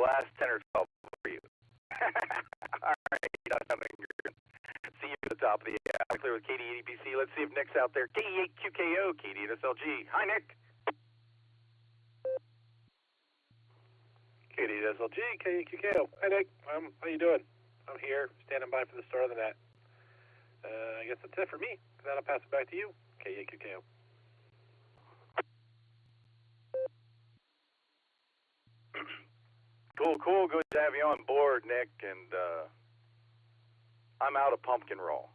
last 10 or 12 for you. All right, see you at the top of the app. Clear with KD8PC. Let's see if Nick's out there. KE8QKO, KD8SLG. Hi, Nick. KD8SLG, KE8QKO. Hi, Nick. How you doing? I'm here, standing by for the start of the net. I guess that's it for me. Then I'll pass it back to you, KE8QKO. Cool. Good to have you on board, Nick. And I'm out of pumpkin roll.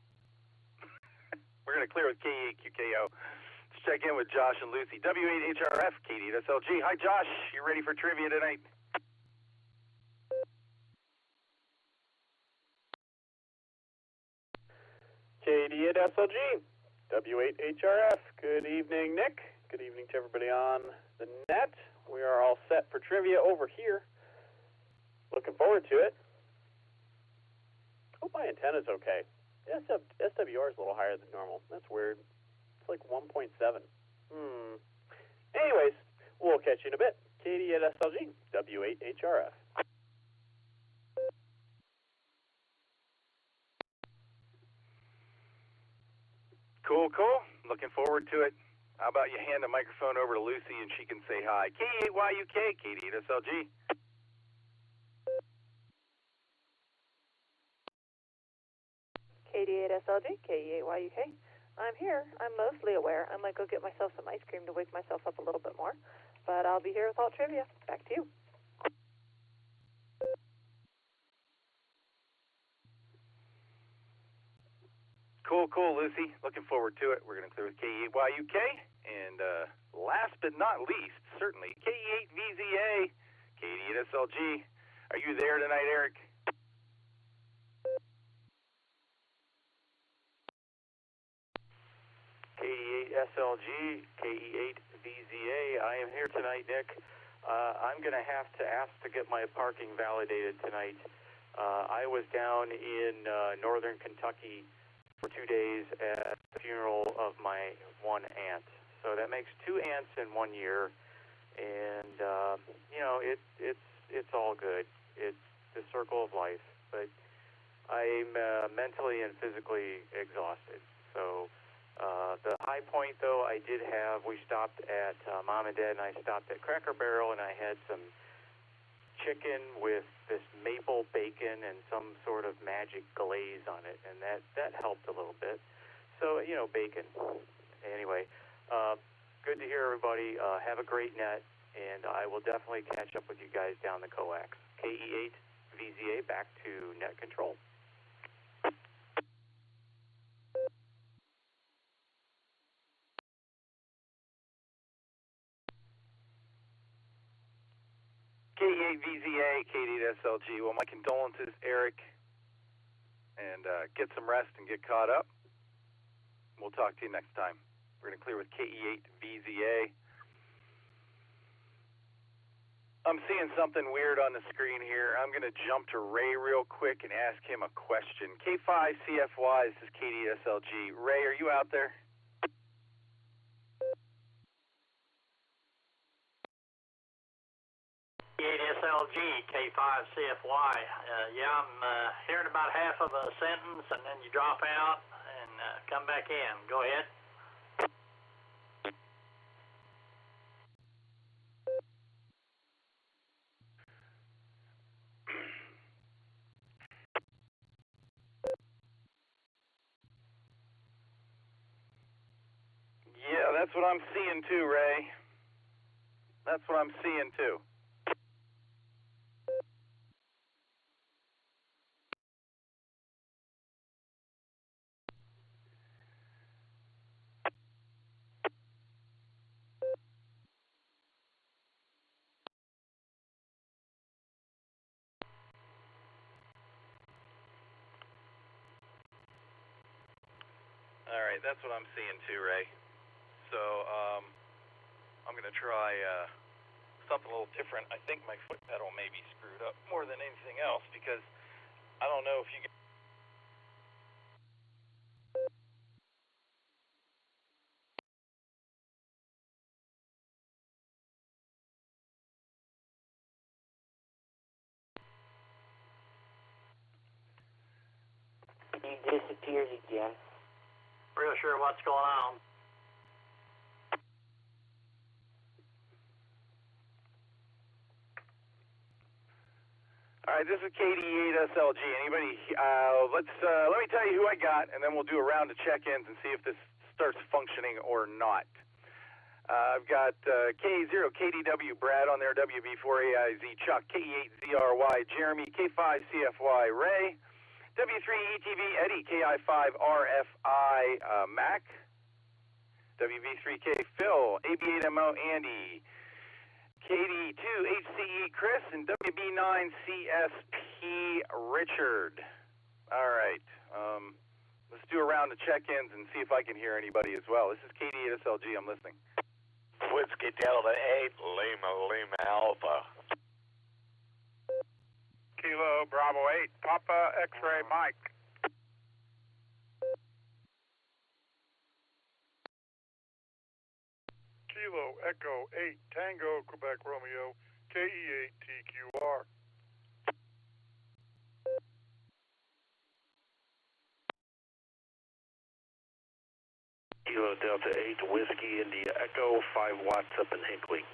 We're going to clear with KE8QKO. Let's check in with Josh and Lucy. W8HRF, KD8SLG. Hi, Josh. You ready for trivia tonight? KD8SLG, W8HRF. Good evening, Nick. Good evening to everybody on the net. We are all set for trivia over here. Looking forward to it. Hope my antenna's okay. SWR is a little higher than normal. That's weird. It's like 1.7. Anyways, we'll catch you in a bit. KD8SLG, W8HRF. Cool. Looking forward to it. How about you hand the microphone over to Lucy and she can say hi. KE8YUK, KD8SLG. KD8SLG, KE8YUK. I'm here. I'm mostly aware. I might go get myself some ice cream to wake myself up a little bit more. But I'll be here with all trivia. Back to you. Cool, Lucy. Looking forward to it. We're going to clear with KE8YUK. And last but not least, certainly, KE8VZA, KD8SLG. Are you there tonight, Eric? KE8SLG, KE8VZA. I am here tonight, Nick. I'm going to have to ask to get my parking validated tonight. I was down in northern Kentucky for 2 days at the funeral of my one aunt. So that makes 2 aunts in 1 year, and it's all good. It's the circle of life, but I'm mentally and physically exhausted. So the high point, though, I did have. We stopped at Mom and Dad and I stopped at Cracker Barrel, and I had some chicken with this maple bacon and some sort of magic glaze on it, and that helped a little bit. So, bacon. Anyway, good to hear everybody. Have a great net, and I will definitely catch up with you guys down the coax. KE8VZA, back to net control. KE8VZA, KD8SLG. Well, my condolences, Eric, and get some rest and get caught up. We'll talk to you next time. We're going to clear with KE8VZA. I'm seeing something weird on the screen here. I'm going to jump to Ray real quick and ask him a question. K5CFY, this is KD8SLG. Ray, are you out there? KD8SLG, K5CFY. Yeah, I'm hearing about half of a sentence, and then you drop out and come back in. Go ahead. Yeah, that's what I'm seeing too, Ray. That's what I'm seeing too. All right, that's what I'm seeing too, Ray. So I'm going to try something a little different. I think my foot pedal may be screwed up more than anything else because I don't know if you can disappeared again. Real sure what's going on. All right, this is KD8SLG. Anybody? Let me tell you who I got, and then we'll do a round of check-ins and see if this starts functioning or not. I've got K0 KDW Brad on there, WB4AIZ Chuck, K8ZRY Jeremy, K5CFY Ray, W3ETV Eddie, KI5RFI Mac, WV3K Phil, AB8MO Andy, KD2HCE Chris, and WB9CSP Richard. All right, let's do a round of check-ins and see if I can hear anybody as well. This is KD8SLG. I'm listening. Whiskey Delta 8, Lima Alpha. Kilo Bravo 8, Papa X-Ray Mike. Kilo Echo 8, Tango Quebec Romeo, KE8TQR. Kilo Delta 8, Whiskey India Echo, 5 watts up in Echolink.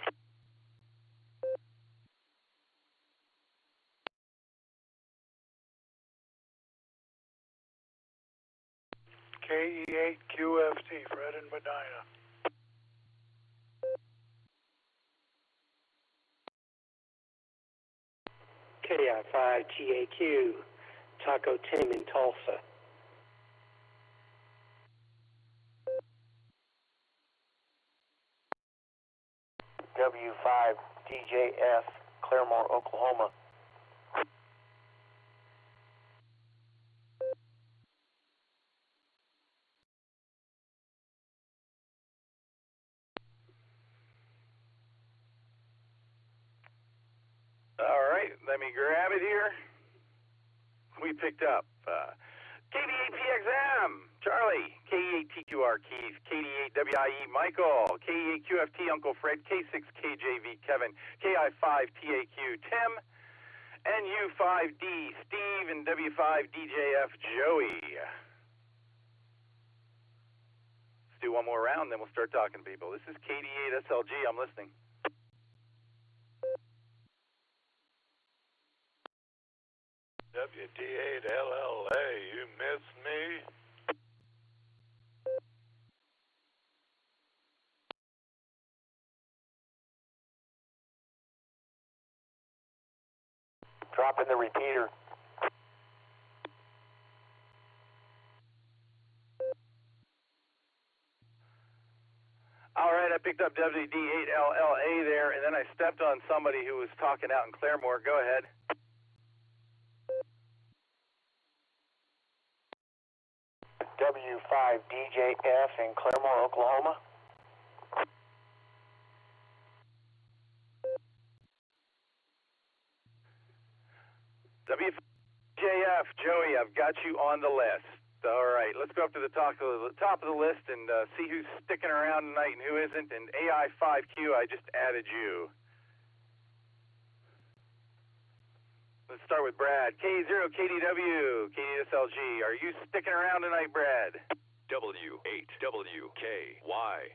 KE8QFT, Fred and Medina. KI5GAQ, Taco Tim in Tulsa. W5DJF, Claremore, Oklahoma. All right, let me grab it here. We picked up KD8PXM, Charlie, K8TQR Keith, KD8WIE Michael, K8QFT Uncle Fred, K6KJV Kevin, KI5TAQ Tim, NU5D Steve, and W5DJF Joey. Let's do one more round, then we'll start talking to people. This is KD8SLG. I'm listening. WD8LLA, you miss me? Dropping the repeater. All right, I picked up WD8LLA there, and then I stepped on somebody who was talking out in Claremore. Go ahead. W5DJF in Claremore, Oklahoma. WJF, Joey, I've got you on the list. All right, let's go up to the top of the list and see who's sticking around tonight and who isn't. And AI5Q, I just added you. Let's start with Brad. K0 KDW, KDSLG. Are you sticking around tonight, Brad? W8WKY.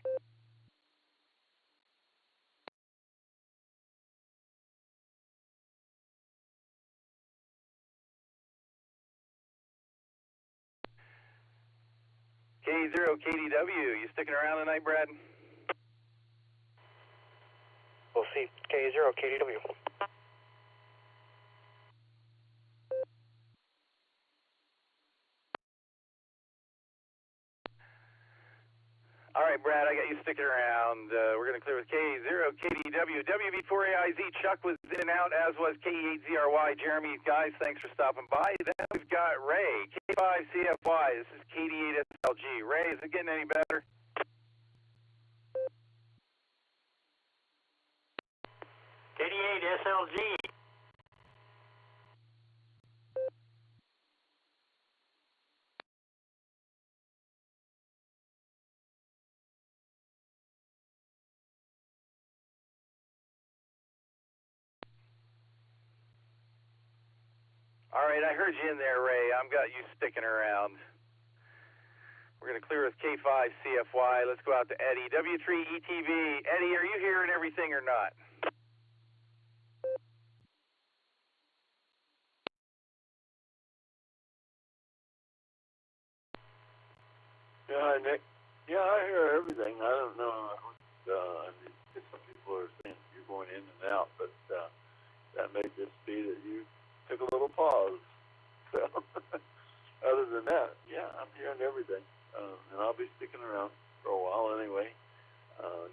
K0 KDW, you sticking around tonight, Brad? We'll see. K0 KDW. All right, Brad, I got you sticking around. We're going to clear with K0 KDW. WB4AIZ, Chuck was in and out, as was K8ZRY. Jeremy, guys, thanks for stopping by. Then we've got Ray, K5CFY. This is KD8SLG. Ray, is it getting any better? KD8SLG. All right, I heard you in there, Ray. I've got you sticking around. We're going to clear with K5 CFY. Let's go out to Eddie. W3 ETV. Eddie, are you hearing everything or not? Yeah, hi, Nick. Yeah, I hear everything. I don't know. Some people are saying you're going in and out, but that may just be that you took a little pause. So, other than that, yeah, I'm hearing everything. And I'll be sticking around for a while anyway.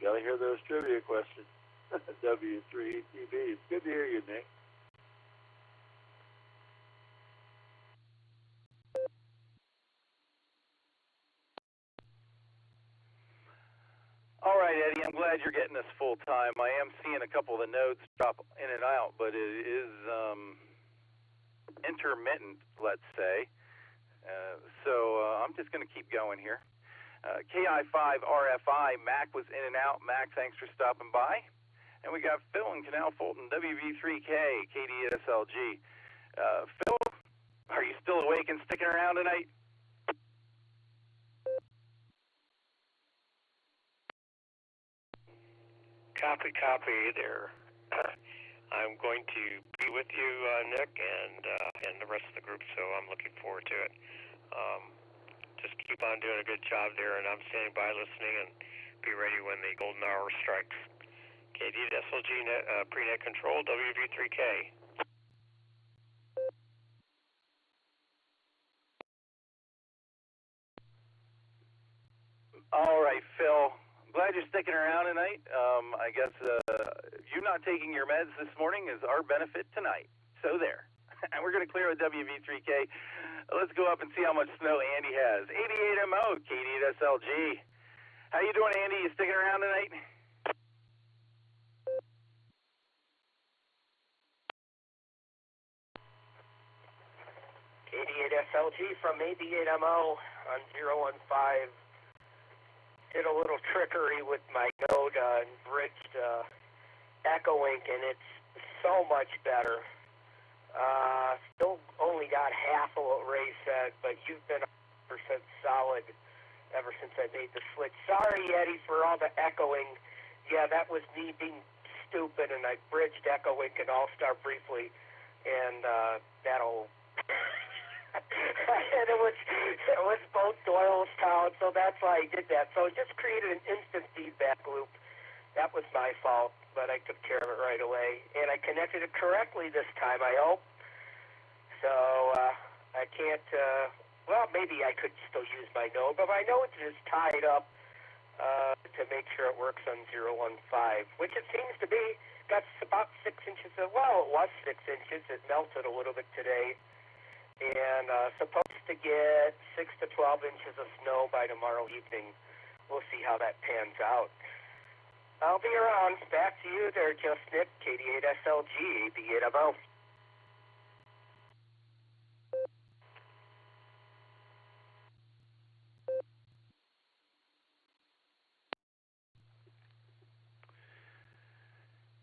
Got to hear those trivia questions. W3 TV. It's good to hear you, Nick. All right, Eddie, I'm glad you're getting this full time. I am seeing a couple of the nodes drop in and out, but it is intermittent, let's say. So I'm just going to keep going here. KI5 RFI, Mac was in and out. Mac, thanks for stopping by. And we got Phil in Canal Fulton, WV3K, KD at SLG. Phil, are you still awake and sticking around tonight? Copy there. I'm going to be with you, Nick, and the rest of the group, so I'm looking forward to it. Just keep on doing a good job there, and I'm standing by listening and be ready when the golden hour strikes. KD at SLG pre-net control, WV3K. All right, Phil. Glad you're sticking around tonight. I guess you not taking your meds this morning is our benefit tonight. So there. And we're going to clear with WV3K. Let's go up and see how much snow Andy has. 88MO, KD at SLG. How you doing, Andy? You sticking around tonight? KD at SLG from 88MO on 015. Did a little trickery with my node and bridged Echolink, and it's so much better. Still only got half of what Ray said, but you've been 100% solid ever since I made the switch. Sorry, Eddie, for all the echoing. Yeah, that was me being stupid, and I bridged Echolink and Allstar briefly, and that'll... and it was both Doylestown, so that's why I did that. So it just created an instant feedback loop. That was my fault, but I took care of it right away. And I connected it correctly this time, I hope. So I can't, well, maybe I could still use my node, but my node is tied up to make sure it works on 015, which it seems to be. Got about 6 inches of, well, it was 6 inches. It melted a little bit today. And supposed to get 6 to 12 inches of snow by tomorrow evening. We'll see how that pans out. I'll be around. Back to you there, Just Nick, KD8 SLG, AB8MO.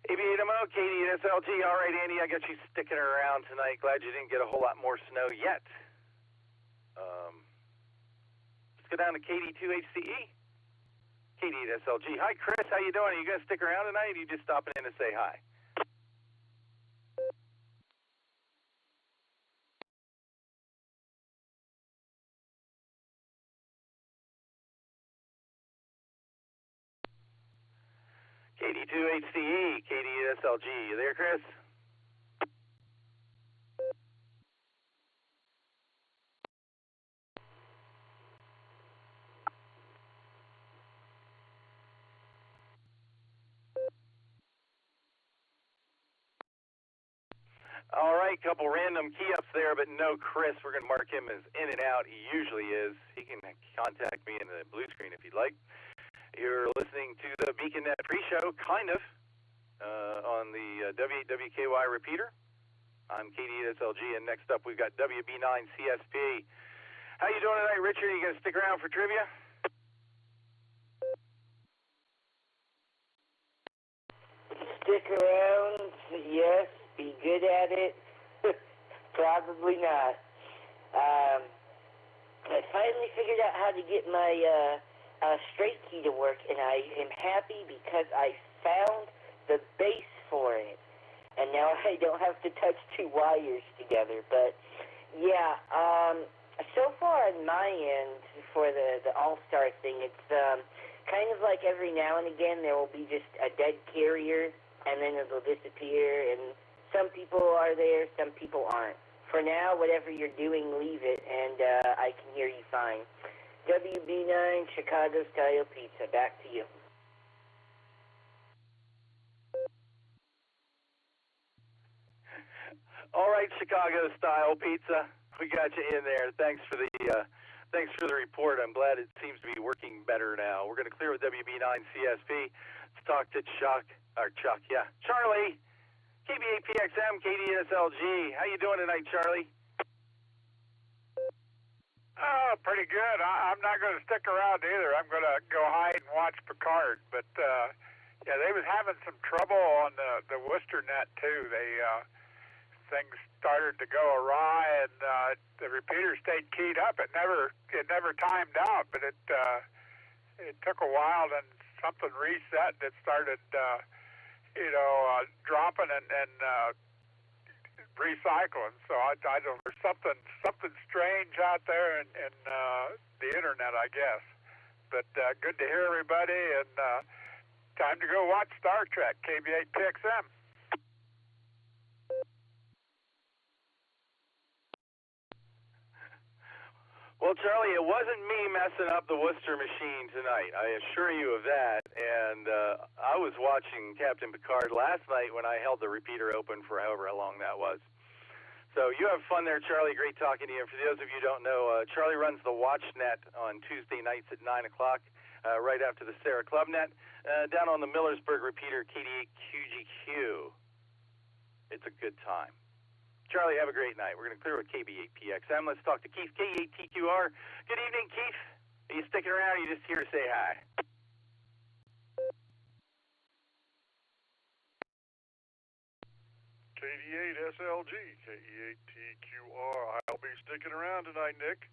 AB8MO, KD8 SLG. All right, Andy, I got you sticking around tonight. Glad you didn't get a whole lot more snow yet. Let's go down to KD2HCE. KD8 SLG. Hi, Chris. How you doing? Are you going to stick around tonight, or are you just stopping in to say hi? KD2HCE, KD8 SLG. You there, Chris? All right, couple random key ups there, but no Chris. We're going to mark him as in and out. He usually is. He can contact me in the blue screen if he'd like. You're listening to the BeaconNet pre-show, kind of, on the W8WKY repeater. I'm KD8SLG, and next up we've got WB9CSP. How you doing tonight, Richard? Are you going to stick around for trivia? Stick around, yes. Be good at it. Probably not. I finally figured out how to get my straight key to work, and I am happy because I found the base for it. And now I don't have to touch two wires together. But, yeah, so far on my end for the Allstar thing, it's kind of like every now and again there will be just a dead carrier, and then it'll disappear, and some people are there, some people aren't. For now, whatever you're doing, leave it, and I can hear you fine. WB9 Chicago-style pizza, back to you. All right, Chicago-style pizza, we got you in there. Thanks for the report. I'm glad it seems to be working better now. We're going to clear with WB9 CSP. Let's talk to Charlie, KB8PXM, KDSLG. How you doing tonight, Charlie? Oh, pretty good. I'm not going to stick around either. I'm going to go hide and watch Picard. But yeah, they was having some trouble on the Worcester net too. Things started to go awry, and the repeater stayed keyed up. It never timed out, but it took a while. Then something reset, and it started dropping and recycling. So I don't. There's something strange out there in the internet, I guess. But good to hear everybody, and time to go watch Star Trek, KB8PXM. Well, Charlie, it wasn't me messing up the Worcester machine tonight. I assure you of that. And I was watching Captain Picard last night when I held the repeater open for however long that was. So you have fun there, Charlie. Great talking to you. And for those of you who don't know, Charlie runs the WatchNet on Tuesday nights at 9 o'clock, right after the Sarah Club Net, down on the Millersburg repeater, KD8QGQ. It's a good time. Charlie, have a great night. We're going to clear with KB8PXM. Let's talk to Keith, K8TQR. Good evening, Keith. Are you sticking around, or are you just here to say hi? KD8SLG, KE8TQR. I'll be sticking around tonight, Nick.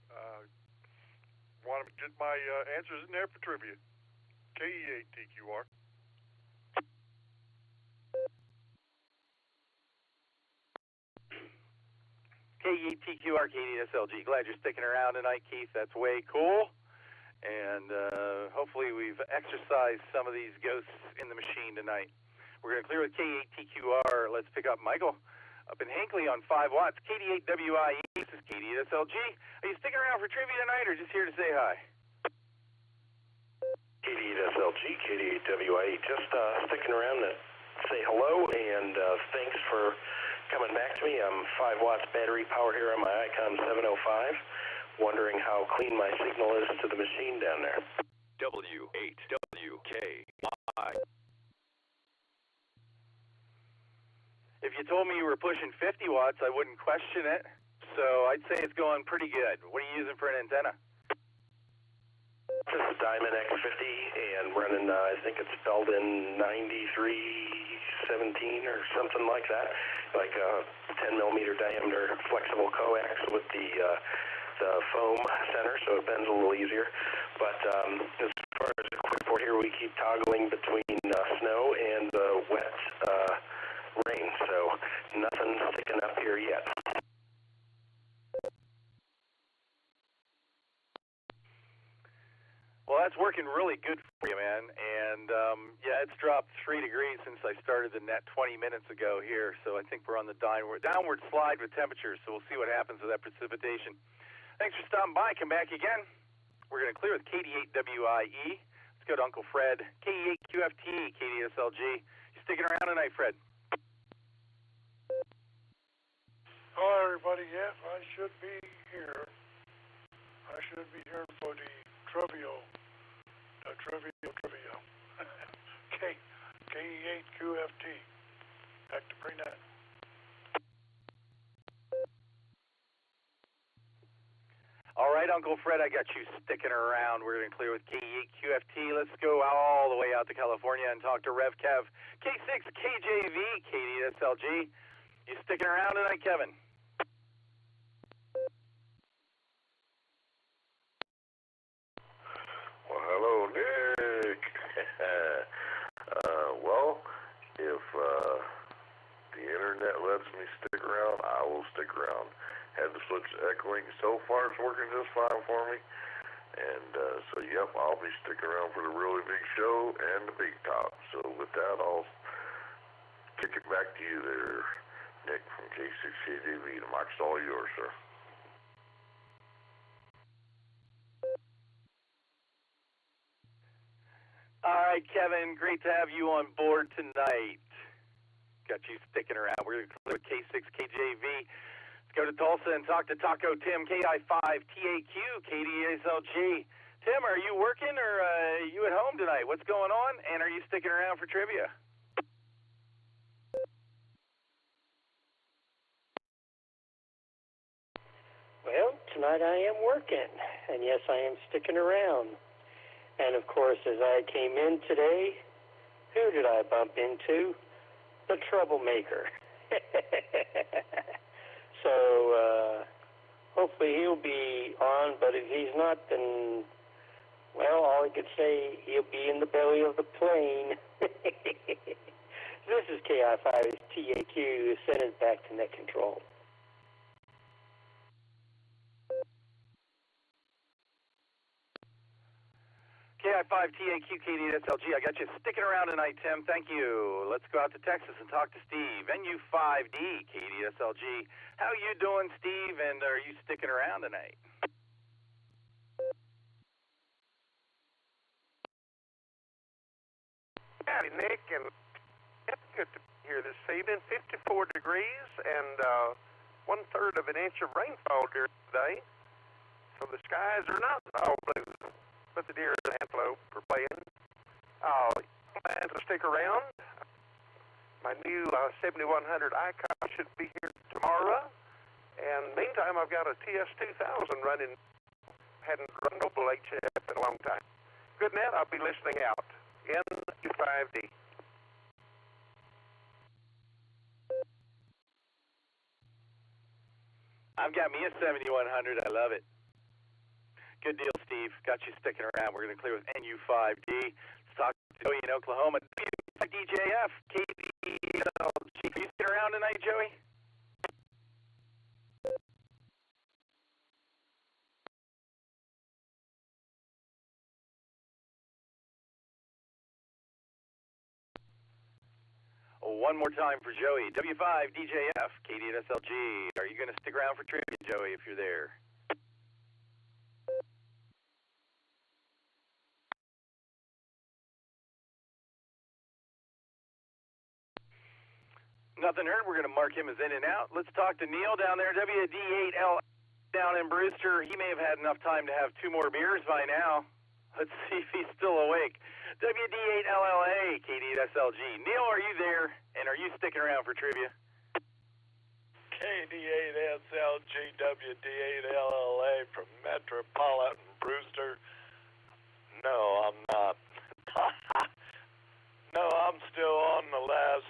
Want to get my answers in there for trivia. KE8TQR. KE8TQR, KDSLG. Glad you're sticking around tonight, Keith. That's way cool. And hopefully we've exercised some of these ghosts in the machine tonight. We're going to clear with K8TQR. Let's pick up Michael up in Hinckley on 5 watts. KD8WIE. This is KDSLG. Are you sticking around for trivia tonight, or just here to say hi? KD8SLG, KD8WIE. Just sticking around to say hello, and thanks for coming back to me. I'm 5 watts battery power here on my Icon 705. Wondering how clean my signal is to the machine down there. W8WKY. If you told me you were pushing 50 watts, I wouldn't question it. So I'd say it's going pretty good. What are you using for an antenna? This is a Diamond X50 and running, I think it's Belden 9317 or something like that. Like a 10 millimeter diameter flexible coax with the foam center, so it bends a little easier. But as far as the quick port here, we keep toggling between snow and wet rain, so nothing sticking up here yet. Well, that's working really good for you, man. And yeah, it's dropped 3 degrees since I started the net 20 minutes ago here, so I think we're on the downward slide with temperatures, so we'll see what happens with that precipitation. Thanks for stopping by. Come back again. We're going to clear with KD8WIE. Let's go to Uncle Fred. KE8QFT, KDSLG. You sticking around tonight, Fred? Hello, everybody. Yes, I should be here. I should be here for the trivia. KE8QFT. Back to pre-net. All right, Uncle Fred, I got you sticking around. We're going to clear with KE8QFT. Let's go all the way out to California and talk to Rev Kev. K6KJV, KDSLG. You sticking around tonight, Kevin? Well, if the internet lets me stick around, I will stick around. Had to switch to Echolink. So far, it's working just fine for me. And so, yep, I'll be sticking around for the really big show and the big top. So with that, I'll kick it back to you there, Nick from K6KJV. The mic's all yours, sir. All right, Kevin, great to have you on board tonight. Got you sticking around. We're going to clear with K6KJV. Let's go to Tulsa and talk to Taco Tim, KI5TAQ, KDSLG. Tim, are you working or are you at home tonight? What's going on? And are you sticking around for trivia? Well, tonight I am working, and yes, I am sticking around. And of course, as I came in today, who did I bump into? The troublemaker. So hopefully he'll be on, but if he's not, then, well, all I could say, he'll be in the belly of the plane. This is KI5TAQ, send it back to net control. KI5TAQ, KDSLG. I got you sticking around tonight, Tim. Thank you. Let's go out to Texas and talk to Steve, NU5D, KDSLG. How you doing, Steve, and are you sticking around tonight? Howdy, Nick, and it's good to be here this evening. 54 degrees and 1/3 of an inch of rainfall during the day. So the skies are not all blue, but the deer and antelope are playing. Plan to stick around. My new 7100 icon should be here tomorrow. And meantime, I've got a TS2000 running. Hadn't run Noble HF in a long time. Good night. I'll be listening out. NU5D. I've got me a 7100. I love it. Good deal, Steve. Got you sticking around. We're going to clear with NU5D. Let's talk to Joey in Oklahoma. DJF, KDLG. Are you sticking around tonight, Joey? One more time for Joey. W5DJF, KDSLG. Are you going to stick around for trivia, Joey, if you're there? Nothing heard. We're going to mark him as in and out. Let's talk to Neil down there, WD8L down in Brewster. He may have had enough time to have 2 more beers by now. Let's see if he's still awake. WD8LLA, KDSLG. Neil, are you there? And are you sticking around for trivia? KD8SLG, WD8LLA from Metropolitan Brewster. No, I'm not. No, I'm still on the last,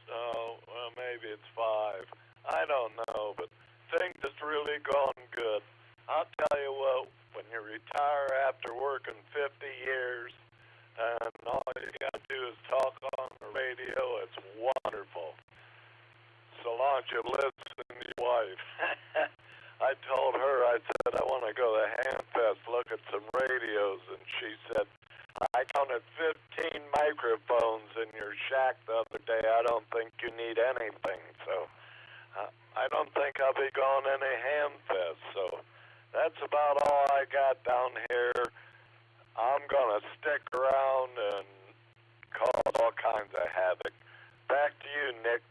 well, maybe it's 5. I don't know, but things has really gone good. I'll tell you what, when you retire after working 50 years, and all you got to do is talk on the radio, it's wonderful. So long as you listen to your wife. I told her, I said, I want to go to Hamfest, look at some radios, and she said, I counted 15 microphones in your shack the other day. I don't think you need anything. So I don't think I'll be going to any Hamfest. So that's about all I got down here. I'm going to stick around and cause all kinds of havoc. Back to you, Nick.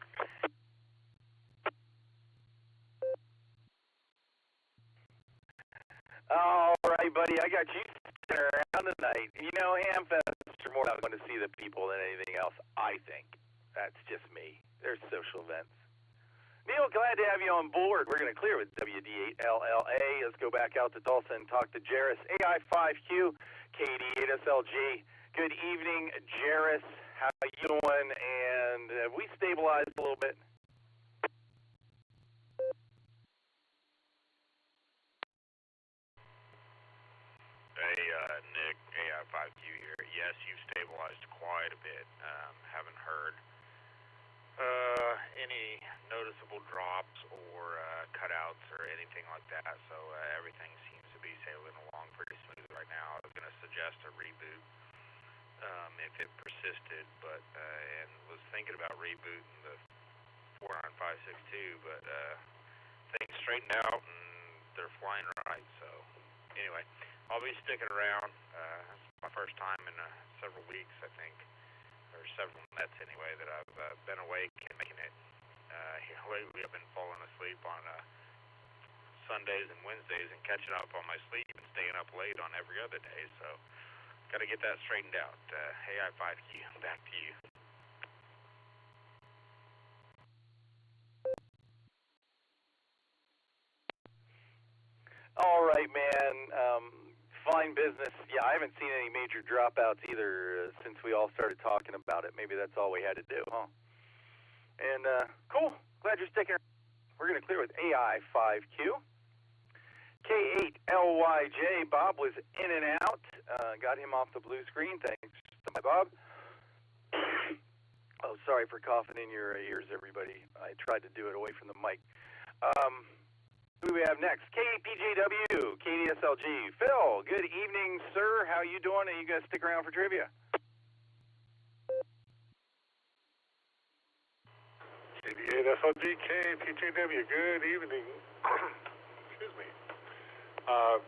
All right, buddy. I got you sitting around tonight. You know, Hamfests are more about going to see the people than anything else, I think. That's just me. They're social events. Neil, glad to have you on board. We're going to clear with WD8LLA. Let's go back out to Tulsa and talk to Jairus, AI5Q, KD8SLG. Good evening, Jairus. How you doing? And have we stabilized a little bit? Hey, Nick, AI5Q here. Yes, you've stabilized any noticeable drops or cutouts or anything like that. So everything seems to be sailing along pretty smooth right now. I was going to suggest a reboot if it persisted, but and was thinking about rebooting the 49562, but things straightened out and they're flying right. So anyway, I'll be sticking around. It's my first time in several weeks, I think, or several nets anyway, that I've been awake and making it. Lately I've been falling asleep on Sundays and Wednesdays and catching up on my sleep and staying up late on every other day, so got to get that straightened out. Hey, I5Q, back to you. All right, man. Fine business. Yeah, I haven't seen any major dropouts either since we all started talking about it. Maybe that's all we had to do, huh? And cool. Glad you're sticking around. We're going to clear with AI5Q. K8LYJ. Bob was in and out. Got him off the blue screen. Thanks to my Bob. Oh, sorry for coughing in your ears, everybody. I tried to do it away from the mic. Who do we have next? KPJW, KDSLG. Phil, good evening, sir. How you doing? Are you going to stick around for trivia? KD8SLG, KPJW, good evening. Excuse me. I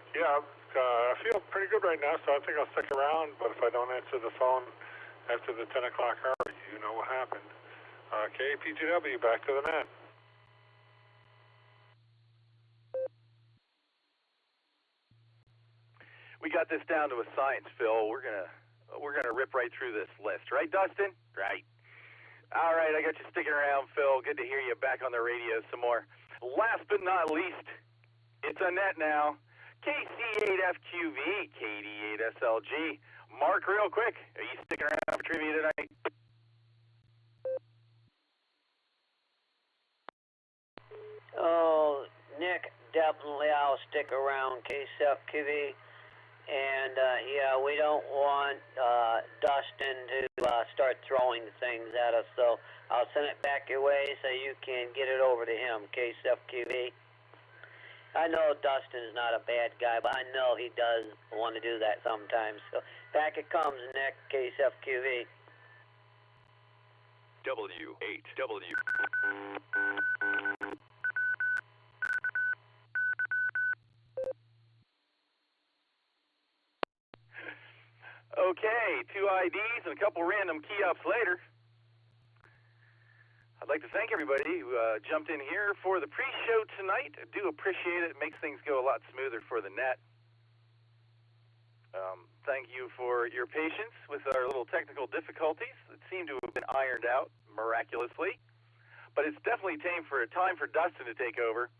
feel pretty good right now, so I think I'll stick around, but if I don't answer the phone after the 10 o'clock hour, you know what happened. KPGW, back to the net. We got this down to a science, Phil. We're gonna rip right through this list, right, Dustin? Right. All right, I got you sticking around, Phil. Good to hear you back on the radio some more. Last but not least, it's a net now. KC8FQV, KD8SLG. Mark, real quick, are you sticking around for trivia tonight? Oh, Nick, definitely I'll stick around, KCFQV. And, we don't want Dustin to start throwing things at us, so I'll send it back your way so you can get it over to him, KCFQV. I know Dustin's not a bad guy, but I know he does want to do that sometimes. So back it comes, Nick, KCFQV. W8W. Okay, 2 IDs and a couple random key-ups later. I'd like to thank everybody who jumped in here for the pre-show tonight. I do appreciate it. It makes things go a lot smoother for the net. Thank you for your patience with our little technical difficulties that seem to have been ironed out miraculously. But it's definitely time for Dustin to take over.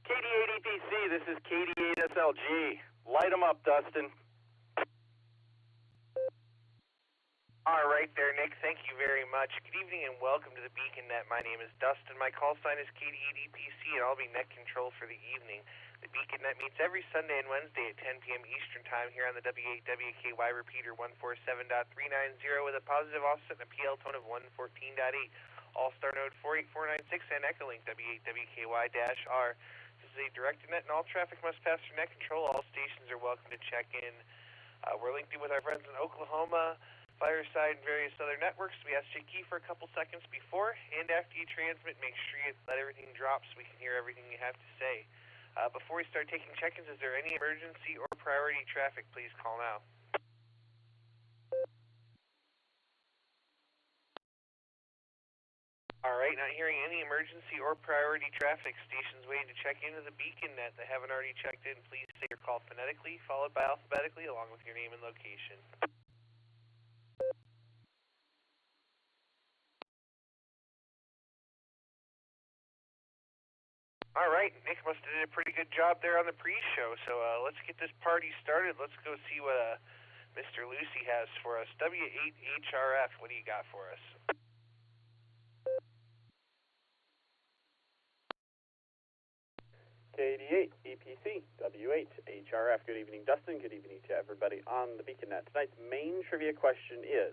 KD8EPC, this is KD8SLG. Light them up, Dustin. All right there, Nick. Thank you very much. Good evening and welcome to the Beacon Net. My name is Dustin. My call sign is KD8EPC, and I'll be net control for the evening. The Beacon Net meets every Sunday and Wednesday at 10 p.m. Eastern Time here on the W8WKY repeater 147.390 with a positive offset and a PL tone of 114.8. Allstar Node 48496 and Echolink W8WKY-R. This is a direct net, and all traffic must pass through net control. All stations are welcome to check in. We're linked in with our friends in Oklahoma, Fireside, and various other networks. We ask you to key for a couple seconds before and after you transmit. Make sure you let everything drop so we can hear everything you have to say. Before we start taking check-ins, is there any emergency or priority traffic? Please call now. All right, not hearing any emergency or priority traffic. Stations waiting to check into the Beacon Net that haven't already checked in. Please say your call phonetically, followed by alphabetically, along with your name and location. All right, Nick must have did a pretty good job there on the pre-show, so let's get this party started. Let's go see what Mr. Lucy has for us. W8HRF, what do you got for us? KD8 EPC W8HRF. Good evening, Dustin. Good evening to everybody on the Beacon Net. Tonight's main trivia question is,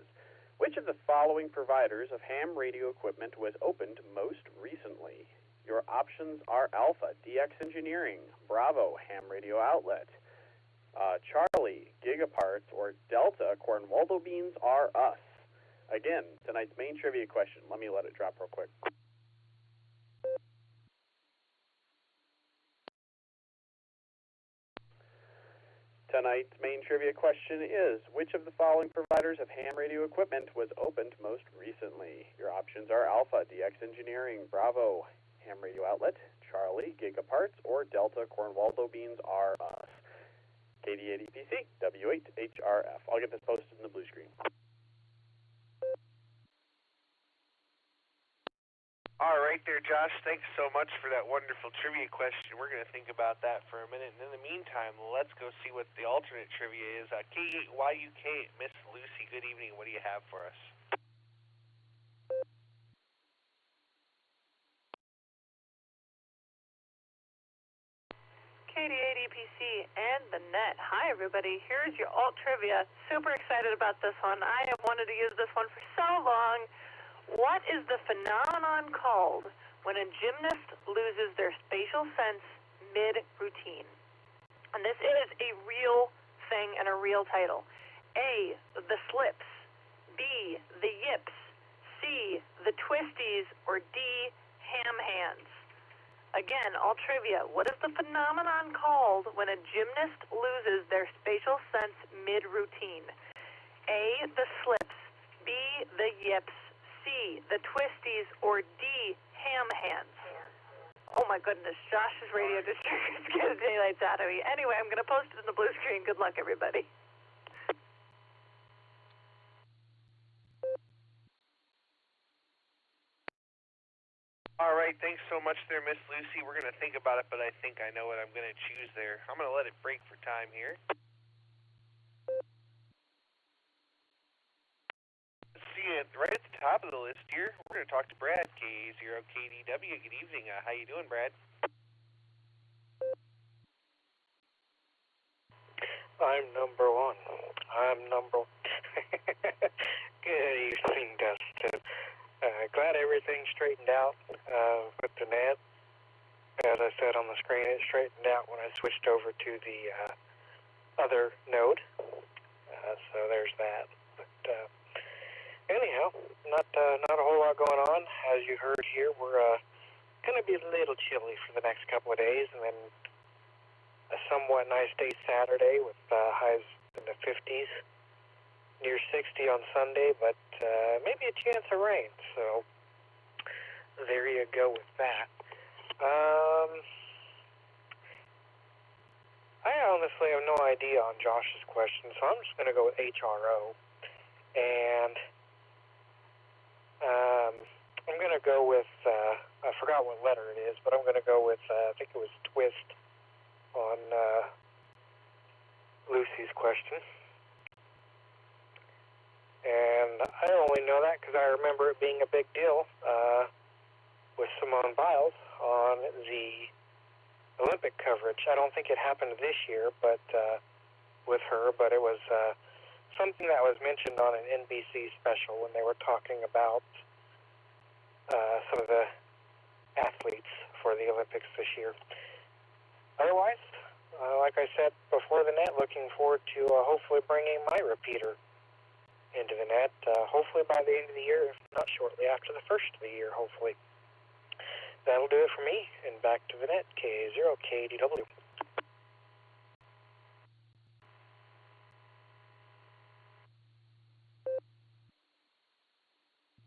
Which of the following providers of ham radio equipment was opened most recently? Your options are Alpha, DX Engineering, Bravo, Ham Radio Outlet, Charlie, Gigaparts, or Delta, Cornwaldo Beans Are Us. Again, tonight's main trivia question. Let me let it drop real quick. Tonight's main trivia question is, which of the following providers of ham radio equipment was opened most recently? Your options are Alpha, DX Engineering, Bravo, Ham Radio Outlet, Charlie, Gigaparts, or Delta, Cornwaldo Beans Are Us. KD80PC, W8HRF. I'll get this posted in the blue screen. All right there, Josh. Thanks so much for that wonderful trivia question. We're going to think about that for a minute. And in the meantime, let's go see what the alternate trivia is. K8YUK, Miss Lucy, good evening. What do you have for us? KD80PC and the net. Hi, everybody. Here's your alt trivia. Super excited about this one. I have wanted to use this one for so long. What is the phenomenon called when a gymnast loses their spatial sense mid-routine? And this is a real thing and a real title. A, the slips. B, the yips. C, the twisties. Or D, ham hands. Again, all trivia. What is the phenomenon called when a gymnast loses their spatial sense mid-routine? A, the slips. B, the yips. C, the twisties. Or D, ham hands. Oh my goodness, Josh's radio district is getting daylights out of me. Anyway, I'm going to post it in the blue screen. Good luck, everybody. All right, thanks so much there, Miss Lucy. We're going to think about it, but I think I know what I'm going to choose there. I'm going to let it break for time here. Let's see it right at the top of the list here. We're going to talk to Brad, K0KDW. Good evening. How you doing, Brad? I'm number one. Good evening, Dustin. Glad everything's straightened out with the net. As I said on the screen, it straightened out when I switched over to the other node. So there's that. But anyhow, not a whole lot going on. As you heard here, we're going to be a little chilly for the next couple of days, and then a somewhat nice day Saturday with highs in the 50s. Near 60 on Sunday, but maybe a chance of rain. So there you go with that. I honestly have no idea on Josh's question, so I'm just going to go with HRO. And I'm going to go with, I forgot what letter it is, but I'm going to go with, I think it was twist on Lucy's question. And I only know that because I remember it being a big deal with Simone Biles on the Olympic coverage. I don't think it happened this year, but with her, but it was something that was mentioned on an NBC special when they were talking about some of the athletes for the Olympics this year. Otherwise, like I said before the net, looking forward to hopefully bringing my repeater into the net, hopefully by the end of the year, if not shortly after the first of the year, hopefully. That'll do it for me, and back to the net, K0KDW.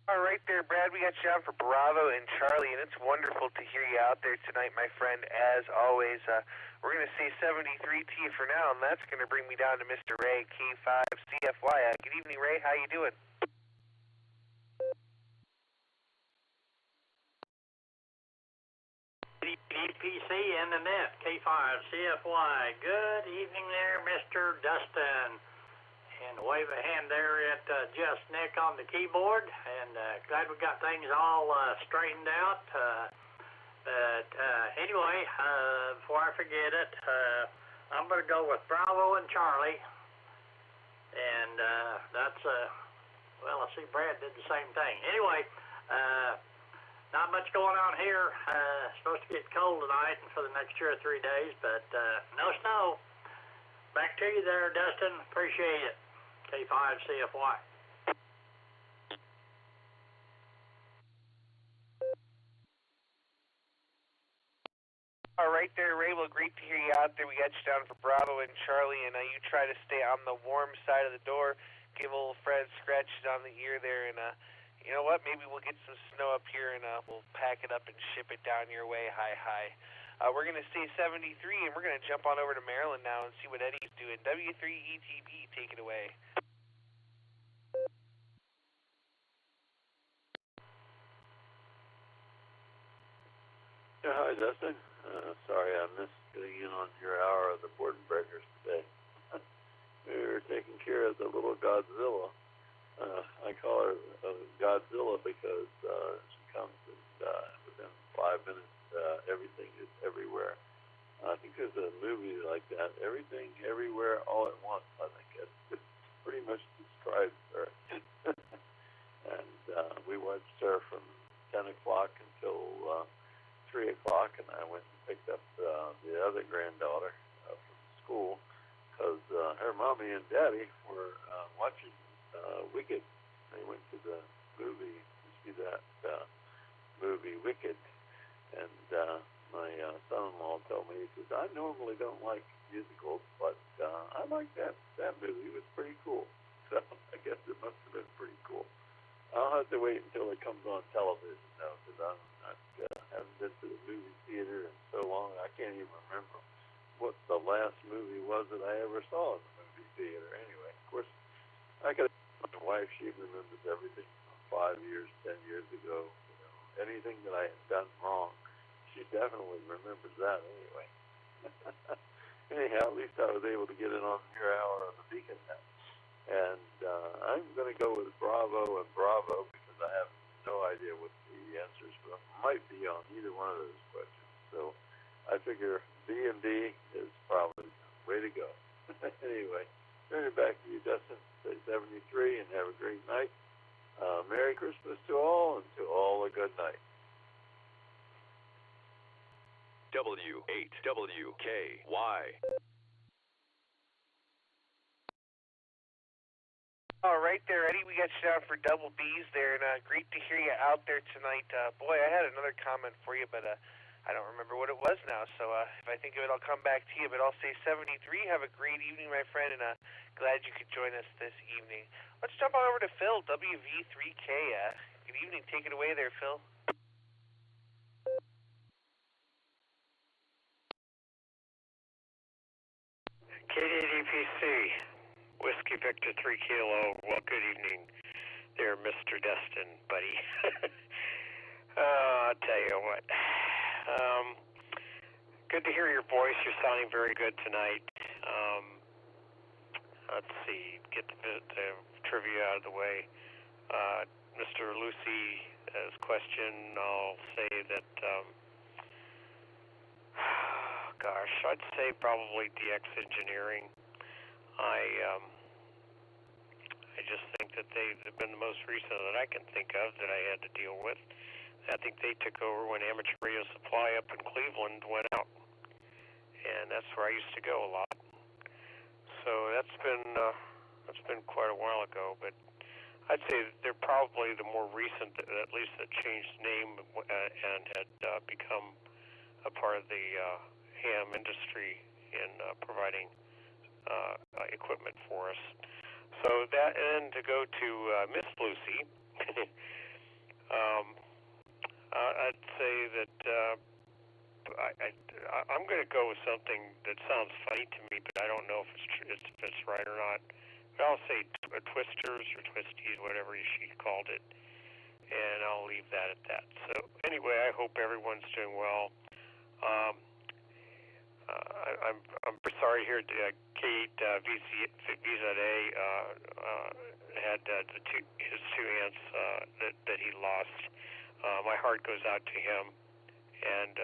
All right there, Brad, we got you on for Bravo and Charlie, and it's wonderful to hear you out there tonight, my friend, as always. We're going to say 73 to you for now, and that's going to bring me down to Mr. Ray, K5CFY. Good evening, Ray. How you doing? EPC and the net, K5CFY. Good evening there, Mr. Dustin. And wave a hand there at Just Nick on the keyboard. And glad we got things all straightened out. But anyway, before I forget it, I'm going to go with Bravo and Charlie. And that's Well, I see Brad did the same thing. Anyway, not much going on here. Supposed to get cold tonight and for the next 2 or 3 days, but no snow. Back to you there, Dustin. Appreciate it. K5 CFY. All right there, Ray. Well, great to hear you out there. We got you down for Bravo and Charlie, and you try to stay on the warm side of the door. Give old Fred scratches on the ear there, and you know what? Maybe we'll get some snow up here, and we'll pack it up and ship it down your way. Hi. We're going to stay 73, and we're going to jump on over to Maryland now and see what Eddie's doing. W3ETB, take it away. Yeah, hi, Dustin. Sorry I missed getting in on your hour of the board and breakers today. We were taking care of the little Godzilla. I call her Godzilla because she comes within 5 minutes. Everything is everywhere. I think there's a movie like that. Everything, everywhere, all at once. I think it pretty much describes her. And we watched her from 10 o'clock until 3 o'clock, and I went and picked up the other granddaughter from school because her mommy and daddy were watching Wicked. They went to the movie to see that movie Wicked, and my son-in-law told me, he says, I normally don't like musicals, but I like that movie. It was pretty cool. So I guess it must have been pretty cool. I'll have to wait until it comes on television, though, because I haven't been to the movie theater in so long. I can't even remember what the last movie was that I ever saw in the movie theater. Anyway, of course, I could ask my wife. She remembers everything from 5 years, 10 years ago. You know, anything that I had done wrong, she definitely remembers that anyway. Anyhow, at least I was able to get it on your hour on the Beacon Net. And I'm going to go with Bravo and Bravo because I have no idea what the answers might be on either one of those questions. So I figure B and D is probably the way to go. Anyway, turn it back to you, Dustin. Stay 73 and have a great night. Merry Christmas to all, and to all a good night. W8WKY. All right there, Eddie. We got you down for double B's there, and great to hear you out there tonight. Boy, I had another comment for you, but I don't remember what it was now. So if I think of it, I'll come back to you. But I'll say 73. Have a great evening, my friend, and glad you could join us this evening. Let's jump on over to Phil, WV3K. Good evening. Take it away there, Phil. KDDPC. Whiskey Victor 3 Kilo. Well, good evening there, Mr. Dustin, buddy. I'll tell you what. Good to hear your voice. You're sounding very good tonight. Let's see. Get the trivia out of the way. Mr. Lucy's question, I'll say that, gosh, I'd say probably DX Engineering. I just think that they've been the most recent that I can think of that I had to deal with. I think they took over when Amateur Radio Supply up in Cleveland went out, and that's where I used to go a lot. So that's been quite a while ago, but I'd say they're probably the more recent, at least that changed name and had become a part of the ham industry in providing equipment for us. So that, and to go to Miss Lucy, I'd say that I'm going to go with something that sounds funny to me, but I don't know if it's right or not. But I'll say twisters or twisties, whatever she called it, and I'll leave that at that. So anyway, I hope everyone's doing well. I'm sorry here. Kate VZA had his two aunts that he lost. My heart goes out to him, and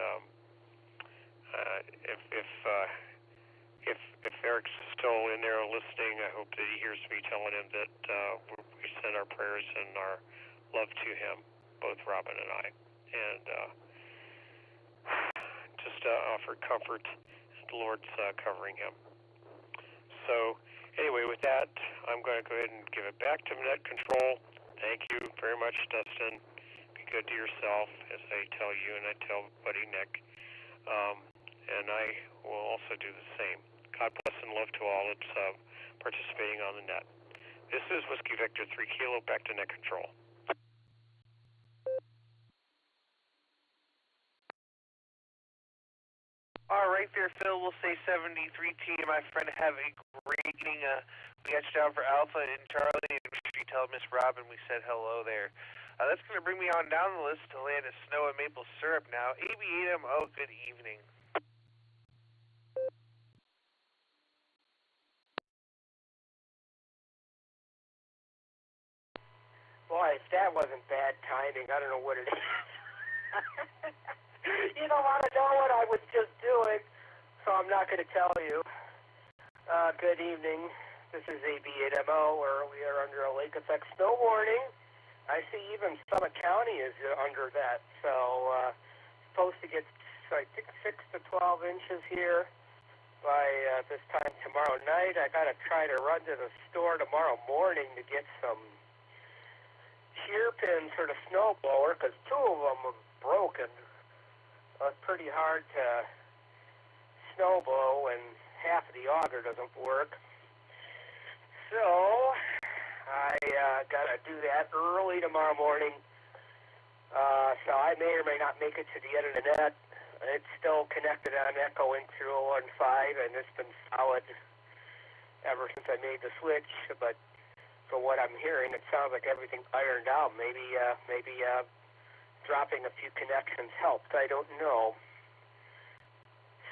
if Eric's still in there listening, I hope that he hears me telling him that we send our prayers and our love to him, both Robin and I, and just offer comfort as the Lord's covering him. So anyway, with that, I'm going to go ahead and give it back to Net Control. Thank you very much, Dustin. Be good to yourself, as I tell you and I tell Buddy Nick. And I will also do the same. God bless and love to all that's participating on the net. This is Whiskey Victor 3 Kilo, back to Net Control. All right there, Phil. We'll say 73T, my friend. Have a great evening. We got you down for Alpha and Charlie, and make sure you tell Miss Robin we said hello there. That's going to bring me on down the list to land of snow and maple syrup now. AB8MO, good evening. Boy, if that wasn't bad timing, I don't know what it is. You don't want to know what I was just doing, so I'm not going to tell you. Good evening. This is AB8MO, where we are under a lake effect snow warning. I see even Summit County is under that, so supposed to get, I think, 6 to 12 inches here by this time tomorrow night. I got to try to run to the store tomorrow morning to get some shear pins for the snow blower, because 2 of them are broken. It's pretty hard to snow blow when half of the auger doesn't work. So I gotta do that early tomorrow morning. So I may or may not make it to the end of the net. It's still connected on Echolink through 015, and it's been solid ever since I made the switch. But from what I'm hearing, it sounds like everything's ironed out. Maybe dropping a few connections helped. I don't know.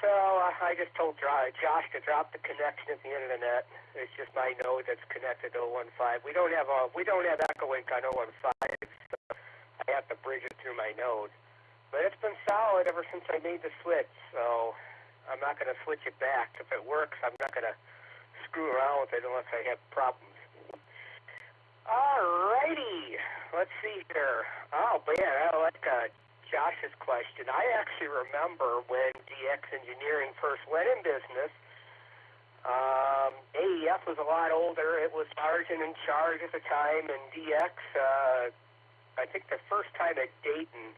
So I just told Josh to drop the connection at the end of the net. It's just my node that's connected to 015. We don't have Echolink on 015, so I have to bridge it through my node. But it's been solid ever since I made the switch, so I'm not going to switch it back. If it works, I'm not going to screw around with it unless I have problems. Alrighty, let's see here. Oh man, I like Josh's question. I actually remember when DX Engineering first went in business. AEF was a lot older. It was Sergeant in charge at the time, and DX, I think the first time at Dayton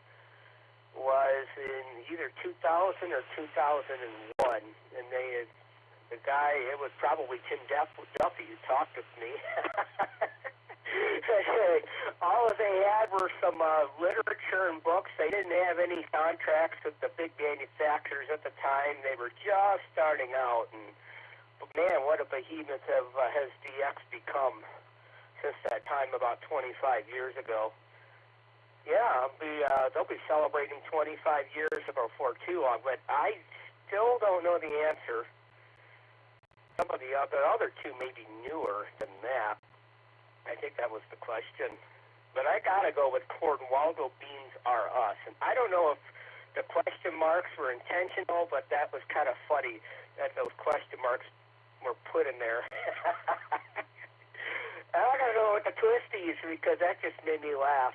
was in either 2000 or 2001, and the guy, it was probably Tim Duffy who talked with me. All they had were some literature and books. They didn't have any contracts with the big manufacturers at the time. They were just starting out, and man, what a behemoth has DX become since that time about 25 years ago. Yeah, they'll be celebrating 25 years before too long, but I still don't know the answer. Some of the other two may be newer than that. I think that was the question. But I gotta go with Cornwaldo Beans Are Us. And I don't know if the question marks were intentional, but that was kind of funny that those question marks were put in there. I gotta go with the Twisties because that just made me laugh.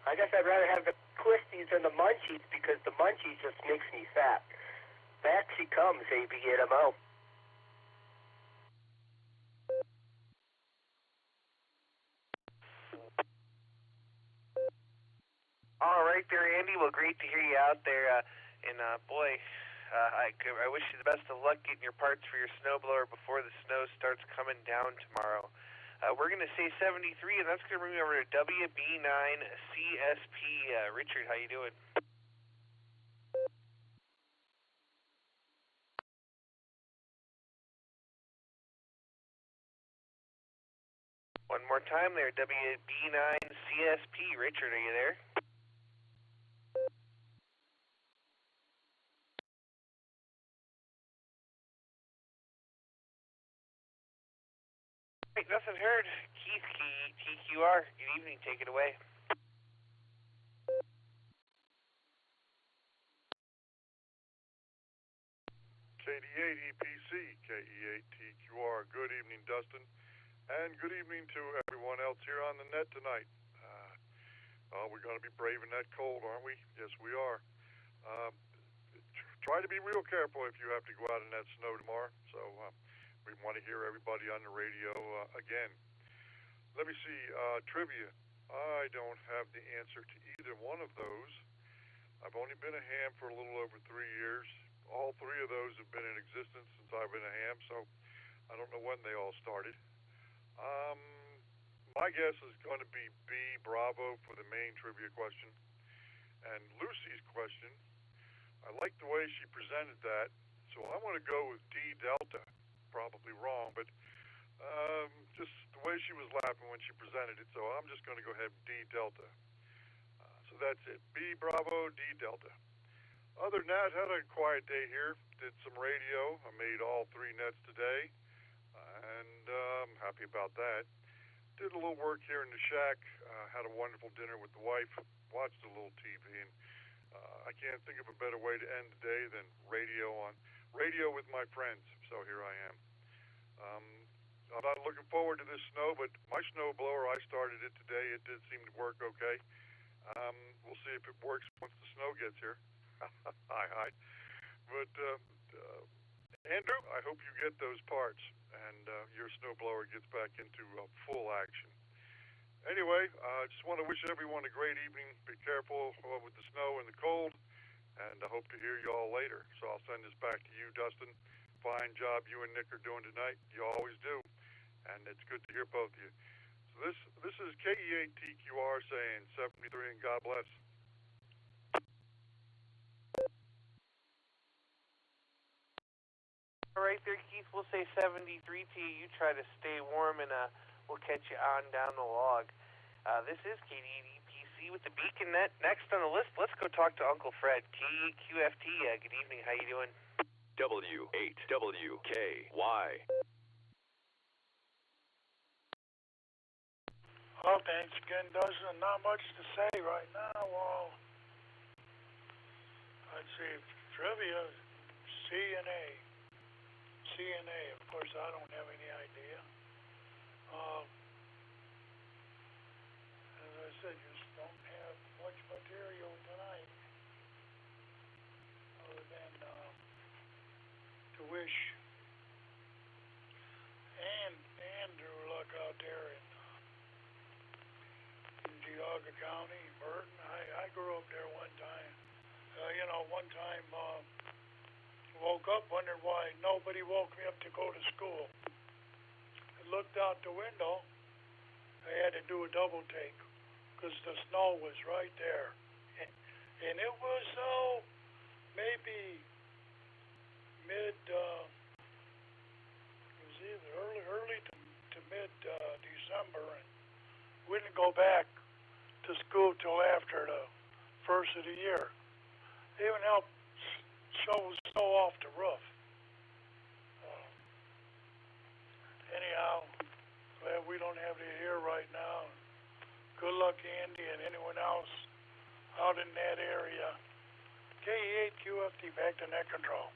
I guess I'd rather have the Twisties than the Munchies because the Munchies just makes me fat. Back she comes, AB8MO. All right there, Andy. Well, great to hear you out there. And boy, I wish you the best of luck getting your parts for your snowblower before the snow starts coming down tomorrow. We're going to say 73, and that's going to bring me over to WB9CSP. Richard, how you doing? One more time there, WB9CSP. Richard, are you there? Nothing heard. Keith, TQR, good evening. Take it away. KD8 EPC, KE8 TQR. Good evening, Dustin. And good evening to everyone else here on the net tonight. We're going to be braving that cold, aren't we? Yes, we are. Try to be real careful if you have to go out in that snow tomorrow. So we want to hear everybody on the radio again. Let me see. Trivia. I don't have the answer to either one of those. I've only been a ham for a little over 3 years. All 3 of those have been in existence since I've been a ham, so I don't know when they all started. My guess is going to be B, Bravo, for the main trivia question. And Lucy's question, I like the way she presented that, so I want to go with D, Delta. Probably wrong, but just the way she was laughing when she presented it, so I'm just going to go ahead with D, Delta. So that's it. B, Bravo, D, Delta. Other than that, had a quiet day here. Did some radio. I made all 3 nets today, and I'm happy about that. Did a little work here in the shack. Had a wonderful dinner with the wife. Watched a little TV, and I can't think of a better way to end the day than radio with my friends. So here I am. I'm not looking forward to this snow, but my snow blower, I started it today. It did seem to work okay. We'll see if it works once the snow gets here. Hi. But Andrew, I hope you get those parts and your snowblower gets back into full action. Anyway, I just want to wish everyone a great evening. Be careful with the snow and the cold, and I hope to hear you all later. So I'll send this back to you, Dustin. Fine job you and Nick are doing tonight. You always do, and it's good to hear both of you. So this is KE8TQR saying 73 and God bless. All right there, Keith. We'll say 73 to you. You try to stay warm, and we'll catch you on down the log. This is KDEPC with the Beacon Net. Next on the list, let's go talk to Uncle Fred. KQFT, good evening. How you doing? W8WKY. Well, thanks again, Dustin. Not much to say right now. Well, I'd say trivia, CNA, of course, I don't have any idea. As I said, just don't have much material tonight, other than to wish Andrew luck out there in Geauga County, Merton. I grew up there one time. Woke up, wondered why nobody woke me up to go to school. I looked out the window. I had to do a double take because the snow was right there. And it was maybe mid, it was either early to mid December, and we didn't go back to school till after the first of the year. They even helped shovel snow off the roof. Anyhow, glad we don't have it here right now. Good luck, Andy, and anyone else out in that area. KE8QFT, back to net control.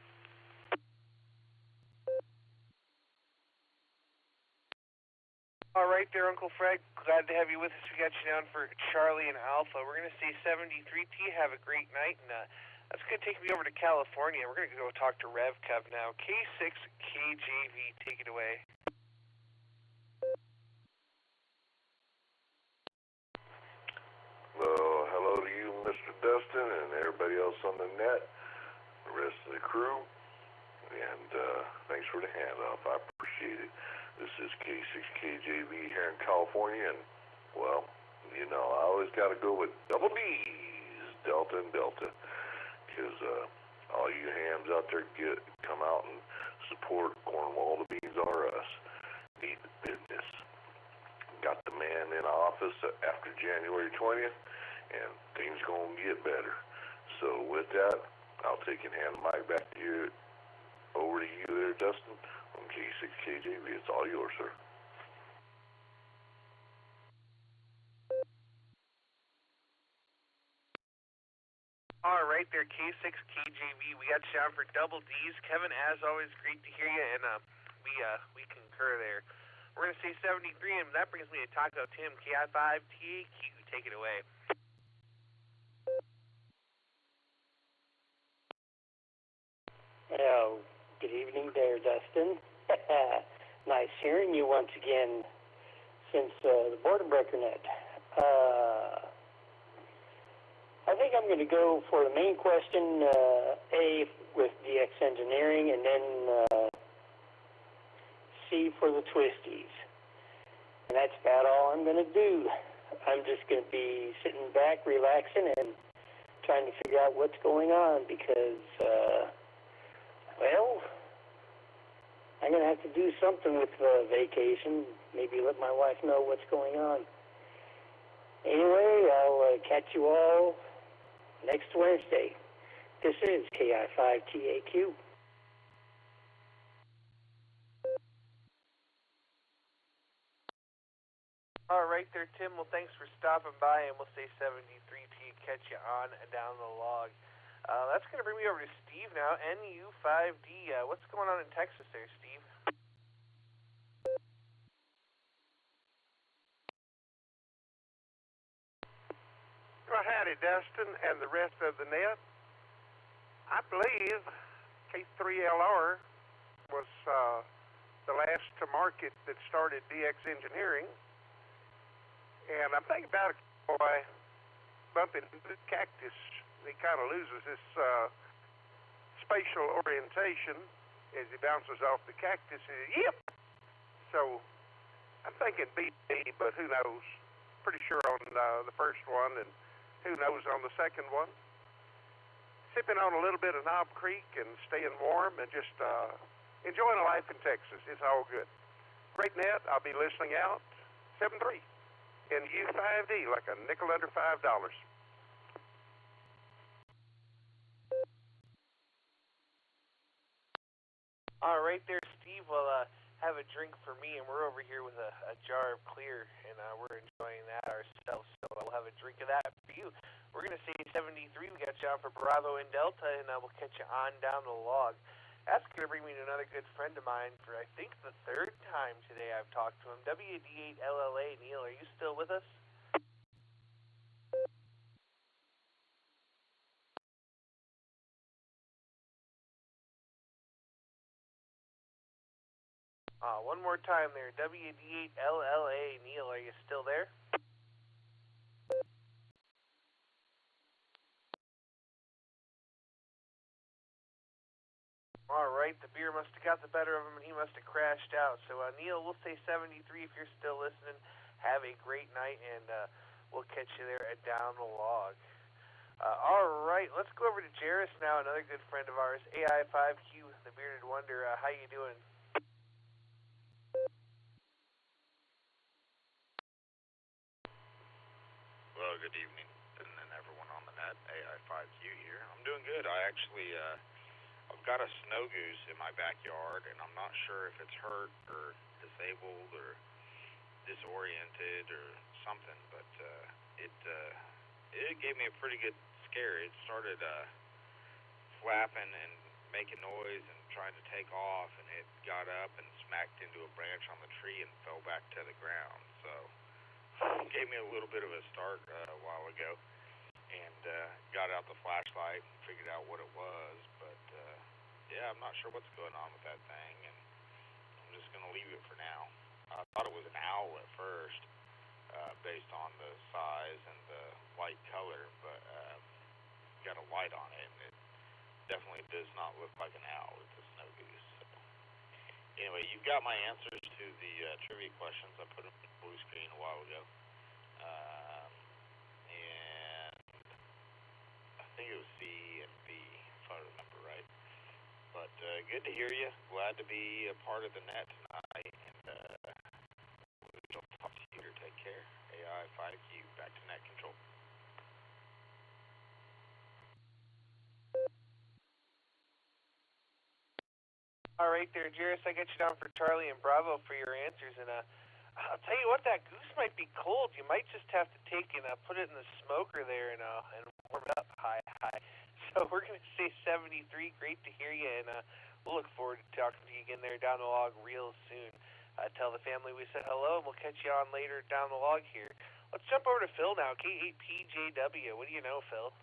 All right there, Uncle Fred. Glad to have you with us. We got you down for Charlie and Alpha. We're going to say 73T. Have a great night, and that's going to take me over to California. We're going to go talk to RevCov now. K6KJV, take it away. Well, hello to you, Mr. Dustin, and everybody else on the net, the rest of the crew, and thanks for the handoff. I appreciate it. This is K6KJV here in California, and, well, you know, I always got to go with double D's, Delta and Delta, because all you hams out there come out and support Cornwall, the Beans are us. Need the business. Got the man in office after January 20th, and things going to get better. So with that, I'll take and hand the mic back to you, over to you there, Dustin, on K6KJV. It's all yours, sir. All right there, K6KJV. We got you down for double D's. Kevin, as always, great to hear you, and we concur there. We're going to say 73, and that brings me to Taco Tim, KI5TAQ. Take it away. Well, good evening there, Dustin. Nice hearing you once again since the Border Breaker Net. I think I'm going to go for the main question, A, with DX Engineering, and then C for the twisties. And that's about all I'm going to do. I'm just going to be sitting back, relaxing, and trying to figure out what's going on because, well, I'm going to have to do something with vacation, maybe let my wife know what's going on. Anyway, I'll catch you all next Wednesday. This is KI5TAQ. All right there, Tim. Well, thanks for stopping by, and we'll say 73 to catch you on down the log. That's going to bring me over to Steve now, NU5D. What's going on in Texas there, Steve? Well, howdy, Dustin, and the rest of the net. I believe K3LR was the last to market that started DX Engineering. And I'm thinking about a boy bumping into the cactus. He kind of loses his spatial orientation as he bounces off the cactus. Yep! So I'm thinking BT, but who knows? Pretty sure on the first one, and who knows on the second one. Sipping on a little bit of Knob Creek and staying warm and just enjoying a life in Texas. It's all good. Great net. I'll be listening out. 7-3. In U5D, like a nickel under $5. All right there, Steve. Well, have a drink for me, and we're over here with a jar of clear, and we're enjoying that ourselves. So we'll have a drink of that for you. We're going to say 73. We got you on for Bravo and Delta, and we'll catch you on down the log. That's going to bring me to another good friend of mine for, I think, the third time today I've talked to him. WD8LLA. Neil, are you still with us? One more time there. WD8LLA. Neil, are you still there? All right, the beer must have got the better of him, and he must have crashed out. So, Neil, we'll say 73 if you're still listening. Have a great night, and we'll catch you there at Down the Log. All right, let's go over to Jairus now, another good friend of ours, AI5Q, the Bearded Wonder. How you doing? Well, good evening, and everyone on the net. AI5Q here. I'm doing good. I actually, I've got a snow goose in my backyard, and I'm not sure if it's hurt or disabled or disoriented or something, but it gave me a pretty good scare. It started flapping and making noise and trying to take off, and it got up and smacked into a branch on the tree and fell back to the ground. So it gave me a little bit of a start a while ago, and got out the flashlight and figured out what it was, but yeah, I'm not sure what's going on with that thing, and I'm just going to leave it for now. I thought it was an owl at first, based on the size and the light color, but got a light on it, and it definitely does not look like an owl. It's a snow goose. So anyway, you've got my answers to the trivia questions. I put them on the blue screen a while ago, and I think it was C and B, if I remember right. But good to hear you. Glad to be a part of the net tonight, and we'll talk to you later. Take care. AI5Q, back to net control. All right there, Jairus. I got you down for Charlie and Bravo for your answers, and I'll tell you what, that goose might be cold. You might just have to take and put it in the smoker there and warm it up. Hi. So we're going to say 73. Great to hear you, and we'll look forward to talking to you again there down the log real soon. Tell the family we said hello, and we'll catch you on later down the log here. Let's jump over to Phil now, K8PJW. What do you know, Phil?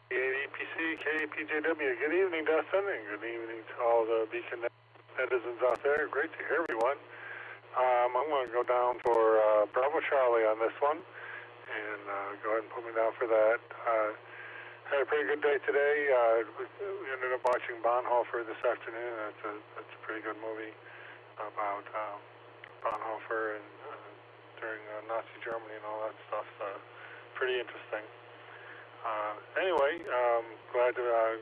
K8EPC, K8PJW. Good evening, Dustin, and good evening to all the Beacon netizens out there. Great to hear everyone. I'm going to go down for Bravo Charlie on this one, and go ahead and put me down for that. Had a pretty good day today. We ended up watching Bonhoeffer this afternoon. That's a pretty good movie about Bonhoeffer and during Nazi Germany and all that stuff. Pretty interesting. Anyway, glad to have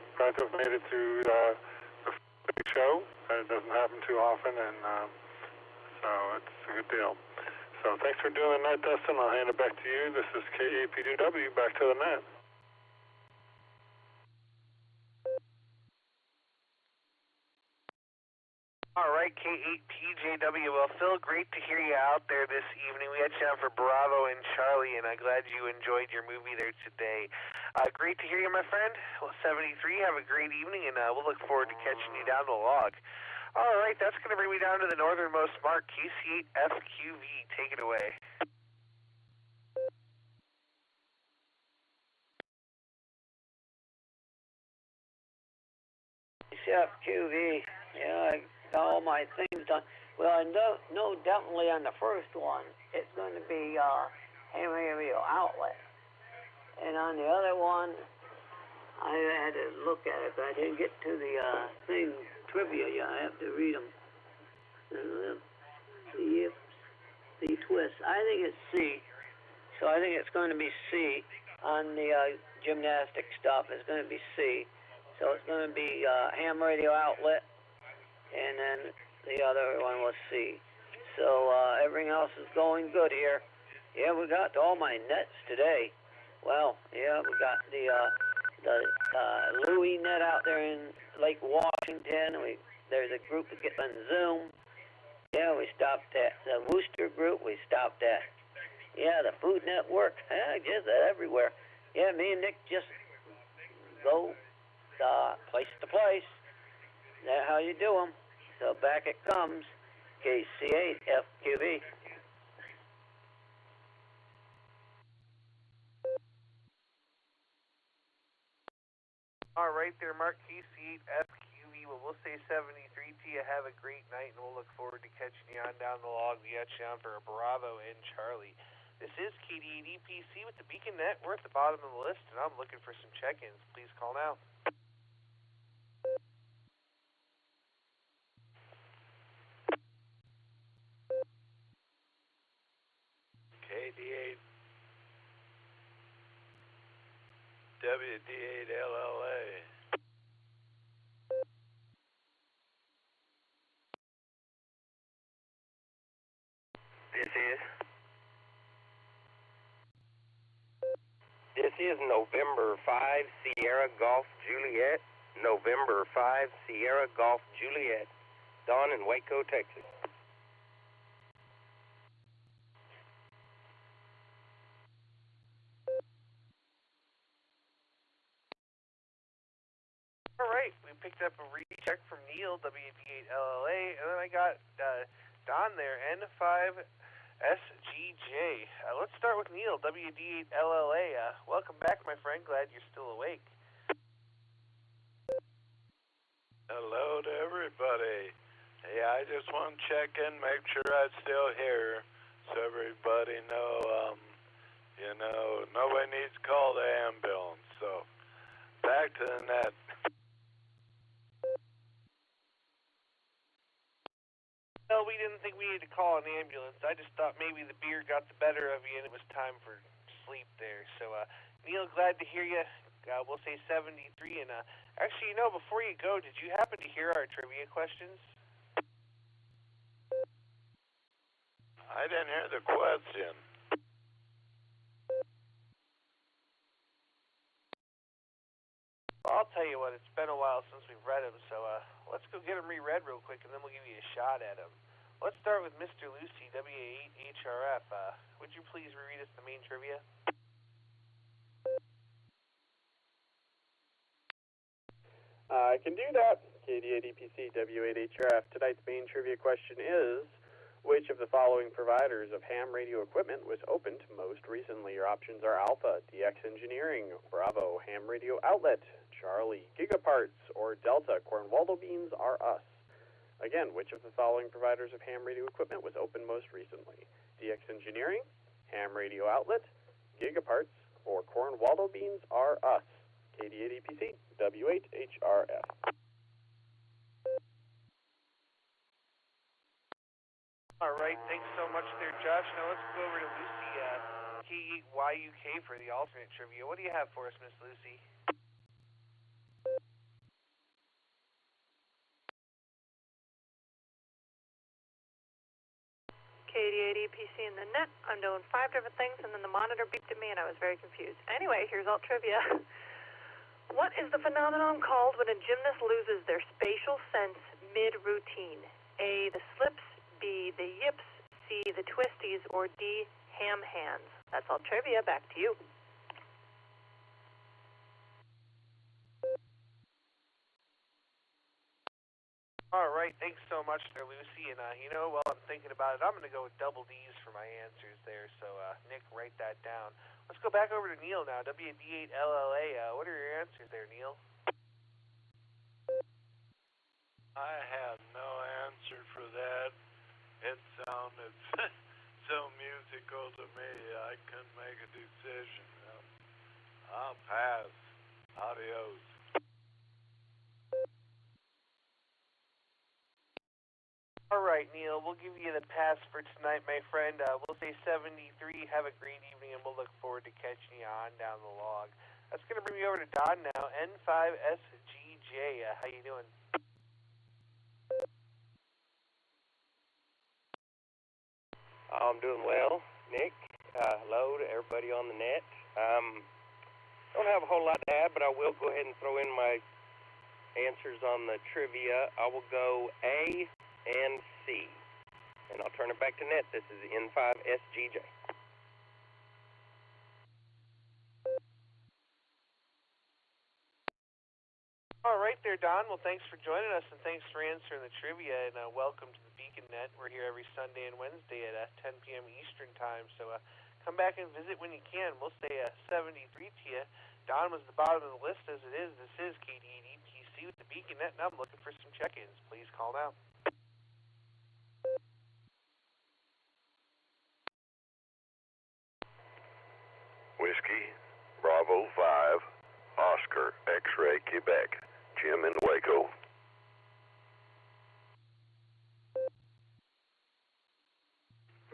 made it to the big show. It doesn't happen too often, and so it's a good deal. So thanks for doing that, Dustin. I'll hand it back to you. This is K8PW, back to the net. All right, K8PJW. Well, Phil, great to hear you out there this evening. We had you on for Bravo and Charlie, and I'm glad you enjoyed your movie there today. Great to hear you, my friend. Well, 73, have a great evening, and we'll look forward to catching you down the log. All right, that's going to bring me down to the northernmost mark, KC8FQV. Take it away. KC8FQV, yeah, I got all my things done. Well, I know definitely on the first one, it's going to be ham radio outlet. And on the other one, I had to look at it, but I didn't get to the thing, trivia yet. I have to read them. The twist. I think it's C. So I think it's going to be C on the gymnastic stuff. It's going to be C. So it's going to be ham radio outlet, and then the other one was C. So everything else is going good here. Yeah, we got all my nets today. Well, yeah, we got the Louis net out there in Lake Washington. There's a group that gets on Zoom. Yeah, we stopped at the Worcester group. We stopped at, yeah, the Food Network. Yeah, just everywhere. Yeah, me and Nick just go place to place. That's how you do them. So back it comes, KC8FQV. All right there, Mark, KC8FQV. Well, we'll say 73 to you. Have a great night, and we'll look forward to catching you on down the log. We got you on for a Bravo and Charlie. This is KD8EPC with the Beacon Net. We're at the bottom of the list, and I'm looking for some check-ins. Please call now. KD8 WD8LLA. This is November 5 Sierra Golf Juliet. November 5 Sierra Golf Juliet. Dawn in Waco, Texas. All right, we picked up a recheck from Neil, WD8LLA, and then I got Don there, N5SGJ. Let's start with Neil, WD8LLA. Welcome back, my friend. Glad you're still awake. Hello to everybody. Hey, I just want to check in, make sure I'm still here, so everybody know, nobody needs to call the ambulance. So, back to the net. Well, we didn't think we needed to call an ambulance. I just thought maybe the beer got the better of you and it was time for sleep there. So, Neil, glad to hear you. We'll say 73. And actually, before you go, did you happen to hear our trivia questions? I didn't hear the question. Well, I'll tell you what, it's been a while since we've read them, so let's go get them reread real quick, and then we'll give you a shot at them. Let's start with Mr. Lucy, WA8HRF. Would you please reread us the main trivia? can do that. KD8EPC W8HRF. Tonight's main trivia question is, which of the following providers of ham radio equipment was opened most recently? Your options are Alpha, DX Engineering, Bravo, Ham Radio Outlet, Charlie, Gigaparts, or Delta. Cornwaldo Beans are us. Again, which of the following providers of ham radio equipment was opened most recently? DX Engineering, Ham Radio Outlet, Gigaparts, or Cornwaldo Beans are us. KD8EPC W8HRF. All right, thanks so much there, Josh. Now let's go over to Lucy, K8YUK for the alternate trivia. What do you have for us, Miss Lucy? KD8EPC in the net. I'm doing 5 different things, and then the monitor beeped at me, and I was very confused. Anyway, here's alt trivia. What is the phenomenon called when a gymnast loses their spatial sense mid-routine? A, the slips, B, the yips, C, the twisties, or D, ham hands? That's all trivia. Back to you. All right, thanks so much there, Lucy. And, while I'm thinking about it, I'm going to go with double D's for my answers there. So, Nick, write that down. Let's go back over to Neil now, WD8LLA. What are your answers there, Neil? I have no answer for that. It sounded so musical to me, I couldn't make a decision. I'll pass. Adios. All right, Neil, we'll give you the pass for tonight, my friend. We'll say 73. Have a great evening, and we'll look forward to catching you on down the log. That's going to bring me over to Don now, N5SGJ. How you doing? I'm doing well, Nick. Hello to everybody on the net. Don't have a whole lot to add, but I will go ahead and throw in my answers on the trivia. I will go A and C, and I'll turn it back to net. This is N5SGJ. All right there, Don. Well, thanks for joining us, and thanks for answering the trivia, and welcome to the Beacon Net. We're here every Sunday and Wednesday at 10 p.m. Eastern Time, so come back and visit when you can. We'll say 73 to you. Don was the bottom of the list as it is. This is KD8EPC with the Beacon Net, and I'm looking for some check-ins. Please call now. Whiskey, Bravo 5, Oscar, X-Ray, Quebec, Jim in Waco.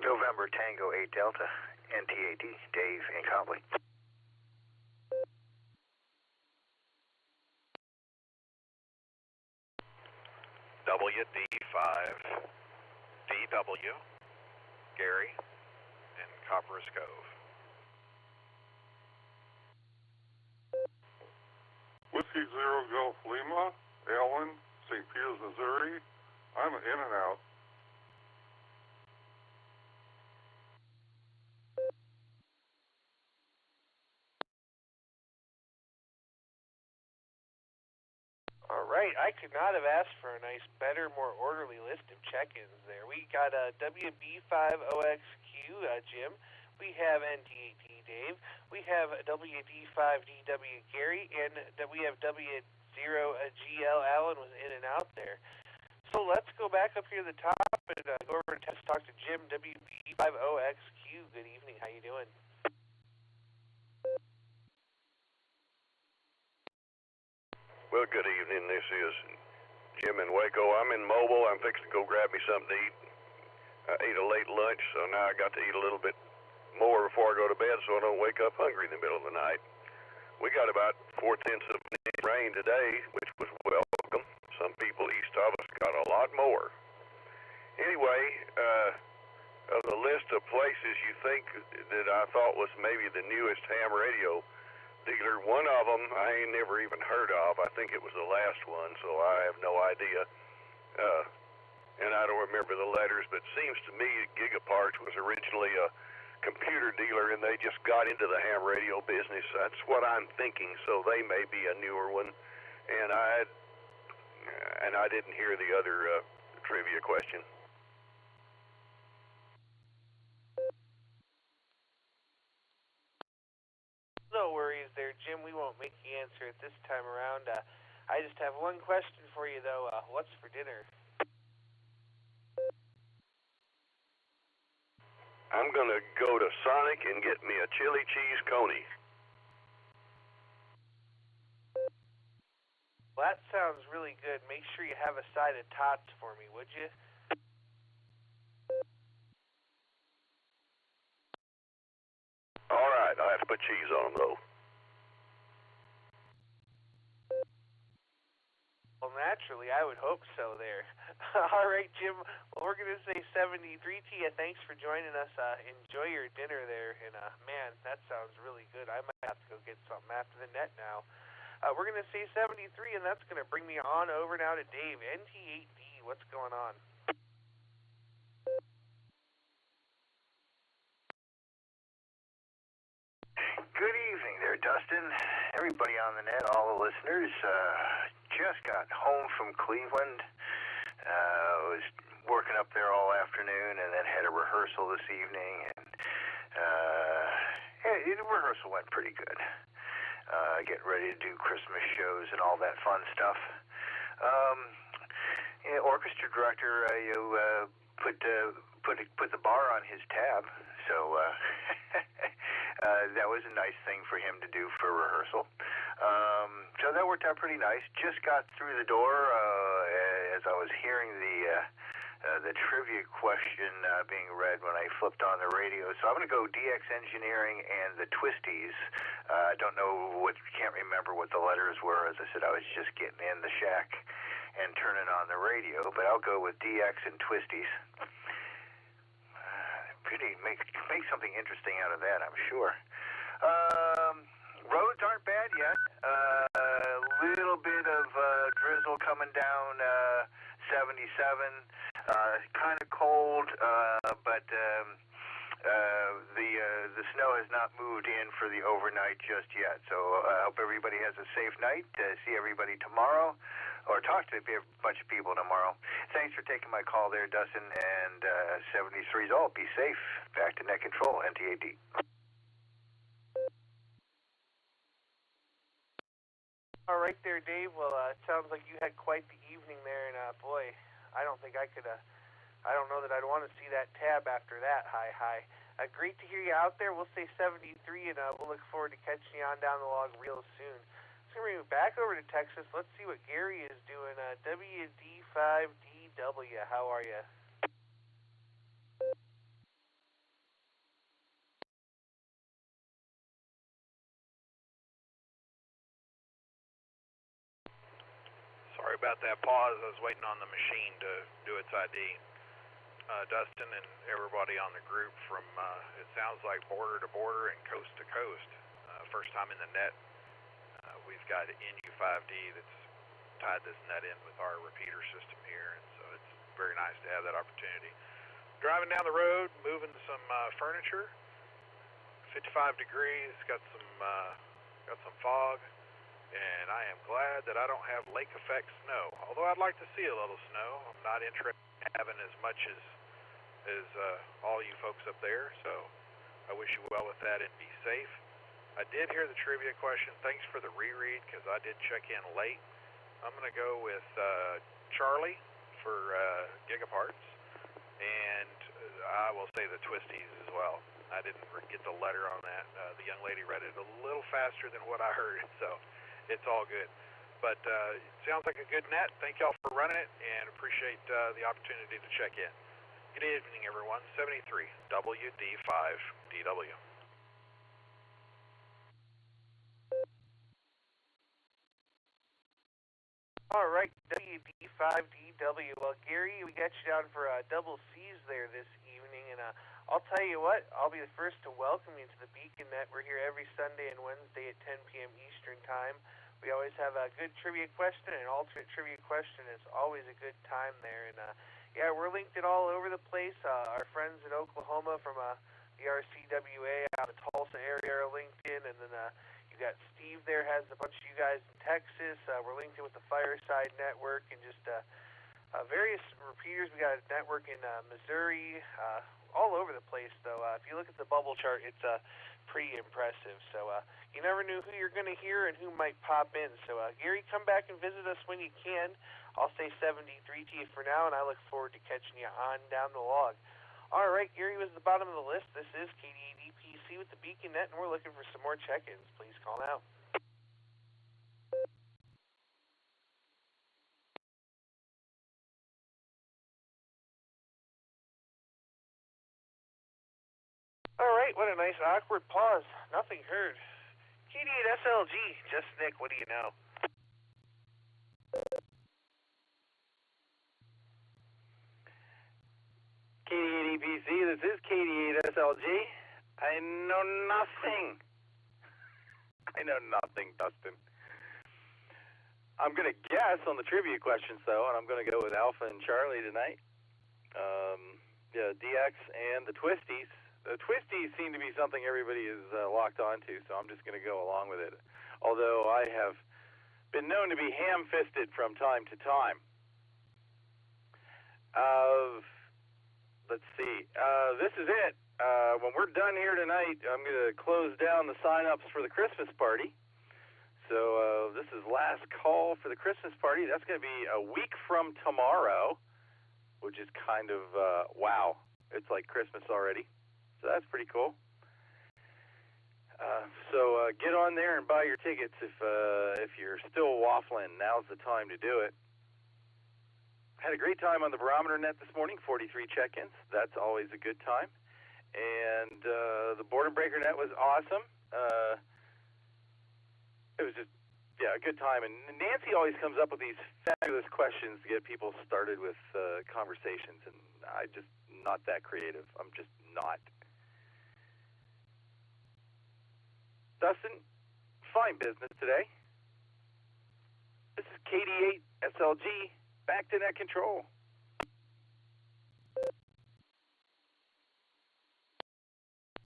November Tango 8 Delta, NTAD, Dave in Copley. WD5, DW, Gary, and Copperas Cove. Whiskey Zero Golf Lima, Allen, St. Peter's, Missouri. I'm in and out. All right, I could not have asked for a nice, better, more orderly list of check-ins there. We got WB5OXQ, Jim. We have NTAT, Dave. We have WD5DW, Gary, and we have W0GL, Allen was in and out there. So let's go back up here to the top and go over and talk to Jim, WB5OXQ. Good evening. How you doing? Well, good evening. This is Jim in Waco. I'm in Mobile. I'm fixing to go grab me something to eat. I ate a late lunch, so now I got to eat a little bit more before I go to bed so I don't wake up hungry in the middle of the night. We got about 4/10 of an inch of rain today, which was welcome. Some people east of us got a lot more. Anyway, of the list of places you think that I thought was maybe the newest ham radio dealer, one of them I ain't never even heard of. I think it was the last one, so I have no idea. And I don't remember the letters, but it seems to me that Gigaparts was originally a computer dealer and they just got into the ham radio business. That's what I'm thinking, so they may be a newer one. And I And I didn't hear the other trivia question. No worries there, Jim. We won't make you answer it this time around. I just have one question for you, though. What's for dinner? I'm going to go to Sonic and get me a chili cheese coney. Well, that sounds really good. Make sure you have a side of tots for me, would you? All right, I have to put cheese on them, though. Well, naturally, I would hope so there. All right, Jim. Well, we're going to say 73 to you. Thanks for joining us. Enjoy your dinner there. And, man, that sounds really good. I might have to go get something after the net now. We're going to say 73, and that's going to bring me on over now to Dave. NT8D, what's going on? Good evening there, Dustin. Everybody on the net, all the listeners. Just got home from Cleveland. Was working up there all afternoon and then had a rehearsal this evening. And the rehearsal went pretty good. Getting ready to do Christmas shows and all that fun stuff. Orchestra director put the bar on his tab, so that was a nice thing for him to do for rehearsal. So that worked out pretty nice. Just got through the door as I was hearing the trivia question being read when I flipped on the radio. So I'm going to go DX Engineering and the Twisties. I can't remember what the letters were. As I said, I was just getting in the shack and turning on the radio, but I'll go with DX and Twisties. Make something interesting out of that, I'm sure. Roads aren't bad yet. Little bit of drizzle coming down 77. Kind of cold, but the snow has not moved in for the overnight just yet. So I hope everybody has a safe night. See everybody tomorrow, or talk to a bunch of people tomorrow. Thanks for taking my call there, Dustin, and 73's all. Be safe. Back to net control, NTAD. All right there, Dave. Well, it sounds like you had quite the evening there, and boy, I don't think I could. I don't know that I'd want to see that tab after that. Hi. Great to hear you out there. We'll say 73, and we'll look forward to catching you on down the log real soon. So we're going to move back over to Texas. Let's see what Gary is doing. WD5DW, how are you? Sorry about that pause. I was waiting on the machine to do its ID. Dustin and everybody on the group from, it sounds like border to border and coast to coast. First time in the net. We've got NU5D that's tied this net in with our repeater system here, and so it's very nice to have that opportunity. Driving down the road, moving some furniture. 55 degrees, got some fog. And I am glad that I don't have lake effect snow. Although I'd like to see a little snow. I'm not interested in having as much as all you folks up there. So I wish you well with that and be safe. I did hear the trivia question. Thanks for the reread because I did check in late. I'm going to go with Charlie for Gigaparts. And I will say the Twisties as well. I didn't get the letter on that. The young lady read it a little faster than what I heard. So it's all good. But it sounds like a good net. Thank y'all for running it and appreciate the opportunity to check in. Good evening, everyone. 73 WD5DW. All right, WD5DW. Well, Gary, we got you down for double C's there this evening, and I'll tell you what, I'll be the first to welcome you to the Beacon Net. We're here every Sunday and Wednesday at 10 p.m. Eastern Time. We always have a good trivia question, and an alternate trivia question. It's always a good time there. And yeah, we're linked it all over the place. Our friends in Oklahoma from the RCWA out of the Tulsa area are linked in, and then you We got Steve there, has a bunch of you guys in Texas. We're linked in with the Fireside Network and just various repeaters. We got a network in Missouri, all over the place, though. If you look at the bubble chart, it's pretty impressive. So you never knew who you're going to hear and who might pop in. So Gary, come back and visit us when you can. I'll say 73 to you for now, and I look forward to catching you on down the log. All right, Gary was at the bottom of the list. This is KD8EPC with the Beacon Net, and we're looking for some more check-ins. Please call now. All right, what a nice awkward pause. Nothing heard. KD8SLG, just Nick, what do you know? KD8EPC, this is KD8SLG. I know nothing. I know nothing, Dustin. I'm going to guess on the trivia questions, though, and I'm going to go with Alpha and Charlie tonight. DX and the Twisties. The Twisties seem to be something everybody is locked onto, so I'm just going to go along with it. Although I have been known to be ham-fisted from time to time. Let's see. This is it. When we're done here tonight, I'm going to close down the sign-ups for the Christmas party. So this is last call for the Christmas party. That's going to be a week from tomorrow, which is kind of, wow. It's like Christmas already. So that's pretty cool. So get on there and buy your tickets if you're still waffling. Now's the time to do it. Had a great time on the barometer net this morning, 43 check-ins. That's always a good time. And the border breaker net was awesome. It was just, a good time. And Nancy always comes up with these fabulous questions to get people started with conversations. And I'm just not that creative. I'm just not. Dustin, fine business today. This is KD8SLG. Back to net control.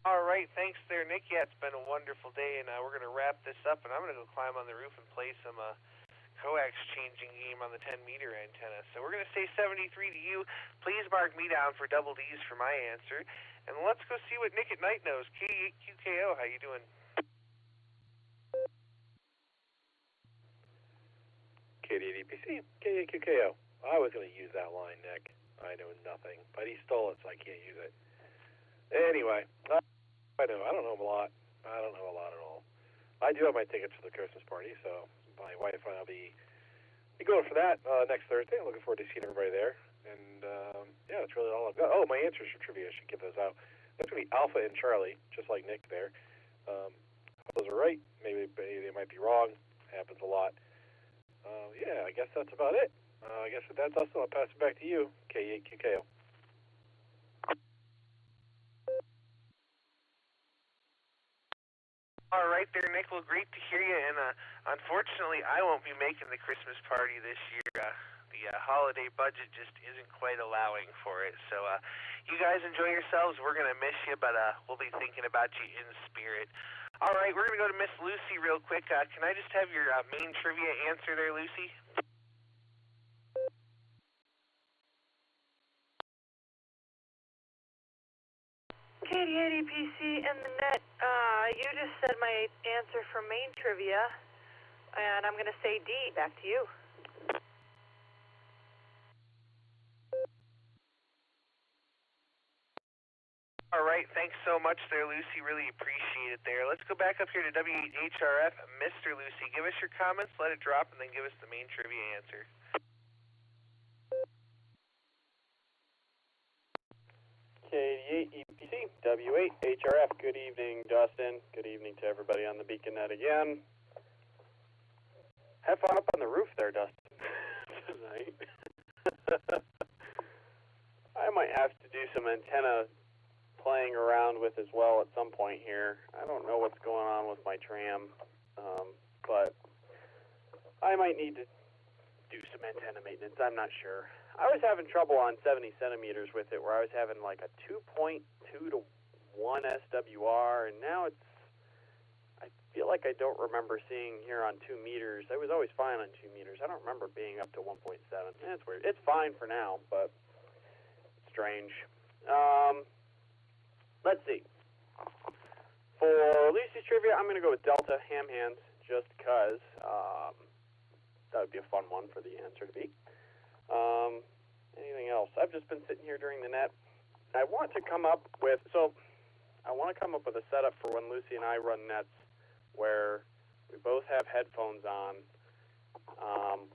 All right, thanks there, Nick. Yeah, it's been a wonderful day, and we're going to wrap this up, and I'm going to go climb on the roof and play some coax changing game on the 10-meter antenna. So we're going to say 73 to you. Please mark me down for double D's for my answer. And let's go see what Nick at night knows. KD8QKO, how you doing? KD8EPC, KD8QKO. I was going to use that line, Nick. I know nothing, but he stole it, so I can't use it. Anyway, I don't know him a lot. I don't know a lot at all. I do have my tickets for the Christmas party, so my wife and I'll be going for that next Thursday. I'm looking forward to seeing everybody there. And, that's really all I've got. Oh, my answers for trivia, I should give those out. That's going to be Alpha and Charlie, just like Nick there. If those are right, maybe they might be wrong. Happens a lot. I guess that's about it. I guess with that, Dustin, I'll pass it back to you, K8QKO. All right there, Nick. Well, great to hear you. And unfortunately, I won't be making the Christmas party this year. The holiday budget just isn't quite allowing for it. So you guys enjoy yourselves. We're going to miss you, but we'll be thinking about you in spirit. All right, we're going to go to Miss Lucy real quick. Can I just have your main trivia answer there, Lucy? KD8EPC and the net, you just said my answer for main trivia, and I'm going to say D. Back to you. All right, thanks so much there, Lucy. Really appreciate it there. Let's go back up here to W8HRF. Mr. Lucy, give us your comments, let it drop, and then give us the main trivia answer. KD8EPC, W8HRF. Good evening, Dustin. Good evening to everybody on the Beacon Net again. Have fun up on the roof there, Dustin, tonight. I might have to do some antenna playing around with as well at some point here. I don't know what's going on with my tram, but I might need to do some antenna maintenance. I'm not sure. I was having trouble on 70 centimeters with it, where I was having like a 2.2 to 1 SWR, and now it's, I feel like I don't remember seeing here on 2 meters. I was always fine on 2 meters. I don't remember being up to 1.7. That's weird. It's fine for now, but strange. Let's see. For Lucy's trivia, I'm going to go with Delta ham hands, just because that would be a fun one for the answer to be. Anything else? I've just been sitting here during the net. I want to come up with a setup for when Lucy and I run nets where we both have headphones on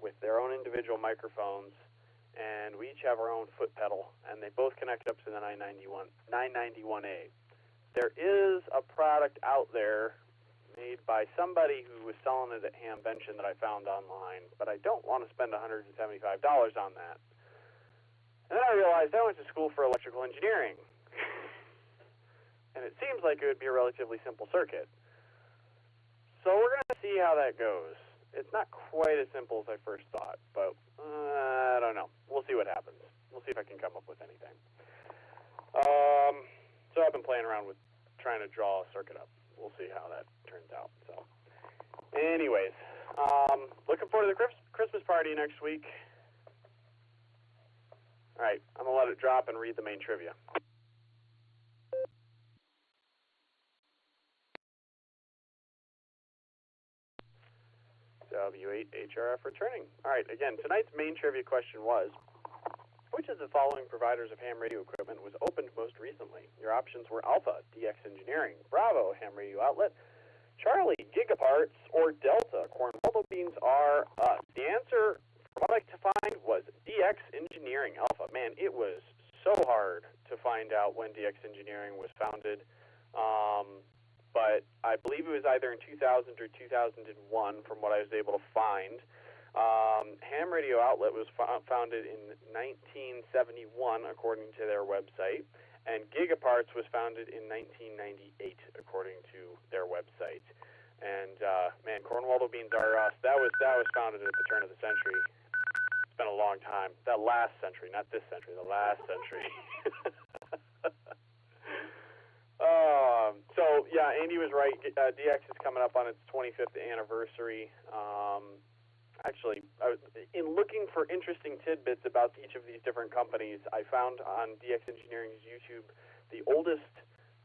with their own individual microphones, and we each have our own foot pedal, and they both connect up to the 991A. There is a product out there made by somebody who was selling it at Hamvention that I found online, but I don't want to spend $175 on that. And then I realized I went to school for electrical engineering, and it seems like it would be a relatively simple circuit. So we're going to see how that goes. It's not quite as simple as I first thought, but I don't know. We'll see what happens. We'll see if I can come up with anything. So I've been playing around with trying to draw a circuit up. We'll see how that turns out. So, anyways, looking forward to the Christmas party next week. All right, I'm going to let it drop and read the main trivia. W8HRF returning. All right, again, tonight's main trivia question was, which of the following providers of ham radio equipment was opened most recently? Your options were Alpha, DX Engineering, Bravo, Ham Radio Outlet, Charlie, Gigaparts, or Delta. Cornwall beans are us. The answer, from what I could find, was DX Engineering. Alpha. Man, it was so hard to find out when DX Engineering was founded, but I believe it was either in 2000 or 2001 from what I was able to find. Ham Radio Outlet was founded in 1971, according to their website, and Gigaparts was founded in 1998, according to their website. And man, Cornwall beans are us. That was founded at the turn of the century. It's been a long time. That last century, not this century, the last century. So yeah, Andy was right. DX is coming up on its 25th anniversary. Actually, in looking for interesting tidbits about each of these different companies, I found on DX Engineering's YouTube the oldest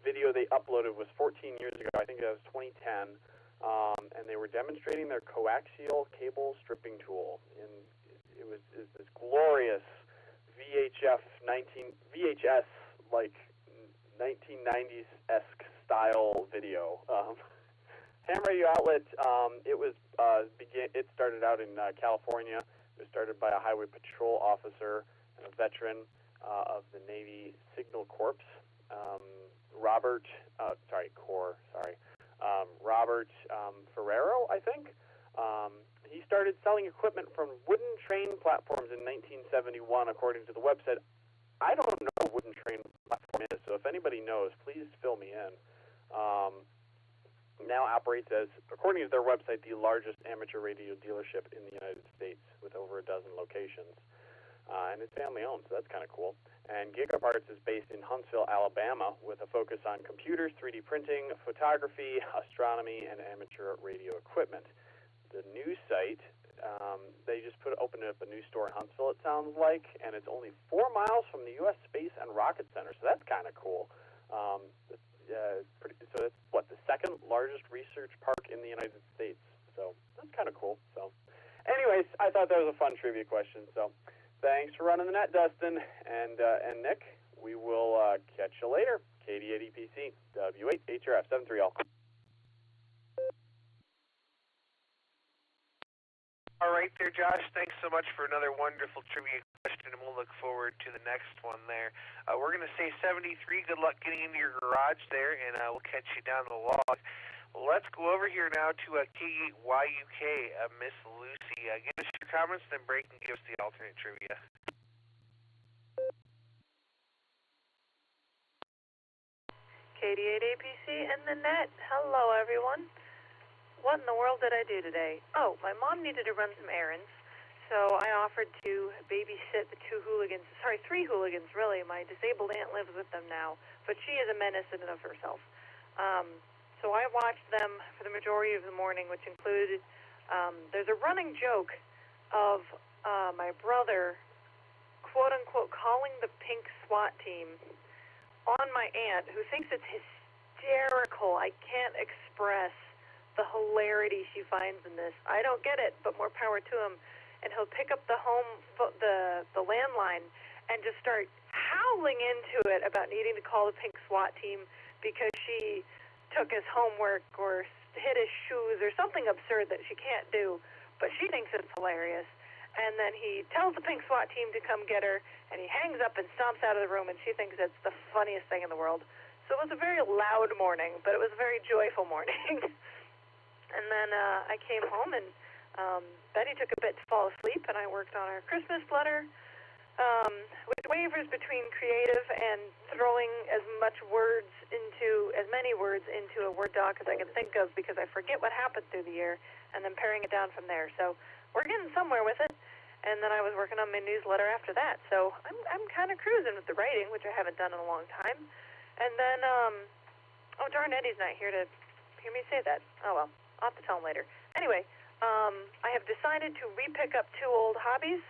video they uploaded was 14 years ago. I think that was 2010, and they were demonstrating their coaxial cable stripping tool. And it was this glorious VHS like 1990s-esque style video. Ham Radio Outlet, it started out in California. It was started by a highway patrol officer and a veteran of the Navy Signal Corps, Robert Ferrero, I think. He started selling equipment from wooden train platforms in 1971, according to the website. I don't know what a wooden train platform is, so if anybody knows, please fill me in. Now operates as, according to their website, the largest amateur radio dealership in the United States with over a dozen locations. And it's family owned, so that's kind of cool. And Gigaparts is based in Huntsville, Alabama, with a focus on computers, 3D printing, photography, astronomy, and amateur radio equipment. The new site, they just opened up a new store in Huntsville, it sounds like, and it's only 4 miles from the U.S. Space and Rocket Center, so that's kind of cool. So it's, the second largest research park in the United States. So that's kind of cool. So anyways, I thought that was a fun trivia question. So thanks for running the net, Dustin. And Nick, we will catch you later. KD8EPC, W8HRF 73L. All right there, Josh. Thanks so much for another wonderful trivia question, and we'll look forward to the next one there. We're going to say 73. Good luck getting into your garage there, and we'll catch you down the log. Well, let's go over here now to K8YUK, Miss Lucy. Give us your comments, then break and give us the alternate trivia. KD8APC and the net. Hello, everyone. What in the world did I do today? Oh, my mom needed to run some errands, so I offered to babysit the 3 hooligans, really. My disabled aunt lives with them now, but she is a menace in and of herself. So I watched them for the majority of the morning, which included, there's a running joke of my brother, quote-unquote, calling the pink SWAT team on my aunt, who thinks it's hysterical. I can't express the hilarity she finds in this. I don't get it, but more power to him. And he'll pick up the the landline and just start howling into it about needing to call the pink SWAT team because she took his homework or hit his shoes or something absurd that she can't do, but she thinks it's hilarious. And then he tells the pink SWAT team to come get her, and he hangs up and stomps out of the room, and she thinks it's the funniest thing in the world. So it was a very loud morning, but it was a very joyful morning. And then I came home, and Betty took a bit to fall asleep, and I worked on our Christmas letter with waivers between creative and throwing as many words into a Word doc as I could think of because I forget what happened through the year, and then paring it down from there. So we're getting somewhere with it. And then I was working on my newsletter after that. So I'm kind of cruising with the writing, which I haven't done in a long time. And then, oh, darn, Eddie's not here to hear me say that. Oh, well, I'll have to tell him later. Anyway, I have decided to re-pick up 2 old hobbies,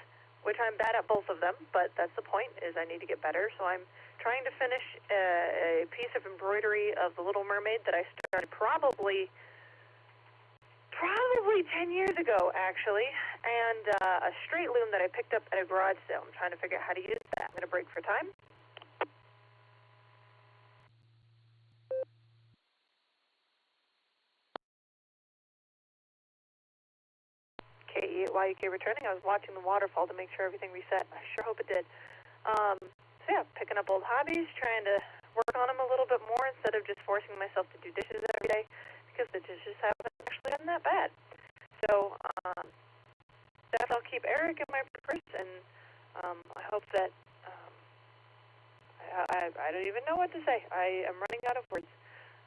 which I'm bad at both of them, but that's the point, is I need to get better. So I'm trying to finish a piece of embroidery of The Little Mermaid that I started probably 10 years ago, actually, and a straight loom that I picked up at a garage sale. I'm trying to figure out how to use that. I'm going to break for time. KE8YUK returning. I was watching the waterfall to make sure everything reset. I sure hope it did. So yeah, picking up old hobbies, trying to work on them a little bit more instead of just forcing myself to do dishes every day, because the dishes haven't actually gotten that bad. So I'll keep Eric in my purse, and I hope that I don't even know what to say. I am running out of words.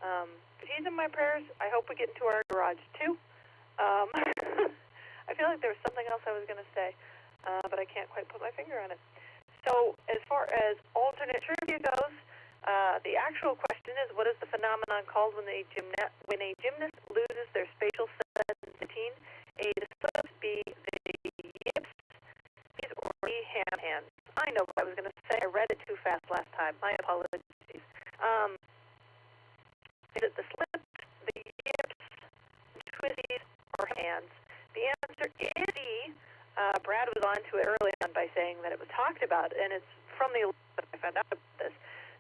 But he's in my prayers. I hope we get into our garage too. I feel like there was something else I was going to say, but I can't quite put my finger on it. So as far as alternate trivia goes, the actual question is, what is the phenomenon called when a gymnast loses their spatial sensitivity? A, the slips, B, the yips, or D, ham hands. I know what I was going to say. I read it too fast last time. My apologies. Is it the slips, the yips, twisties, or hands? The answer is D. Brad was on to it early on by saying that it was talked about, and it's from the that I found out about this.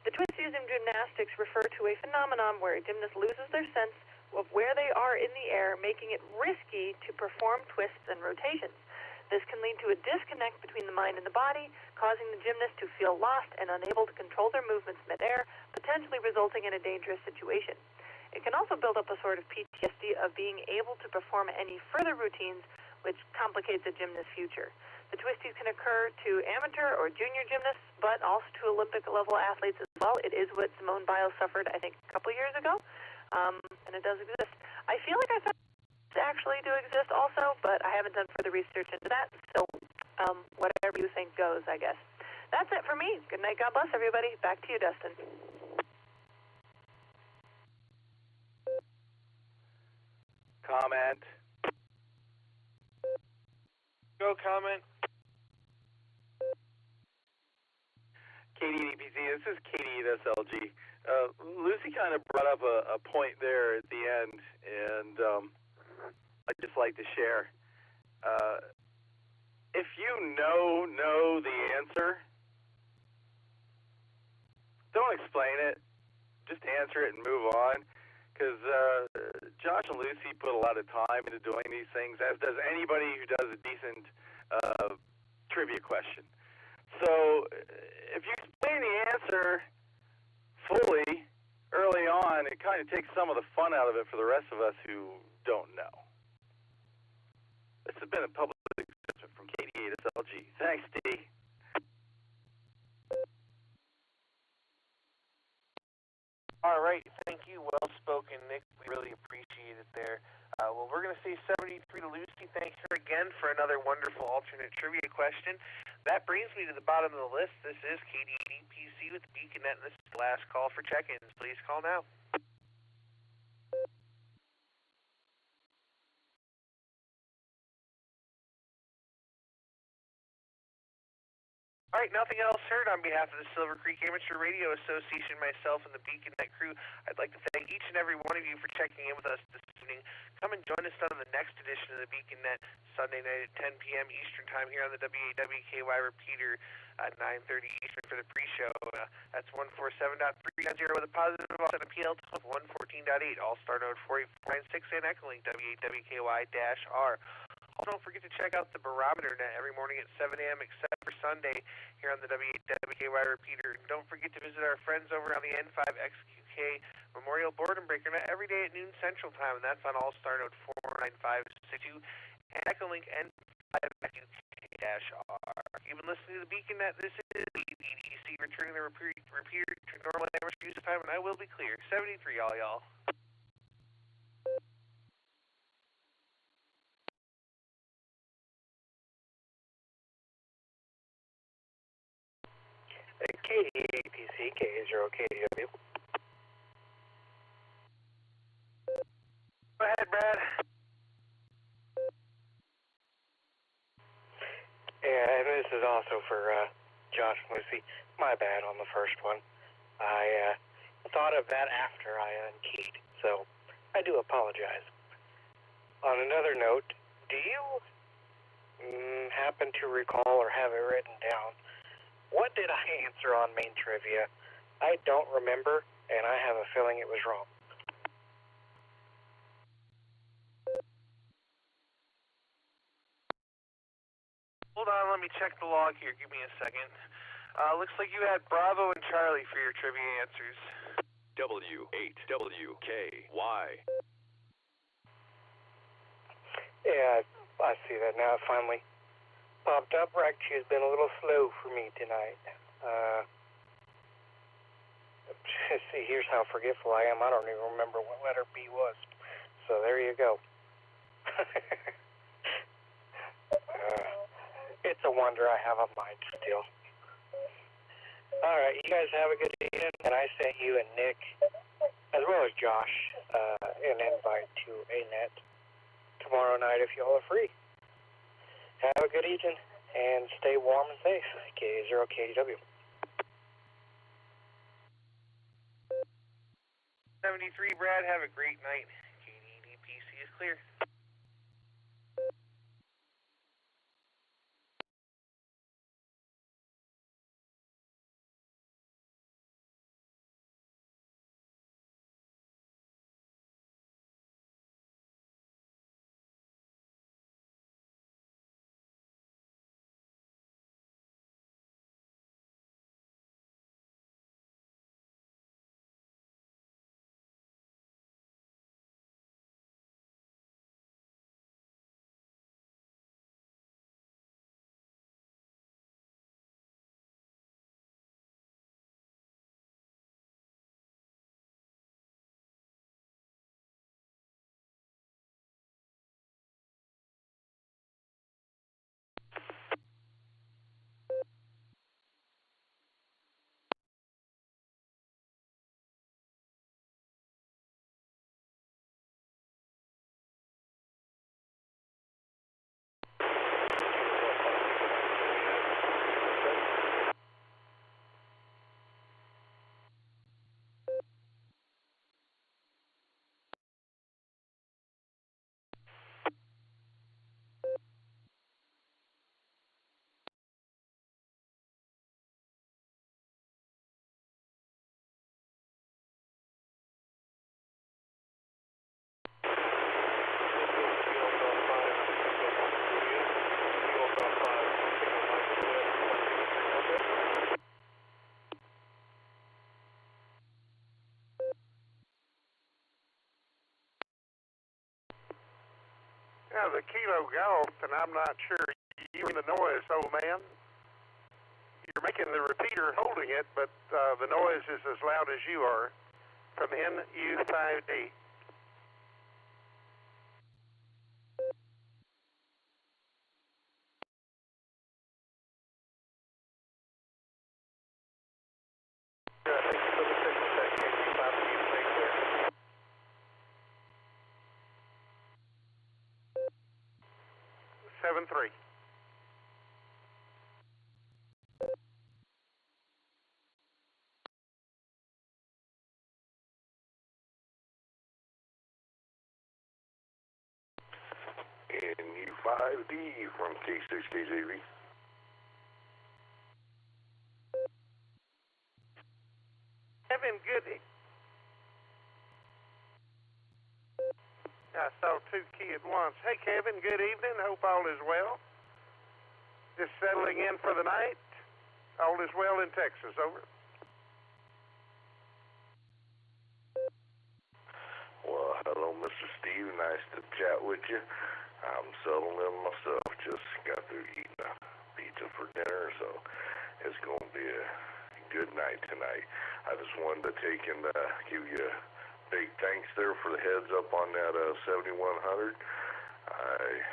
The twisties in gymnastics refer to a phenomenon where a gymnast loses their sense of where they are in the air, making it risky to perform twists and rotations. This can lead to a disconnect between the mind and the body, causing the gymnast to feel lost and unable to control their movements midair, potentially resulting in a dangerous situation. It can also build up a sort of PTSD of being able to perform any further routines, which complicates a gymnast's future. The twisties can occur to amateur or junior gymnasts, but also to Olympic-level athletes as well. It is what Simone Biles suffered, I think, a couple years ago, and it does exist. I feel like I found it actually do exist also, but I haven't done further research into that, so whatever you think goes, I guess. That's it for me. Good night. God bless everybody. Back to you, Dustin. Comment. Go comment. KDDPC, this is Katie at SLG. Lucy kind of brought up a point there at the end, and I'd just like to share. If you know the answer, don't explain it. Just answer it and move on. Because Josh and Lucy put a lot of time into doing these things, as does anybody who does a decent trivia question. So if you explain the answer fully early on, it kind of takes some of the fun out of it for the rest of us who don't know. This has been a public announcement from KD8 SLG. Thanks, D. All right, thank you. Well spoken, Nick. We really appreciate it there. Well, we're going to say 73 to Lucy. Thank her again for another wonderful alternate trivia question. That brings me to the bottom of the list. This is KDDPC with BeaconNet, and this is the last call for check-ins. Please call now. All right, nothing else heard. On behalf of the Silvercreek Amateur Radio Association, myself, and the BeaconNet crew, I'd like to thank each and every one of you for checking in with us this evening. Come and join us on the next edition of the BeaconNet, Sunday night at 10 p.m. Eastern Time here on the WAWKY repeater at 9:30 Eastern for the pre-show. That's 147.3.0 with a positive offset appeal to 114.8, Allstar Node 4496, and Echolink WAWKY-R. Also, don't forget to check out the Barometer Net every morning at 7 a.m. except for Sunday here on the WAWKY repeater. And don't forget to visit our friends over on the N5XQK Memorial Board and Breaker Net every day at noon Central Time, and that's on Allstar Node 49562 and Echolink N5XQK-R. You've been listening to the BeaconNet. This is EDC returning the repeater to normal average use time, and I will be clear. 73, all y'all. KDAPC, K0KDW. Go ahead, Brad. Yeah, and this is also for Josh and Lucy. My bad on the first one. I thought of that after I unkeyed, so I do apologize. On another note, do you happen to recall or have it written down? What did I answer on main trivia? I don't remember, and I have a feeling it was wrong. Hold on, let me check the log here. Give me a second. Looks like you had Bravo and Charlie for your trivia answers. W8WKY. Yeah, I see that now. It finally popped up. Ragchew's been a little slow for me tonight. See, here's how forgetful I am. I don't even remember what letter B was. So there you go. It's a wonder I have a mind still. All right, you guys have a good evening. And I sent you and Nick, as well as Josh, an invite to a net tomorrow night if y'all are free. Have a good evening and stay warm and safe. K0KDW. 73, Brad. Have a great night. KDDPC is clear. Yeah, the Kilo Golf, and I'm not sure you in the noise, old man. You're making the repeater holding it, but the noise is as loud as you are from NU5D. Seven 3. 5D from K6KJV. Kevin, good. I saw two key at once. Hey, Kevin, good evening. Hope all is well. Just settling in for the night. All is well in Texas. Over. Well, hello, Mr. Steve. Nice to chat with you. I'm settling in myself. Just got through eating a pizza for dinner, so it's going to be a good night tonight. I just wanted to take and give you a big thanks there for the heads up on that 7100. I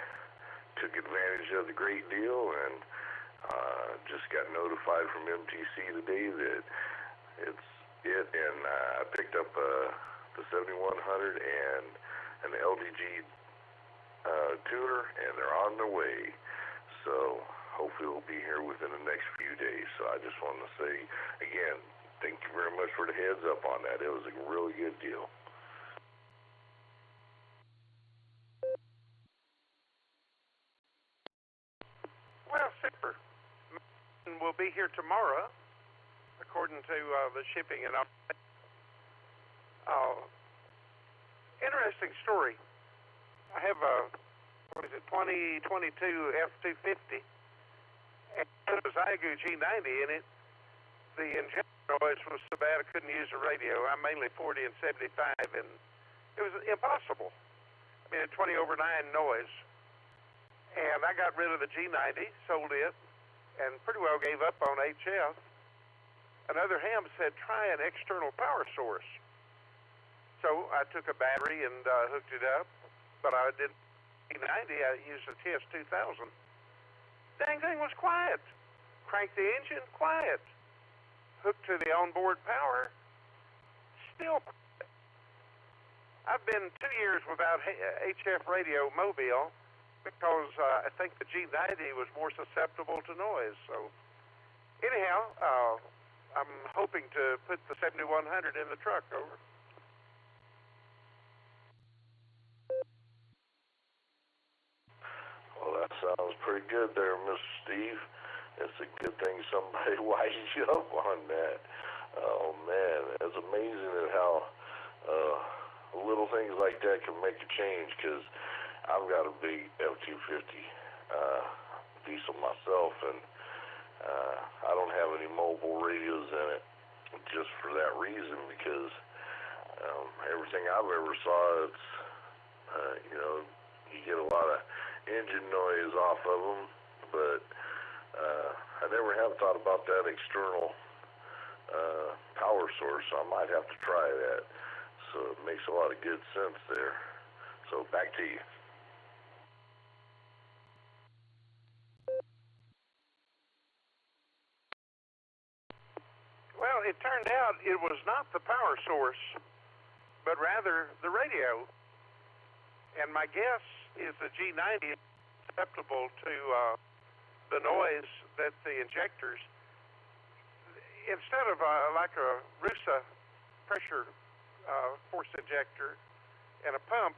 took advantage of the great deal and just got notified from MTC today that it's it, and I picked up the 7100 and an LDG tuner, and they're on their way. So hopefully it'll be here within the next few days. So I just wanted to say again, thank you very much for the heads up on that. It was a really good deal. Well, super. We'll be here tomorrow, according to the shipping and all. Interesting story. I have a 2022 F-250, and it was IGU G90 in it. The injector noise was so bad I couldn't use the radio. I'm mainly 40 and 75, and it was impossible. I mean, a 20 over 9 noise. And I got rid of the G90, sold it, and pretty well gave up on HF. Another ham said, try an external power source. So I took a battery and hooked it up, but I didn't G90, I used a TS2000. Dang thing was quiet. Cranked the engine, quiet. Hooked to the onboard power, still quiet. I've been 2 years without HF radio mobile because I think the G90 was more susceptible to noise. So anyhow, I'm hoping to put the 7100 in the truck. Over. Well, that sounds pretty good there, Mr. Steve. It's a good thing somebody wised you up on that. Oh, man, it's amazing at how little things like that can make a change, because I've got a big F-250 diesel myself, and I don't have any mobile radios in it just for that reason, because everything I've ever saw, it's, you get a lot of engine noise off of them, but I never have thought about that external power source, so I might have to try that. So it makes a lot of good sense there. So back to you. Well, it turned out it was not the power source, but rather the radio. And my guess is the G90 is susceptible to the noise that the injectors, instead of like a Rusa pressure force injector and a pump,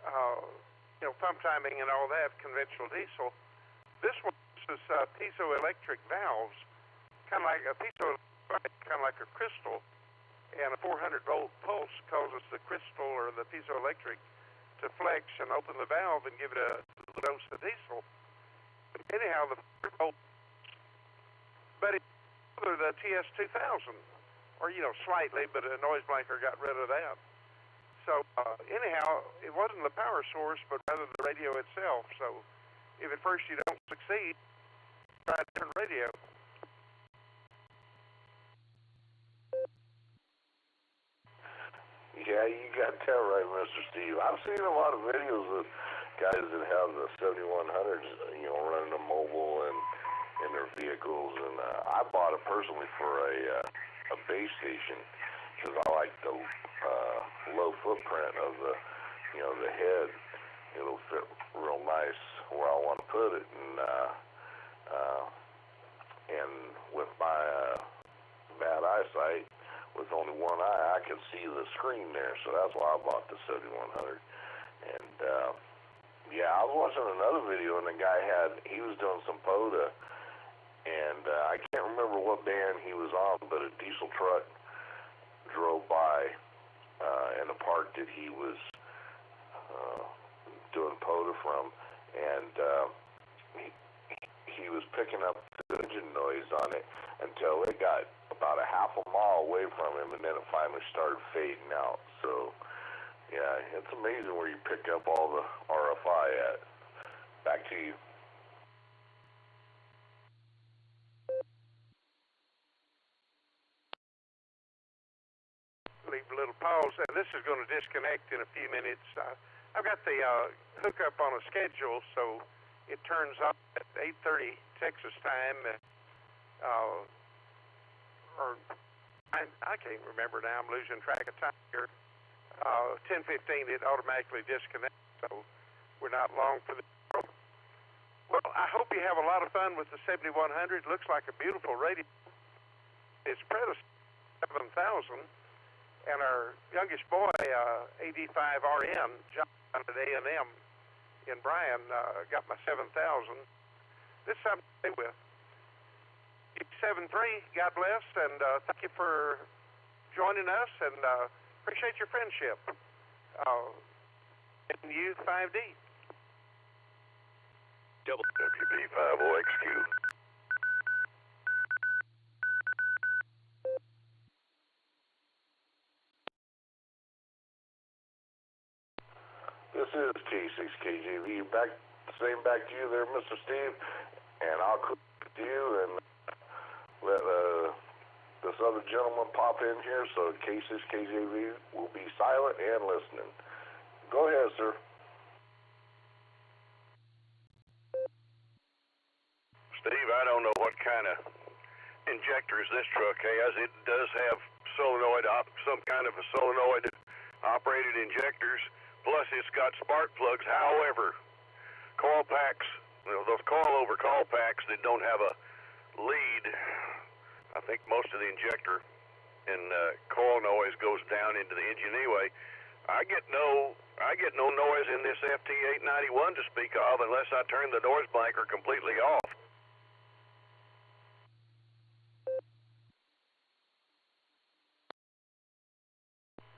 pump timing and all that, conventional diesel, this one is piezoelectric valves, kind of like a kind of like a crystal, and a 400-volt pulse causes the crystal or the piezoelectric to flex and open the valve and give it a dose of diesel. Anyhow, the 400-volt, but it's the TS2000, or slightly, but a noise blanker got rid of that. So anyhow, it wasn't the power source, but rather the radio itself. So if at first you don't succeed, try a different radio. Yeah, you got that right, Mr. Steve. I've seen a lot of videos of guys that have the 7100s, running a mobile and in their vehicles, and I bought it personally for a base station because I like the low footprint of the head. It'll fit real nice where I want to put it, and with my bad eyesight, with only one eye, I can see the screen there, so that's why I bought the 7100. And yeah, I've was watching another video, and the guy he was doing some POTA, and I can't remember what band he was on, but a diesel truck drove by in the park that he was doing POTA from, and he was picking up the engine noise on it until it got about a half a mile away from him, and then it finally started fading out. So, yeah, it's amazing where you pick up all the RFI at. Back to you. Leave a little pause, and this is going to disconnect in a few minutes. I've got the hookup on a schedule, so it turns off at 8:30 Texas time, or I can't remember now. I'm losing track of time here. 10:15 it automatically disconnects, so we're not long for the show. Well, I hope you have a lot of fun with the 7100. Looks like a beautiful radio. It's predecessor 7000. And our youngest boy, 85RN, John at A&M in Bryan, got my 7000. This is something to stay with. 73, God bless, and thank you for joining us, and appreciate your friendship. And you, 5D. WB50XQ. This is T6KJV. Back to you there, Mr. Steve, and I'll click with you and let this other gentleman pop in here, so K6KJV will be silent and listening. Go ahead, sir. Steve, I don't know what kind of injectors this truck has. It does have some kind of a solenoid operated injectors. Plus, it's got spark plugs. However, coil packs, those coil-over coil packs that don't have a lead, I think most of the injector and coil noise goes down into the engine anyway. I get no noise in this FT891 to speak of unless I turn the noise blanker completely off.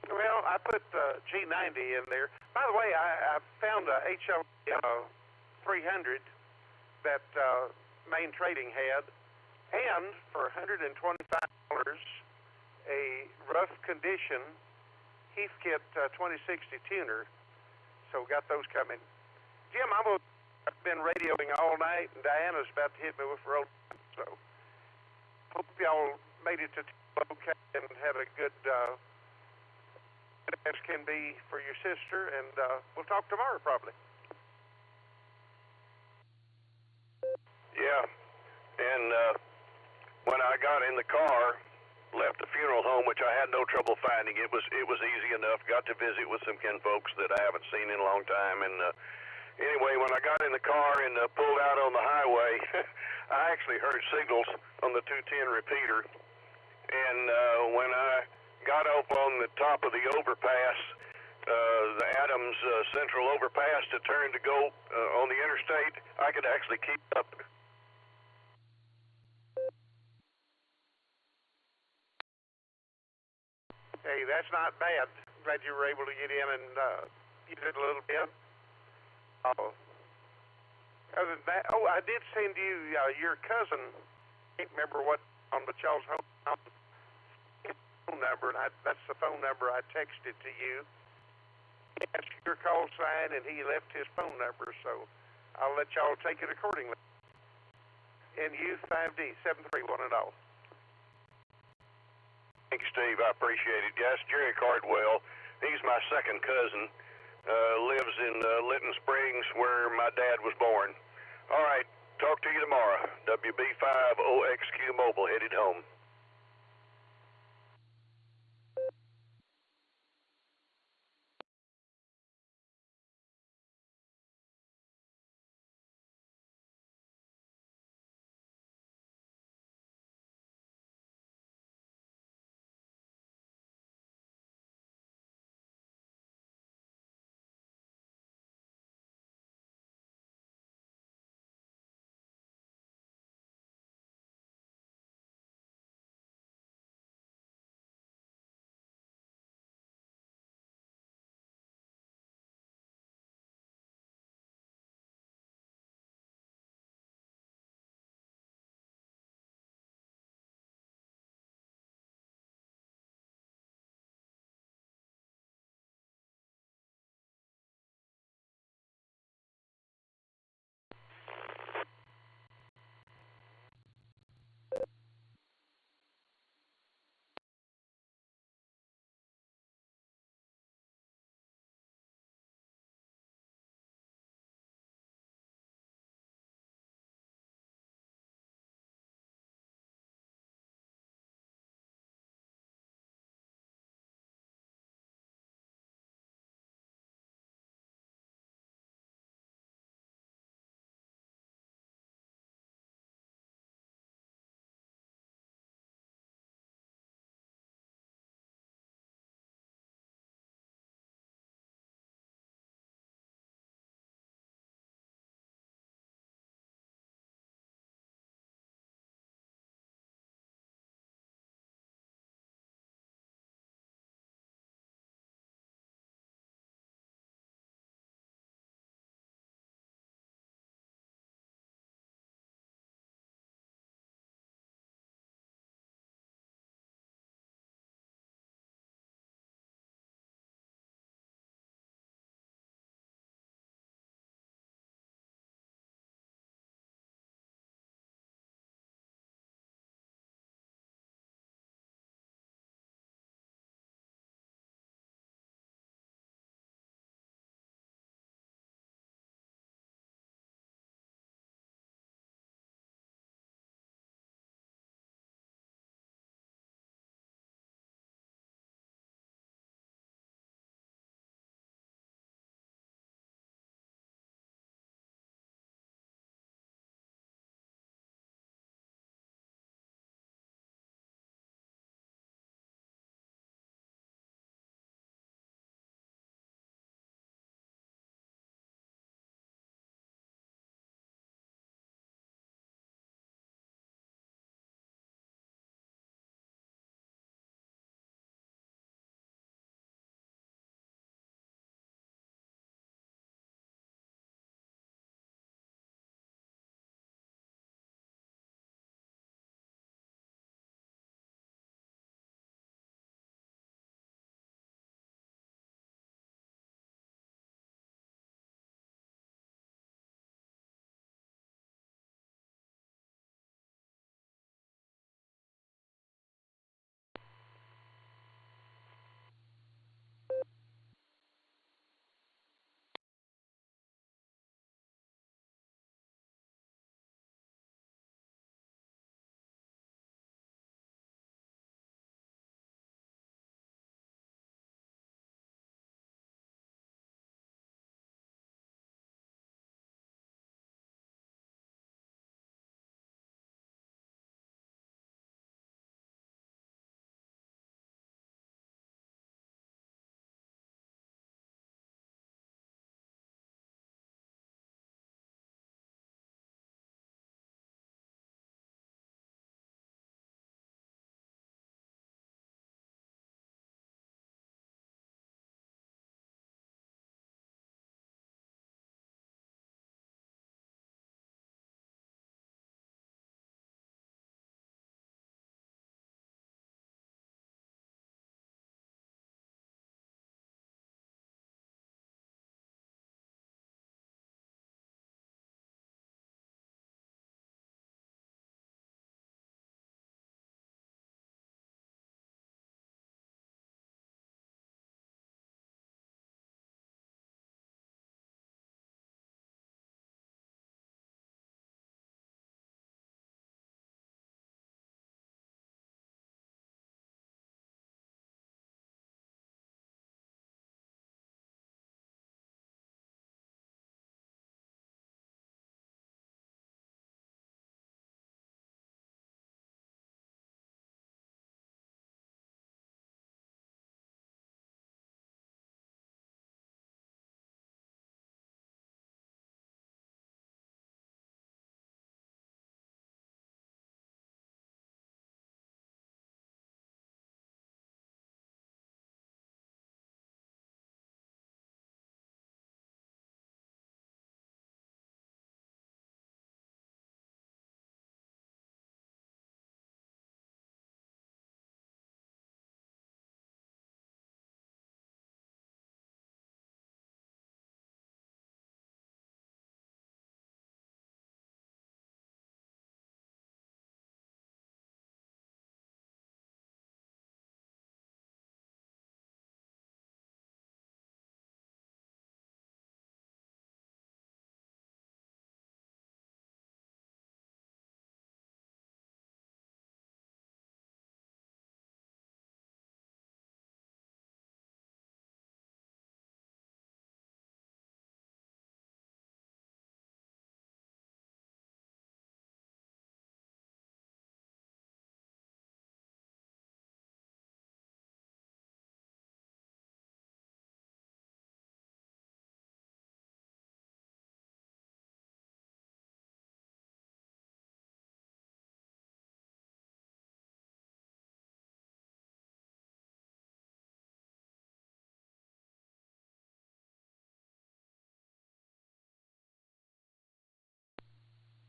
Well, I put G90 in there. By the way, I found a HL 300 that Main Trading had, and for $125, a rough condition Heathkit 2060 tuner. So got those coming. Jim, I've been radioing all night, and Diana's about to hit me with road. So hope y'all made it to okay and had a good as can be for your sister, and we'll talk tomorrow probably. Yeah, and when I got in the car, left the funeral home, which I had no trouble finding. It was easy enough. Got to visit with some kinfolks that I haven't seen in a long time, and anyway, when I got in the car and pulled out on the highway, I actually heard signals on the 210 repeater, and when I got up on the top of the overpass, the Adams Central overpass to turn to go on the interstate, I could actually keep up. Hey, that's not bad. Glad you were able to get in and use it a little bit. Other than that, I did send you your cousin. I can't remember what on the y'all's home phone number, and that's the phone number I texted to you. He asked your call sign, and he left his phone number, so I'll let y'all take it accordingly. And you, 5D, 731 and all. Thanks, Steve. I appreciate it. Yes, Jerry Cardwell. He's my second cousin. Lives in Linton Springs, where my dad was born. All right. Talk to you tomorrow. WB50XQ Mobile headed home.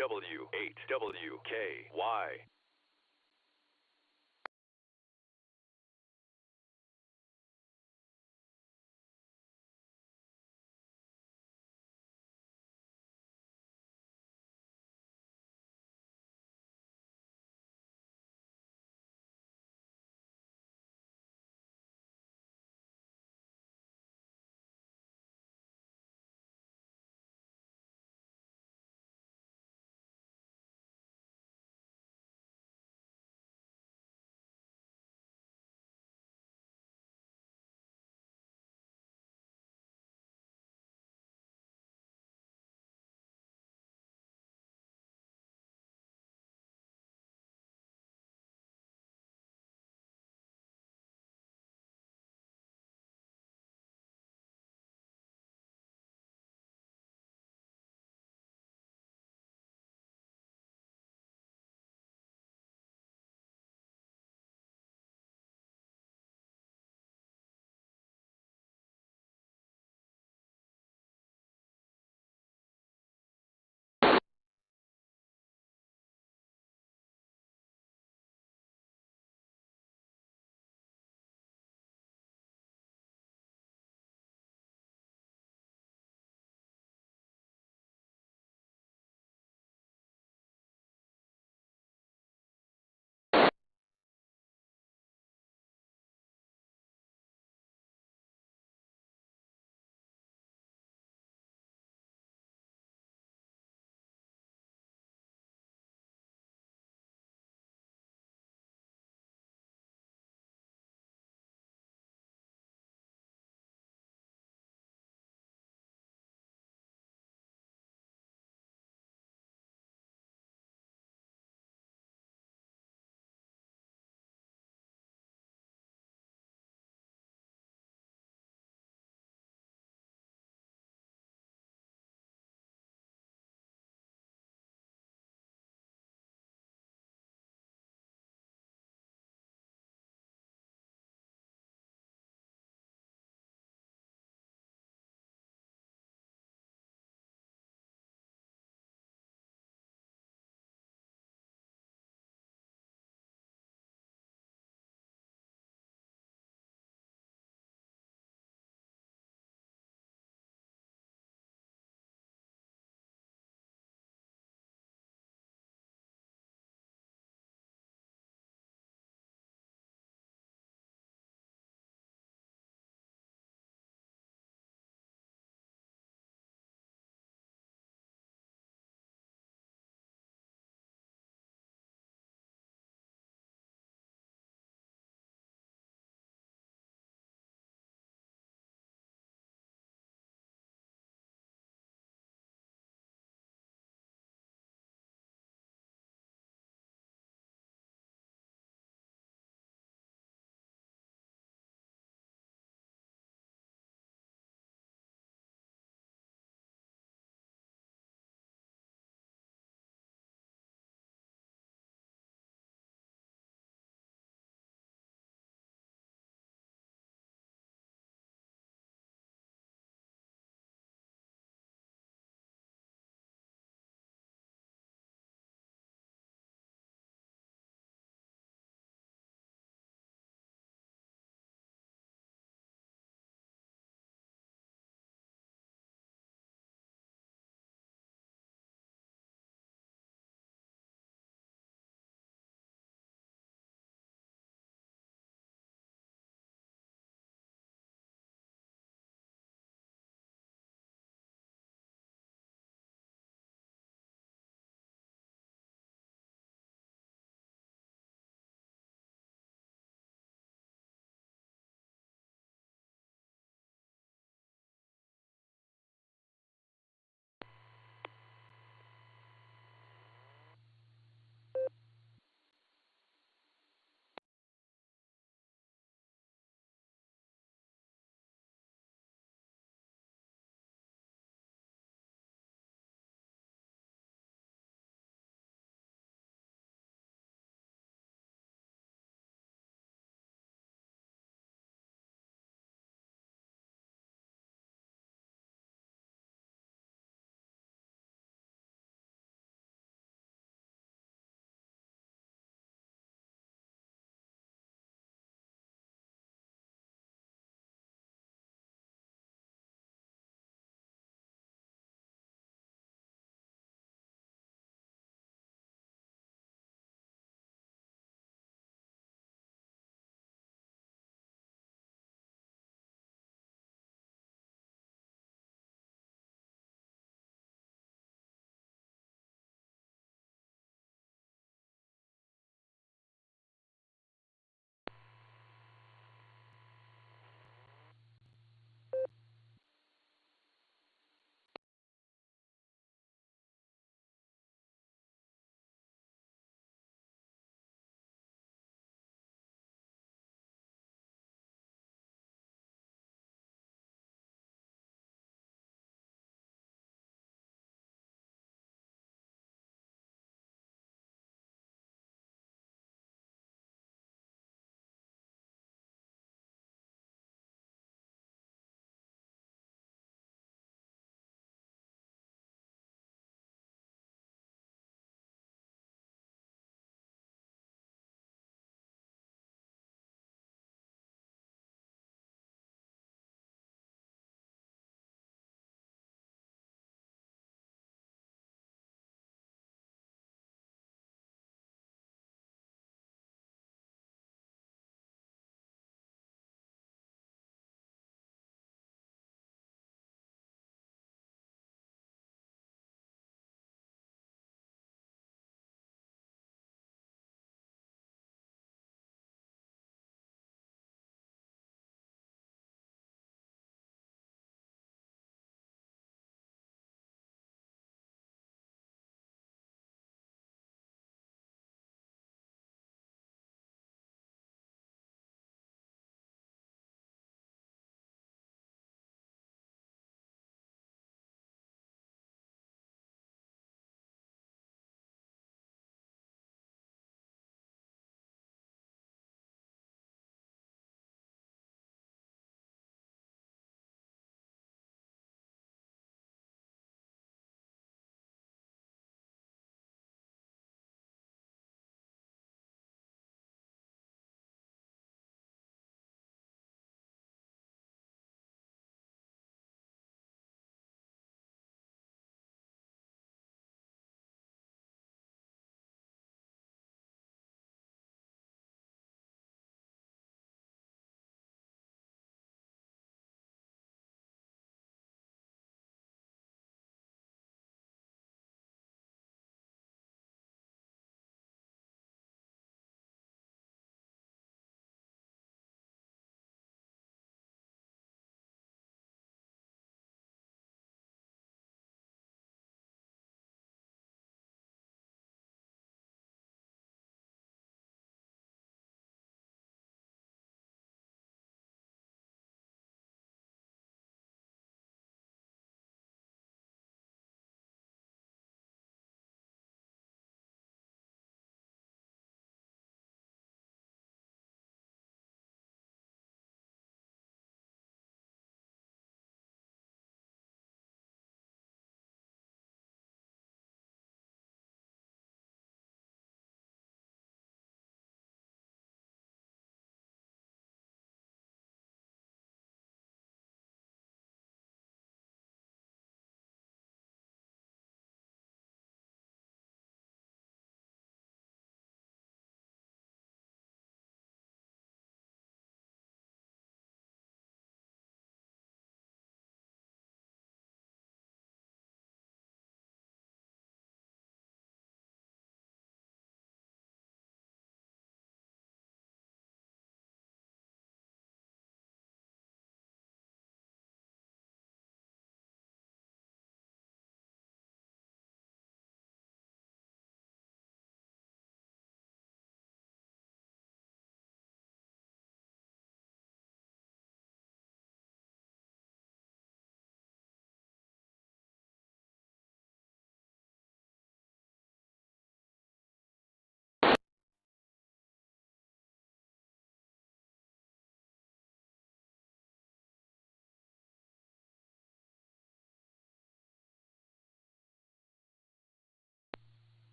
W8WKY.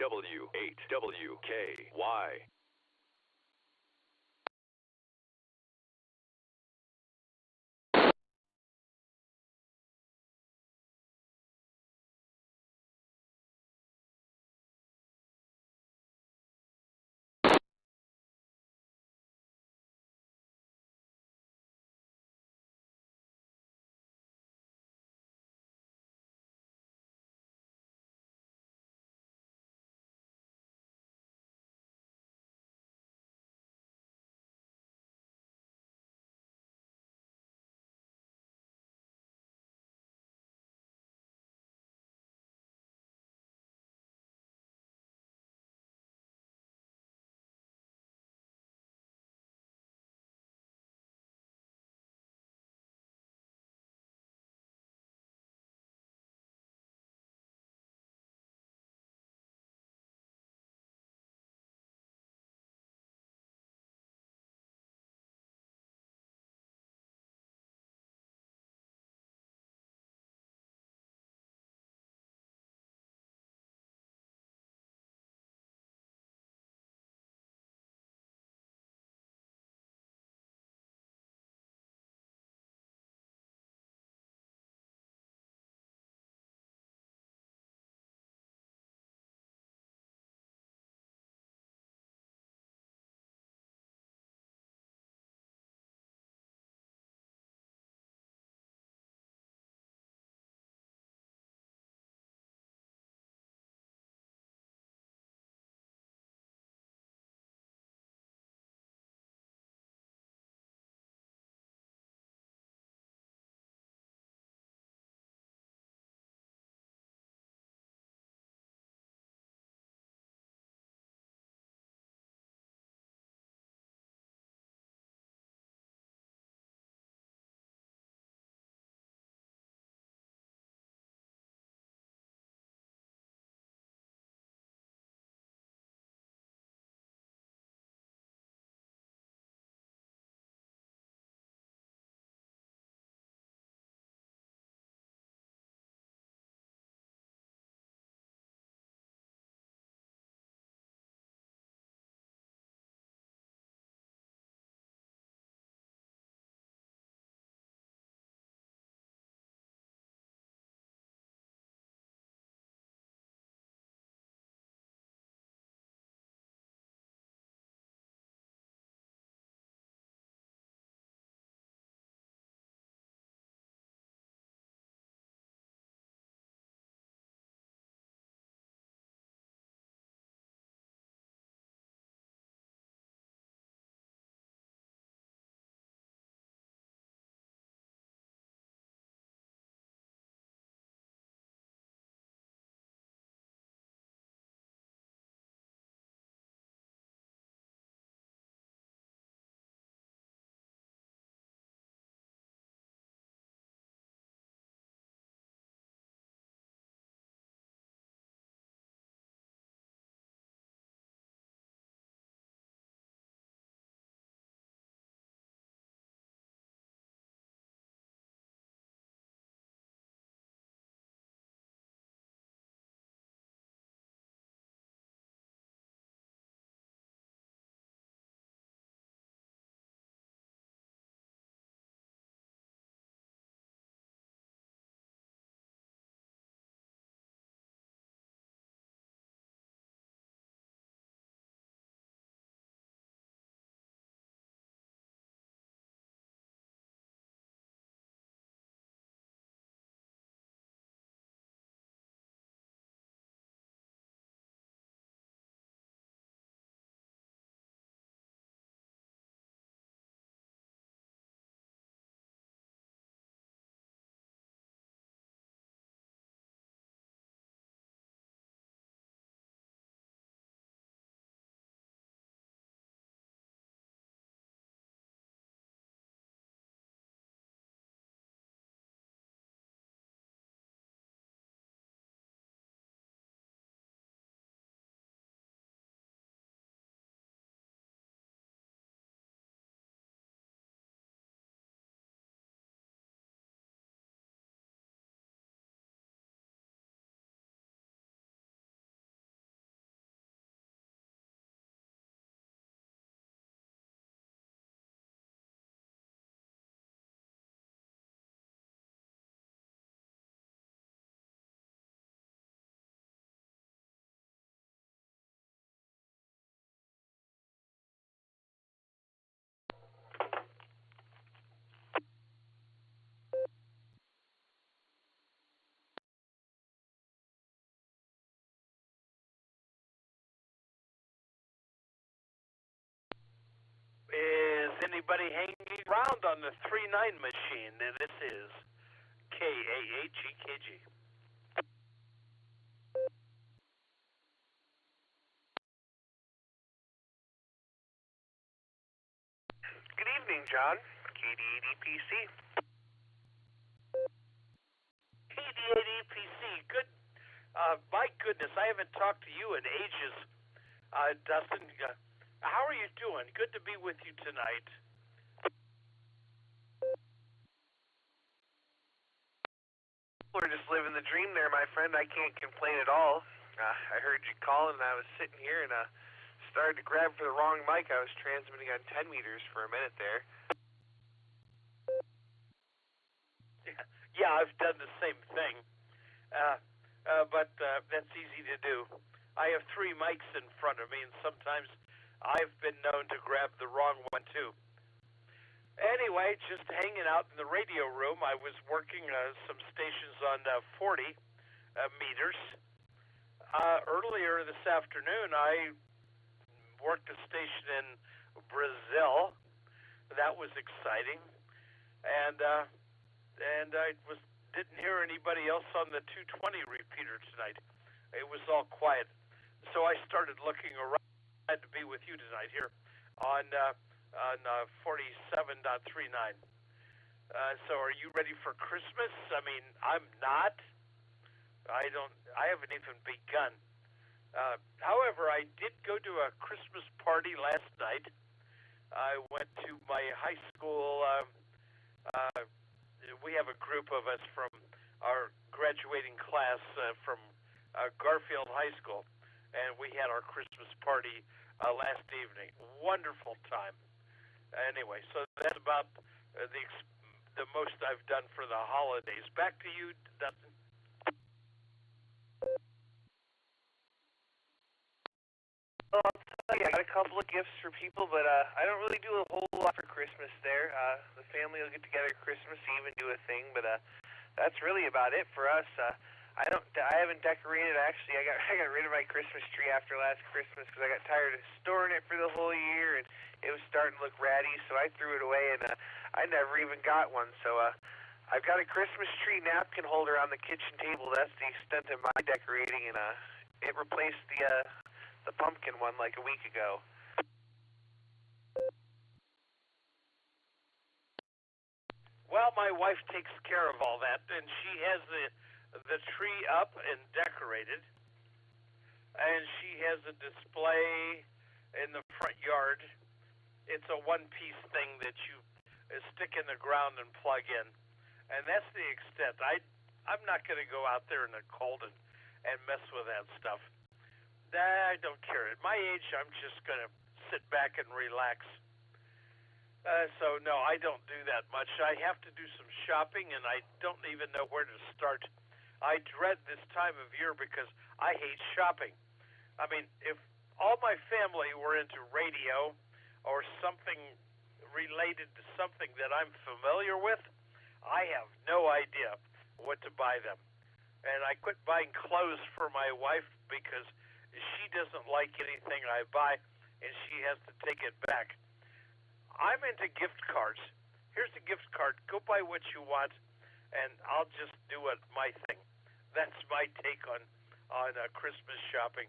W8WKY. anybody hanging around on the 3.9 machine. This is KAHEKG. Good evening, John. KD80PC. KD80PC. Good. My goodness, I haven't talked to you in ages, Dustin. How are you doing? Good to be with you tonight. We're just living the dream there, my friend. I can't complain at all. I heard you calling, and I was sitting here and started to grab for the wrong mic. I was transmitting on 10 meters for a minute there. Yeah, I've done the same thing, but that's easy to do. I have 3 mics in front of me, and sometimes I've been known to grab the wrong one, too. Anyway, just hanging out in the radio room. I was working some stations on 40 meters. Earlier this afternoon, I worked a station in Brazil. That was exciting. And I didn't hear anybody else on the 220 repeater tonight. It was all quiet. So I started looking around. To be with you tonight here on 47.39. So are you ready for Christmas? I mean, I'm not. I haven't even begun. However, I did go to a Christmas party last night. I went to my high school. We have a group of us from our graduating class from Garfield High School, and we had our Christmas party last evening. Wonderful time. Anyway, so that's about the most I've done for the holidays. Back to you, Dustin. Well, I'll tell you, I got a couple of gifts for people, but I don't really do a whole lot for Christmas there. The family will get together Christmas Eve and do a thing, but that's really about it for us. I haven't decorated. Actually, I got rid of my Christmas tree after last Christmas because I got tired of storing it for the whole year, and it was starting to look ratty, so I threw it away, and I never even got one. So I've got a Christmas tree napkin holder on the kitchen table. That's the extent of my decorating, and it replaced the pumpkin one like a week ago. Well, my wife takes care of all that, and she has the tree up and decorated, and she has a display in the front yard. It's a one-piece thing that you stick in the ground and plug in, and that's the extent. I'm not going to go out there in the cold and mess with that stuff. I don't care. At my age, I'm just going to sit back and relax. So, no, I don't do that much. I have to do some shopping, and I don't even know where to start. I dread this time of year because I hate shopping. I mean, if all my family were into radio or something related to something that I'm familiar with, I have no idea what to buy them. And I quit buying clothes for my wife because she doesn't like anything I buy, and she has to take it back. I'm into gift cards. Here's a gift card. Go buy what you want, and I'll just do it my thing. That's my take on Christmas shopping.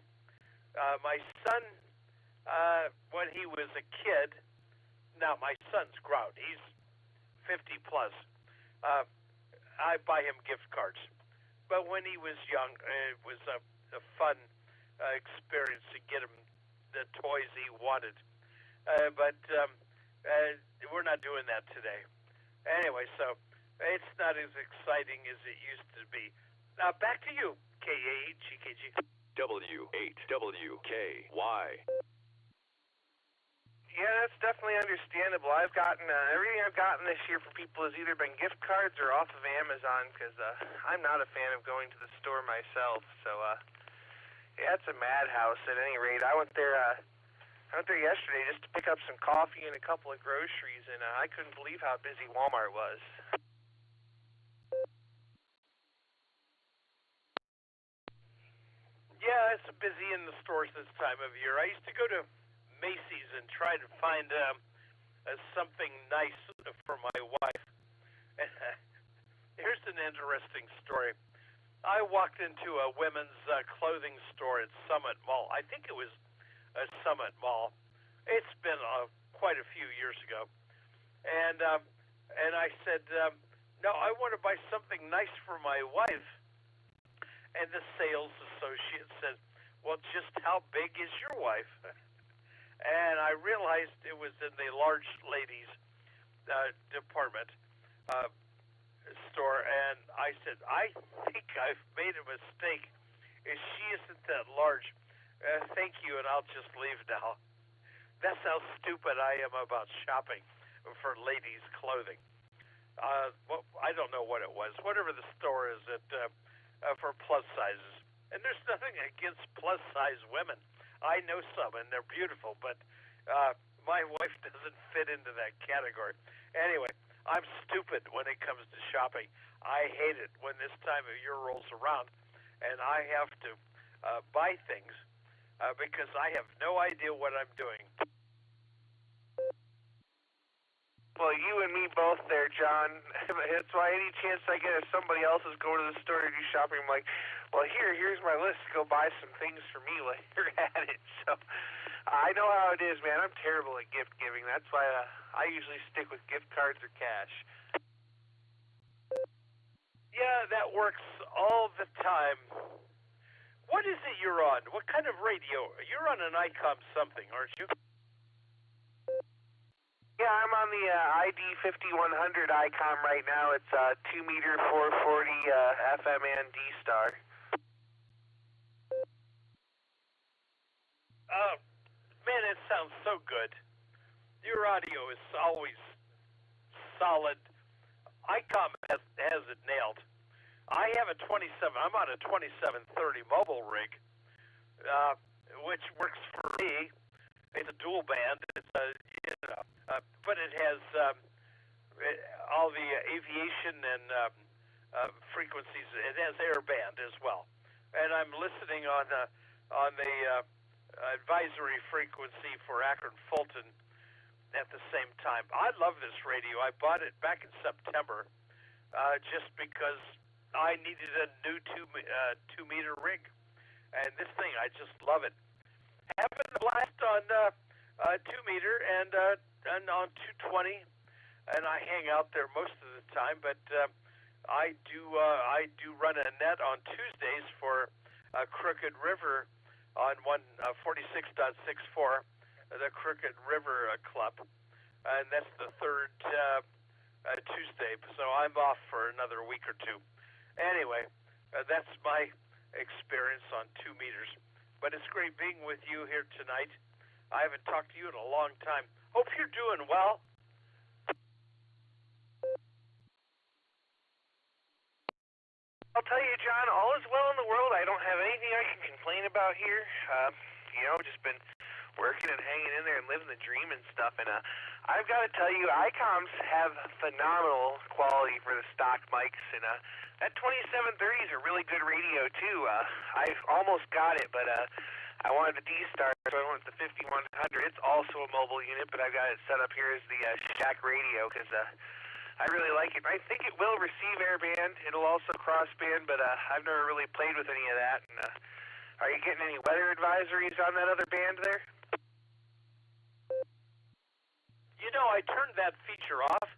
My son, when he was a kid, now my son's grown. He's 50 plus. I buy him gift cards. But when he was young, it was a fun experience to get him the toys he wanted. But we're not doing that today. Anyway, so it's not as exciting as it used to be. Now back to you, KAHEKG. W8WKY. Yeah, that's definitely understandable. I've gotten everything I've gotten this year for people has either been gift cards or off of Amazon because I'm not a fan of going to the store myself. So yeah, it's a madhouse. At any rate, I went there yesterday just to pick up some coffee and a couple of groceries, and I couldn't believe how busy Walmart was. Yeah, it's busy in the stores this time of year. I used to go to Macy's and try to find something nice for my wife. Here's an interesting story. I walked into a women's clothing store at Summit Mall. I think it was Summit Mall. It's been quite a few years ago. And I said, no, I want to buy something nice for my wife. And the sales associate said, well, just how big is your wife? And I realized it was in the large ladies department store, and I said, I think I've made a mistake. If she isn't that large, thank you, and I'll just leave now. That's how stupid I am about shopping for ladies' clothing. Well, I don't know what it was. Whatever the store is for plus sizes. And there's nothing against plus-size women. I know some, and they're beautiful, but my wife doesn't fit into that category. Anyway, I'm stupid when it comes to shopping. I hate it when this time of year rolls around, and I have to buy things because I have no idea what I'm doing. Well, you and me both there, John. That's why any chance I get if somebody else is going to the store to do shopping, I'm like, well, here's my list. Go buy some things for me while you're at it. So I know how it is, man. I'm terrible at gift giving. That's why I usually stick with gift cards or cash. Yeah, that works all the time. What is it you're on? What kind of radio? You're on an ICOM something, aren't you? Yeah, I'm on the ID 5100 ICOM right now. It's 2 meter 440 FM and D-Star. Man, it sounds so good. Your audio is always solid. ICOM has it nailed. I have a 27. I'm on a 2730 mobile rig, which works for me. It's a dual band. It's but it has all the aviation and frequencies. It has airband as well. And I'm listening on the advisory frequency for Akron Fulton at the same time. I love this radio. I bought it back in September just because I needed a new 2-meter rig. And this thing, I just love it. Having a blast on 2-meter and on 220, and I hang out there most of the time. But I do run a net on Tuesdays for Crooked River on 46.64, the Crooked River Club, and that's the third Tuesday. So I'm off for another week or two. Anyway, that's my experience on 2 meters. But it's great being with you here tonight. I haven't talked to you in a long time. Hope you're doing well. I'll tell you, John, all is well in the world. I don't have anything I can complain about here. Just been working and hanging in there and living the dream and stuff. And I've got to tell you, ICOMs have phenomenal quality for the stock mics. And that 2730 is a really good radio, too. I almost got it, but I wanted the D-Star, so I went with the 5100. It's also a mobile unit, but I've got it set up here as the shack radio because I really like it. I think it will receive airband. It'll also crossband, but I've never really played with any of that. And are you getting any weather advisories on that other band there? I turned that feature off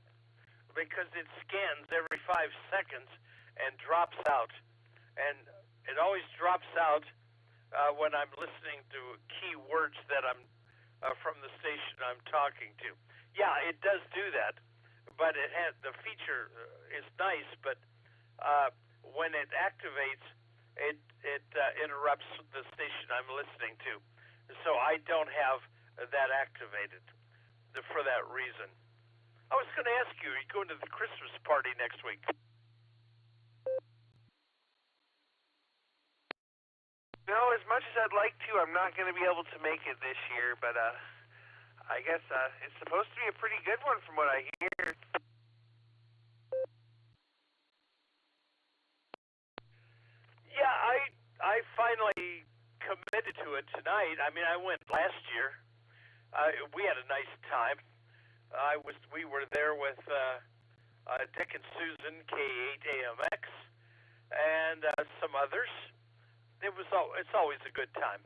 because it scans every 5 seconds and drops out. And it always drops out when I'm listening to key words that I'm from the station I'm talking to. Yeah, it does do that. But the feature is nice, but when it activates, it interrupts the station I'm listening to. So I don't have that activated for that reason. I was going to ask you, are you going to the Christmas party next week? No, as much as I'd like to, I'm not going to be able to make it this year, but I guess it's supposed to be a pretty good one from what I hear. Yeah, I finally committed to it tonight. I mean, I went last year. We had a nice time. we were there with Dick and Susan, K8AMX, and some others. It's always a good time,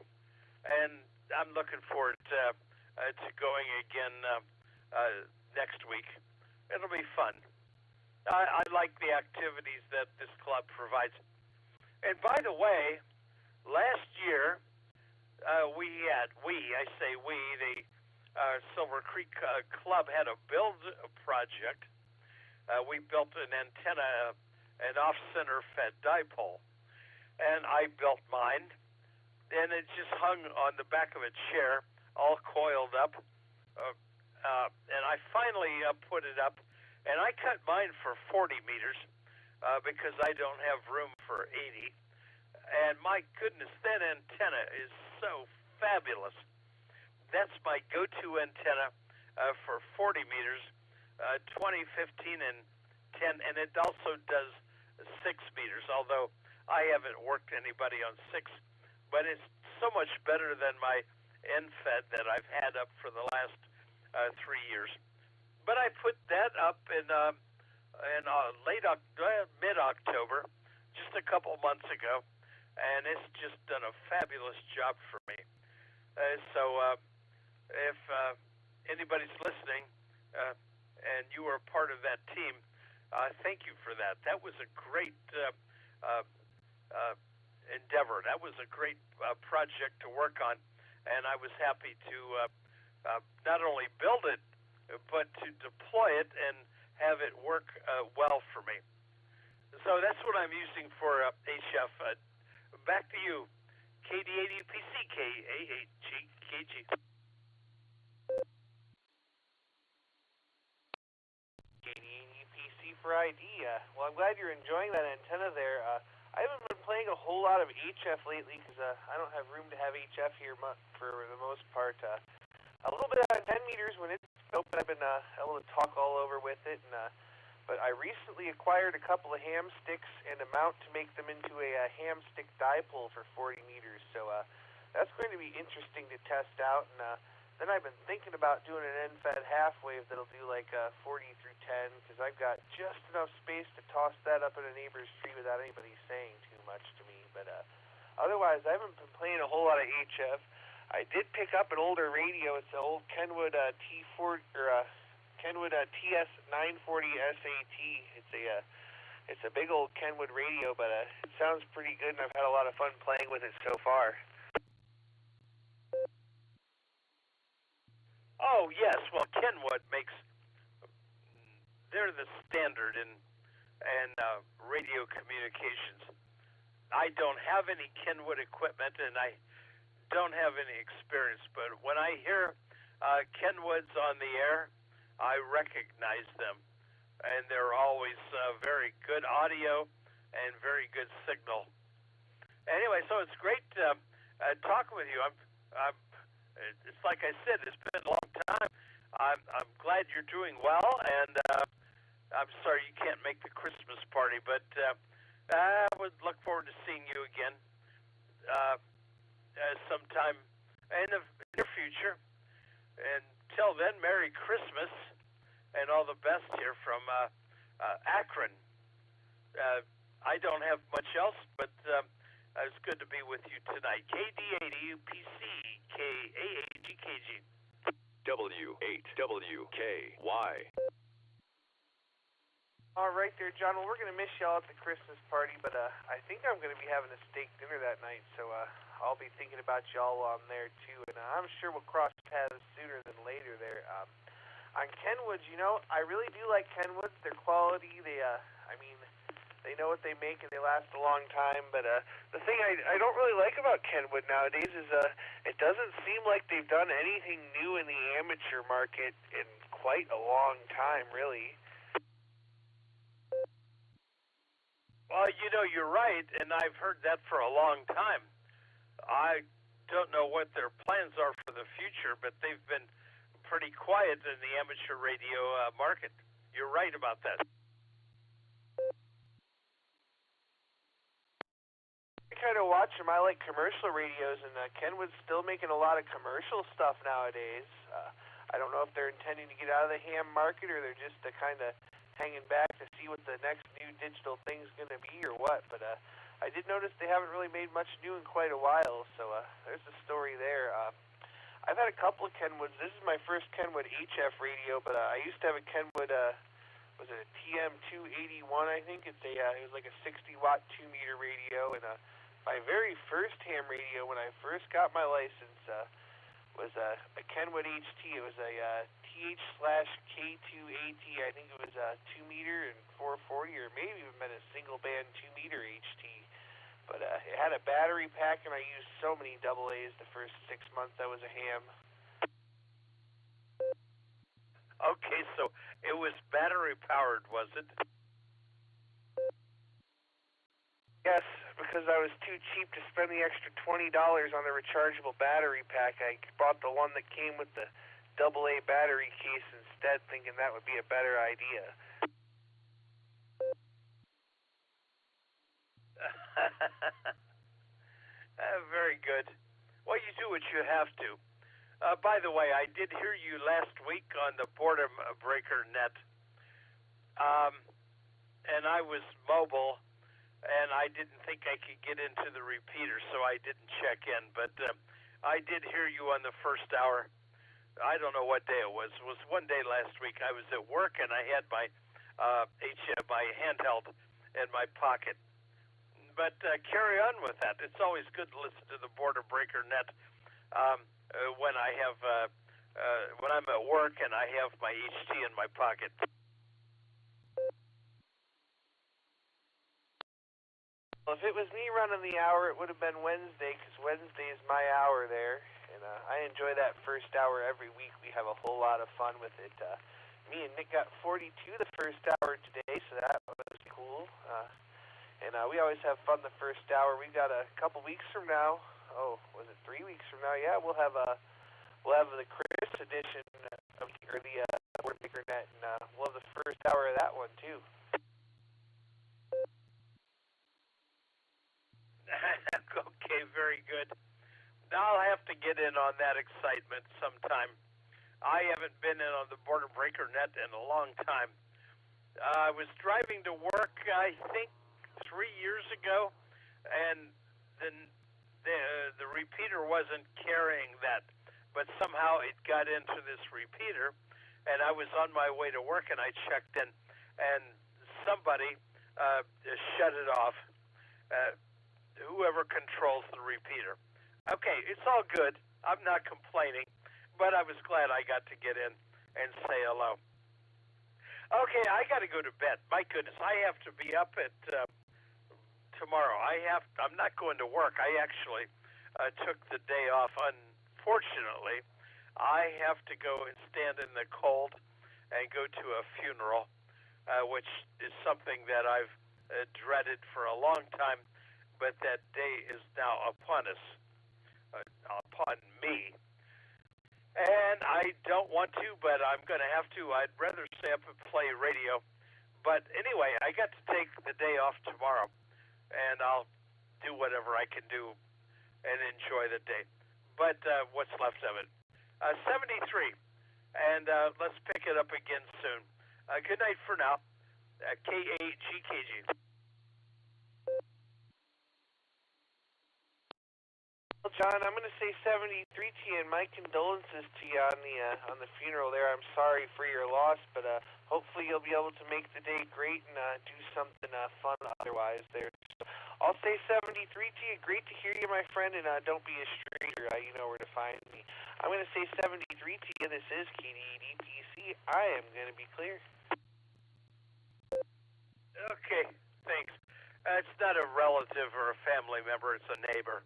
and I'm looking forward to going again next week. It'll be fun. I like the activities that this club provides. And by the way, last year the Silvercreek Club had a build project. We built an antenna, an off-center fed dipole, and I built mine, and it just hung on the back of a chair, all coiled up, and I finally put it up, and I cut mine for 40 meters because I don't have room for 80, and my goodness, that antenna is so fabulous. That's my go-to antenna for 40 meters, 20, 15, and 10, and it also does 6 meters, although I haven't worked anybody on 6, but it's so much better than my end-fed that I've had up for the last 3 years. But I put that up in mid-October, just a couple months ago, and it's just done a fabulous job for me. So if anybody's listening and you were a part of that team, thank you for that. That was a great endeavor. That was a great project to work on, and I was happy to not only build it, but to deploy it and have it work well for me. So that's what I'm using for HF. Back to you, KD80PC, KA8GKG. KD80PC for ID. Well, I'm glad you're enjoying that antenna there. I haven't been playing a whole lot of HF lately because I don't have room to have HF here for the most part. A little bit of 10 meters when it's open. I've been able to talk all over with it, but I recently acquired a couple of ham sticks and a mount to make them into a ham stick dipole for 40 meters. So that's going to be interesting to test out. And then I've been thinking about doing an end-fed half wave that'll do like 40 through 10 because I've got just enough space to toss that up in a neighbor's tree without anybody saying too much to me. But otherwise, I haven't been playing a whole lot of HF. I did pick up an older radio. It's an old Kenwood T4 or Kenwood TS940 SAT. It's a big old Kenwood radio, but it sounds pretty good, and I've had a lot of fun playing with it so far. Oh yes, well Kenwood they're the standard in radio communications. I don't have any Kenwood equipment, and I don't have any experience, but when I hear Kenwoods on the air, I recognize them, and they're always very good audio and very good signal. Anyway, so it's great talking with you. It's like I said, it's been a long time. I'm glad you're doing well, and I'm sorry you can't make the Christmas party, but I would look forward to seeing you again sometime in the near future. Until then, Merry Christmas and all the best here from Akron. I don't have much else, but it's good to be with you tonight. KD80PC, KA8GKG. W8WKY. All right there, John. Well, we're going to miss y'all at the Christmas party, but I think I'm going to be having a steak dinner that night, so I'll be thinking about y'all on there, too, and I'm sure we'll cross paths sooner than later there. On Kenwoods, I really do like Kenwoods. Their quality, they know what they make and they last a long time, but the thing I don't really like about Kenwood nowadays is it doesn't seem like they've done anything new in the amateur market in quite a long time, really. Well, you're right, and I've heard that for a long time. I don't know what their plans are for the future, but they've been pretty quiet in the amateur radio market. You're right about that. I kind of watch them. I like commercial radios, and Kenwood's still making a lot of commercial stuff nowadays. I don't know if they're intending to get out of the ham market or they're just kind of hanging back to see what the next new digital thing's going to be or what. But I did notice they haven't really made much new in quite a while, so there's the story there. I've had a couple of Kenwoods. This is my first Kenwood HF radio, but I used to have a Kenwood, was it a TM281, I think? It was like a 60-watt 2-meter radio, and my very first ham radio when I first got my license was a Kenwood HT. It was a TH/K2AT. I think it was a 2-meter and 440, or maybe even been a single-band 2-meter HT. But it had a battery pack, and I used so many AA's the first 6 months I was a ham. Okay, so it was battery-powered, was it? Yes, because I was too cheap to spend the extra $20 on the rechargeable battery pack. I bought the one that came with the AA battery case instead, thinking that would be a better idea. Very good. Well, you do what you have to. By the way, I did hear you last week on the boredom breaker net, and I was mobile, and I didn't think I could get into the repeater, so I didn't check in. But I did hear you on the first hour. I don't know what day it was. It was one day last week. I was at work, and I had my my handheld in my pocket. But carry on with that. It's always good to listen to the Border Breaker Net when I have when I'm at work and I have my HT in my pocket. Well, if it was me running the hour, it would have been Wednesday, because Wednesday is my hour there, and I enjoy that first hour every week. We have a whole lot of fun with it. Me and Nick got 42 the first hour today, so that was cool. And we always have fun the first hour. We've got a couple weeks from now. Oh, was it 3 weeks from now? Yeah, we'll have the Chris edition of the Border Breaker Net, and we'll have the first hour of that one too. Okay, very good. Now I'll have to get in on that excitement sometime. I haven't been in on the Border Breaker Net in a long time. I was driving to work, I think, 3 years ago, and the repeater wasn't carrying that, but somehow it got into this repeater, and I was on my way to work, and I checked in, and somebody shut it off, whoever controls the repeater. Okay, it's all good. I'm not complaining, but I was glad I got to get in and say hello. Okay, I got to go to bed. My goodness, I have to be up at tomorrow. I'm not going to work. I actually took the day off. Unfortunately, I have to go and stand in the cold and go to a funeral, which is something that I've dreaded for a long time, but that day is now upon us, upon me. And I don't want to, but I'm going to have to. I'd rather stay up and play radio. But anyway, I got to take the day off tomorrow, and I'll do whatever I can do and enjoy the day. But what's left of it. 73, and let's pick it up again soon. Good night for now. KAGKG. Well, John, I'm going to say 73 to you, and my condolences to you on the funeral there. I'm sorry for your loss, but hopefully you'll be able to make the day great and do something fun otherwise there. So I'll say 73 to you. Great to hear you, my friend, and don't be a stranger. You know where to find me. I'm going to say 73 to you. This is KDEDPC. I am going to be clear. Okay, thanks. It's not a relative or a family member. It's a neighbor.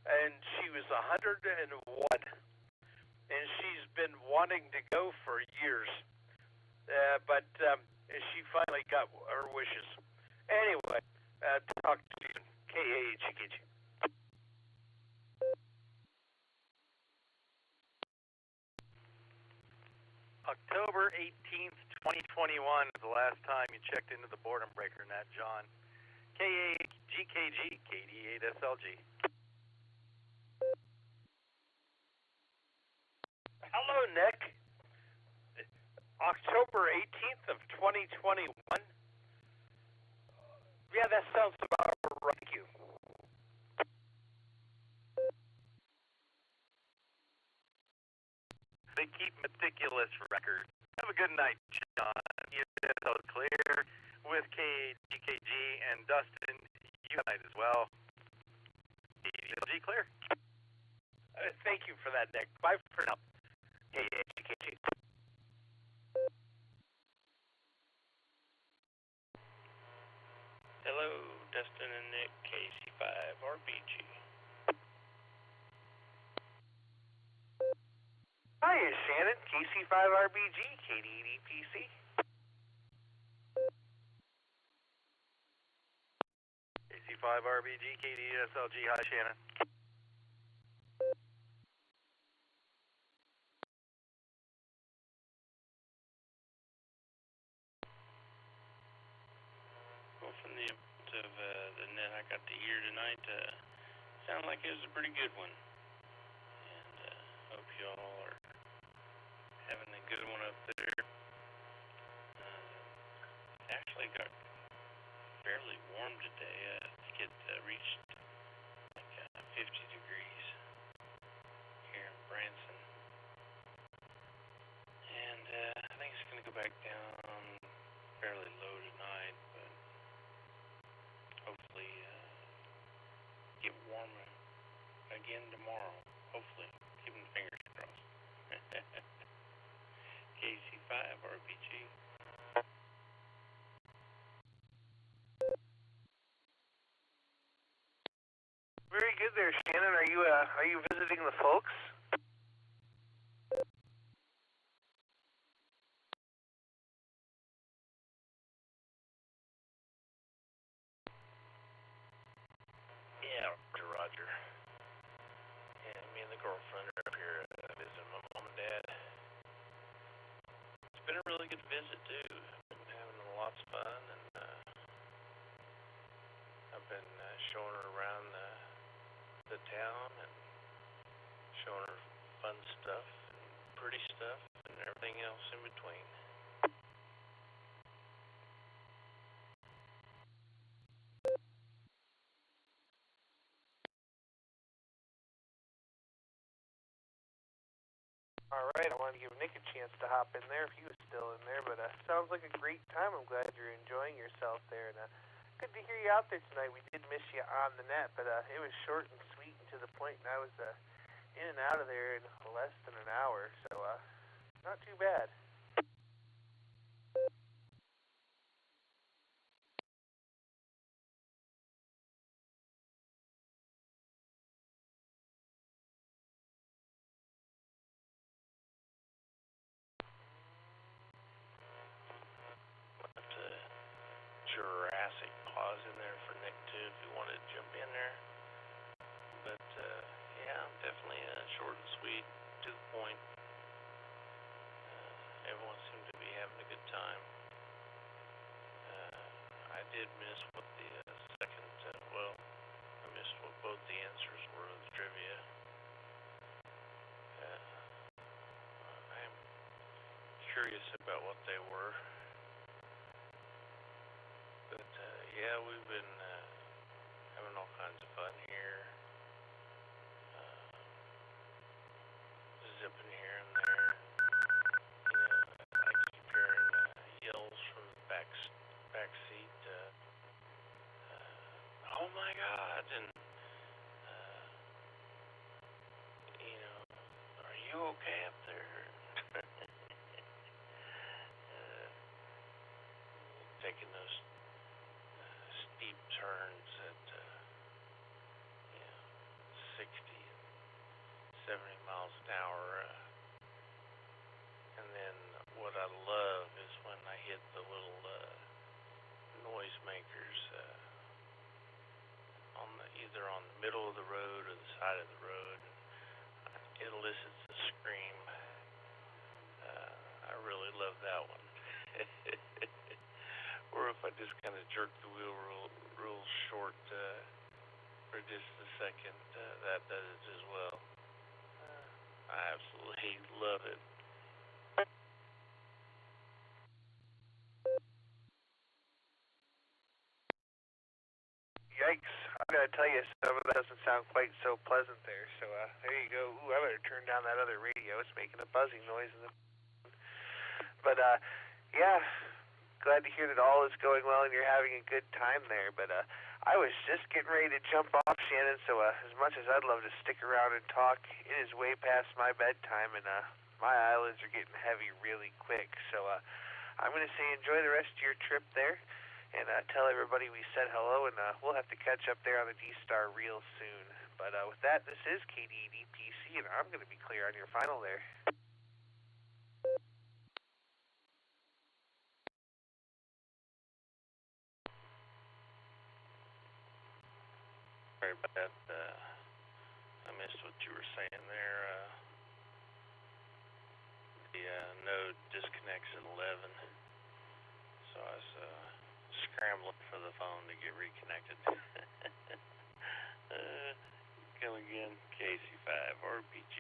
And she was 101, and she's been wanting to go for years, but she finally got her wishes. Anyway, talk to you. KAGKG. October 18th, 2021 is the last time you checked into the Boredom Breaker Net, John. KAGKG, KD8SLG. Hello, Nick. They keep meticulous records. Have a good night, John. You did so clear with KGKG and Dustin. You guys as well. KGKG clear. Thank you for that, Nick. Bye for now. KGKG. Hello, Dustin and Nick, KC5RBG. Hi, it's Shannon, KC5RBG, KDEDPC. KC5RBG, KDSLG. Hi, Shannon. Well, from the input of the net I got to hear tonight, sounded like it was a pretty good one. And hope you all are having a good one up there. Actually got fairly warm today. It reached like 50 degrees here in Branson. And I think it's going to go back down fairly low tonight, but hopefully get warmer again tomorrow. Hopefully. Keeping the fingers crossed. KC5RBG. Very good there, Shannon. Are you visiting the folks? Yeah, Roger. Yeah, me and the girlfriend are up here visiting my mom and dad. It's been a really good visit too. I've been having lots of fun, and I've been showing her around the town and showing her fun stuff and pretty stuff and everything else in between. All right, I wanted to give Nick a chance to hop in there if he was still in there, but sounds like a great time. I'm glad you're enjoying yourself there, and good to hear you out there tonight. We did miss you on the net, but it was short and sweet and to the point, and I was in and out of there in less than an hour, so not too bad. Jurassic pause in there for Nick too if you wanted to jump in there. But yeah, definitely short and sweet, to the point. Everyone seemed to be having a good time. I did miss what the second, I missed what both the answers were of the trivia. I'm curious about what they were. But yeah, we've been having all kinds of fun here, zipping here and there. You know, I keep hearing yells from the back seat. Oh my God! And you know, are you okay up there? Taking those steep turns at 60 and 70 miles an hour, and then what I love is when I hit the little noisemakers either on the middle of the road or the side of the road. It elicits a scream. I really love that one. Or if I just kind of jerk the wheel real short for just a second, that does it as well. I absolutely love it. Yikes. I'm going to tell you, some of that doesn't sound quite so pleasant there. So there you go. Ooh, I better turn down that other radio. It's making a buzzing noise in the. But yeah, glad to hear that all is going well and you're having a good time there. But I was just getting ready to jump off, Shannon. So as much as I'd love to stick around and talk, it is way past my bedtime, and my eyelids are getting heavy really quick. So I'm going to say enjoy the rest of your trip there. And tell everybody we said hello, and we'll have to catch up there on the D-Star real soon. But with that, this is KDEDPC, and I'm going to be clear on your final there. Sorry about that. I missed what you were saying there. The node disconnects at 11, so I was scrambling for the phone to get reconnected. Come again, KC5 RPG.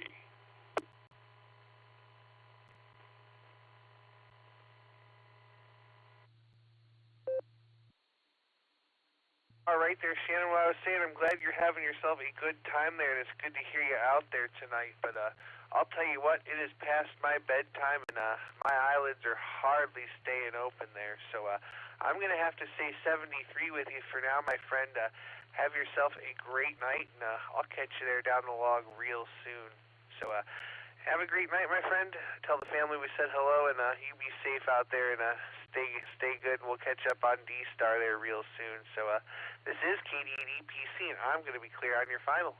All right there, Shannon. What I was saying, I'm glad you're having yourself a good time there, and it's good to hear you out there tonight. But I'll tell you what, it is past my bedtime, and my eyelids are hardly staying open there. So I'm going to have to say 73 with you for now, my friend. Have yourself a great night, and I'll catch you there down the log real soon. So have a great night, my friend. Tell the family we said hello, and you be safe out there, and stay good, and we'll catch up on D-Star there real soon. So this is KDEDPC, and I'm going to be clear on your final.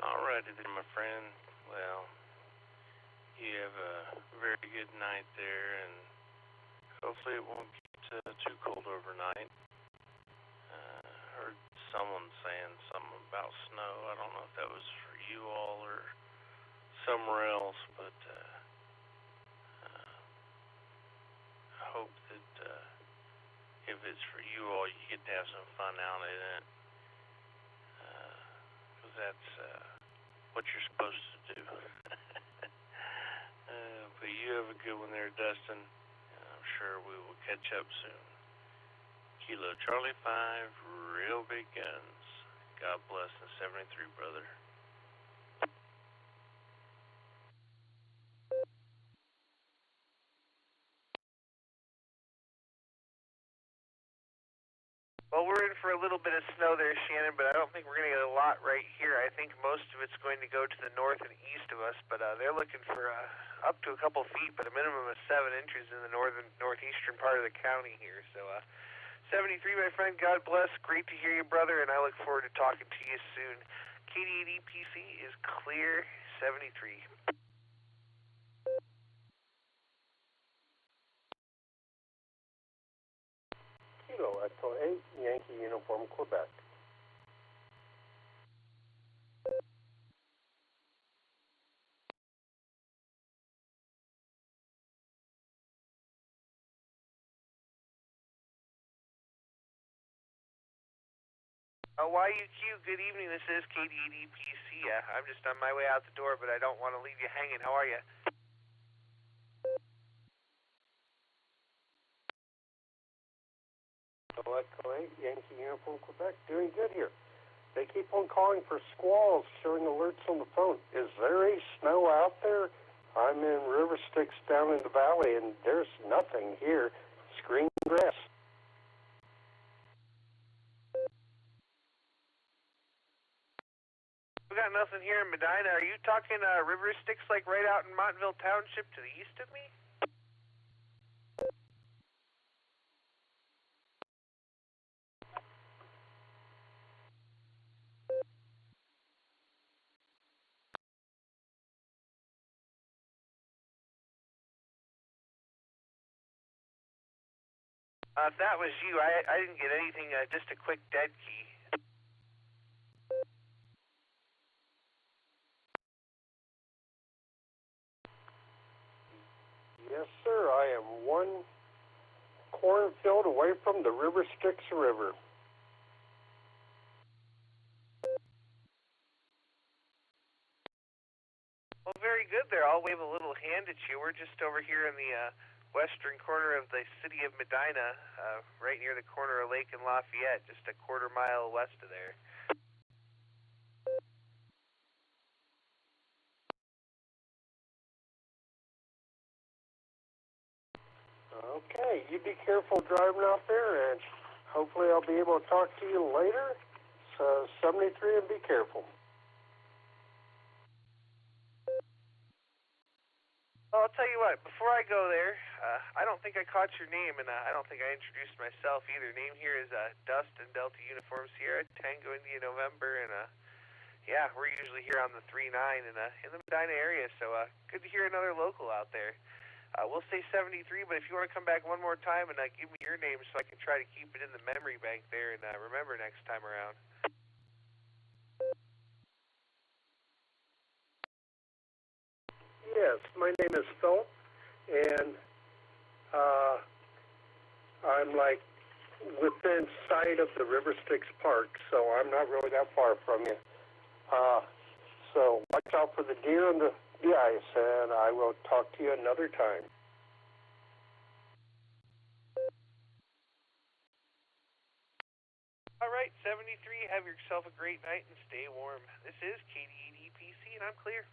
Alrighty then, my friend. Well, you have a very good night there, and hopefully it won't get too cold overnight. Heard someone saying something about snow. I don't know if that was for you all or somewhere else, but I hope that if it's for you all, you get to have some fun out in it, because that's what you're supposed to do. But you have a good one there, Dustin. I'm sure we will catch up soon. Kilo Charlie 5, real big guns. God bless the 73, brother. Well, we're in for a little bit of snow there, Shannon, but I don't think we're going to get a lot right here. I think most of it's going to go to the north and east of us, but they're looking for up to a couple feet, but a minimum of 7 inches in the northeastern part of the county here. So 73, my friend, God bless. Great to hear you, brother, and I look forward to talking to you soon. KDEDPC is clear, 73. Kilo Echo 8, Yankee Uniform, Quebec. YUQ, good evening. This is KDEDPC. I'm just on my way out the door, but I don't want to leave you hanging. How are you? Echo 8, Yankee Uniform, Quebec. Doing good here. They keep on calling for squalls, showing alerts on the phone. Is there a snow out there? I'm in River Styx down in the valley, and there's nothing here. It's green grass. We got nothing here in Medina. Are you talking River Styx, like right out in Montville Township to the east of me? If that was you, I didn't get anything, just a quick dead key. Yes, sir. I am 1 cornfield away from the River Styx River. Well, very good there, I'll wave a little hand at you. We're just over here in the western corner of the city of Medina, right near the corner of Lake and Lafayette, just a quarter mile west of there. Okay, you be careful driving out there, and hopefully I'll be able to talk to you later. So 73, and be careful. Well, I'll tell you what, before I go there, I don't think I caught your name, and I don't think I introduced myself either. Name here is Dustin, Delta Uniform Sierra, Tango India November, and yeah, we're usually here on the 3-9 in the Medina area, so good to hear another local out there. We'll say 73, but if you want to come back one more time and give me your name so I can try to keep it in the memory bank there and remember next time around. Yes, my name is Phil, and I'm like within sight of the River Styx Park, so I'm not really that far from you. So watch out for the deer and the ice, and I will talk to you another time. All right, 73, have yourself a great night and stay warm. This is KDEDPC, and I'm clear.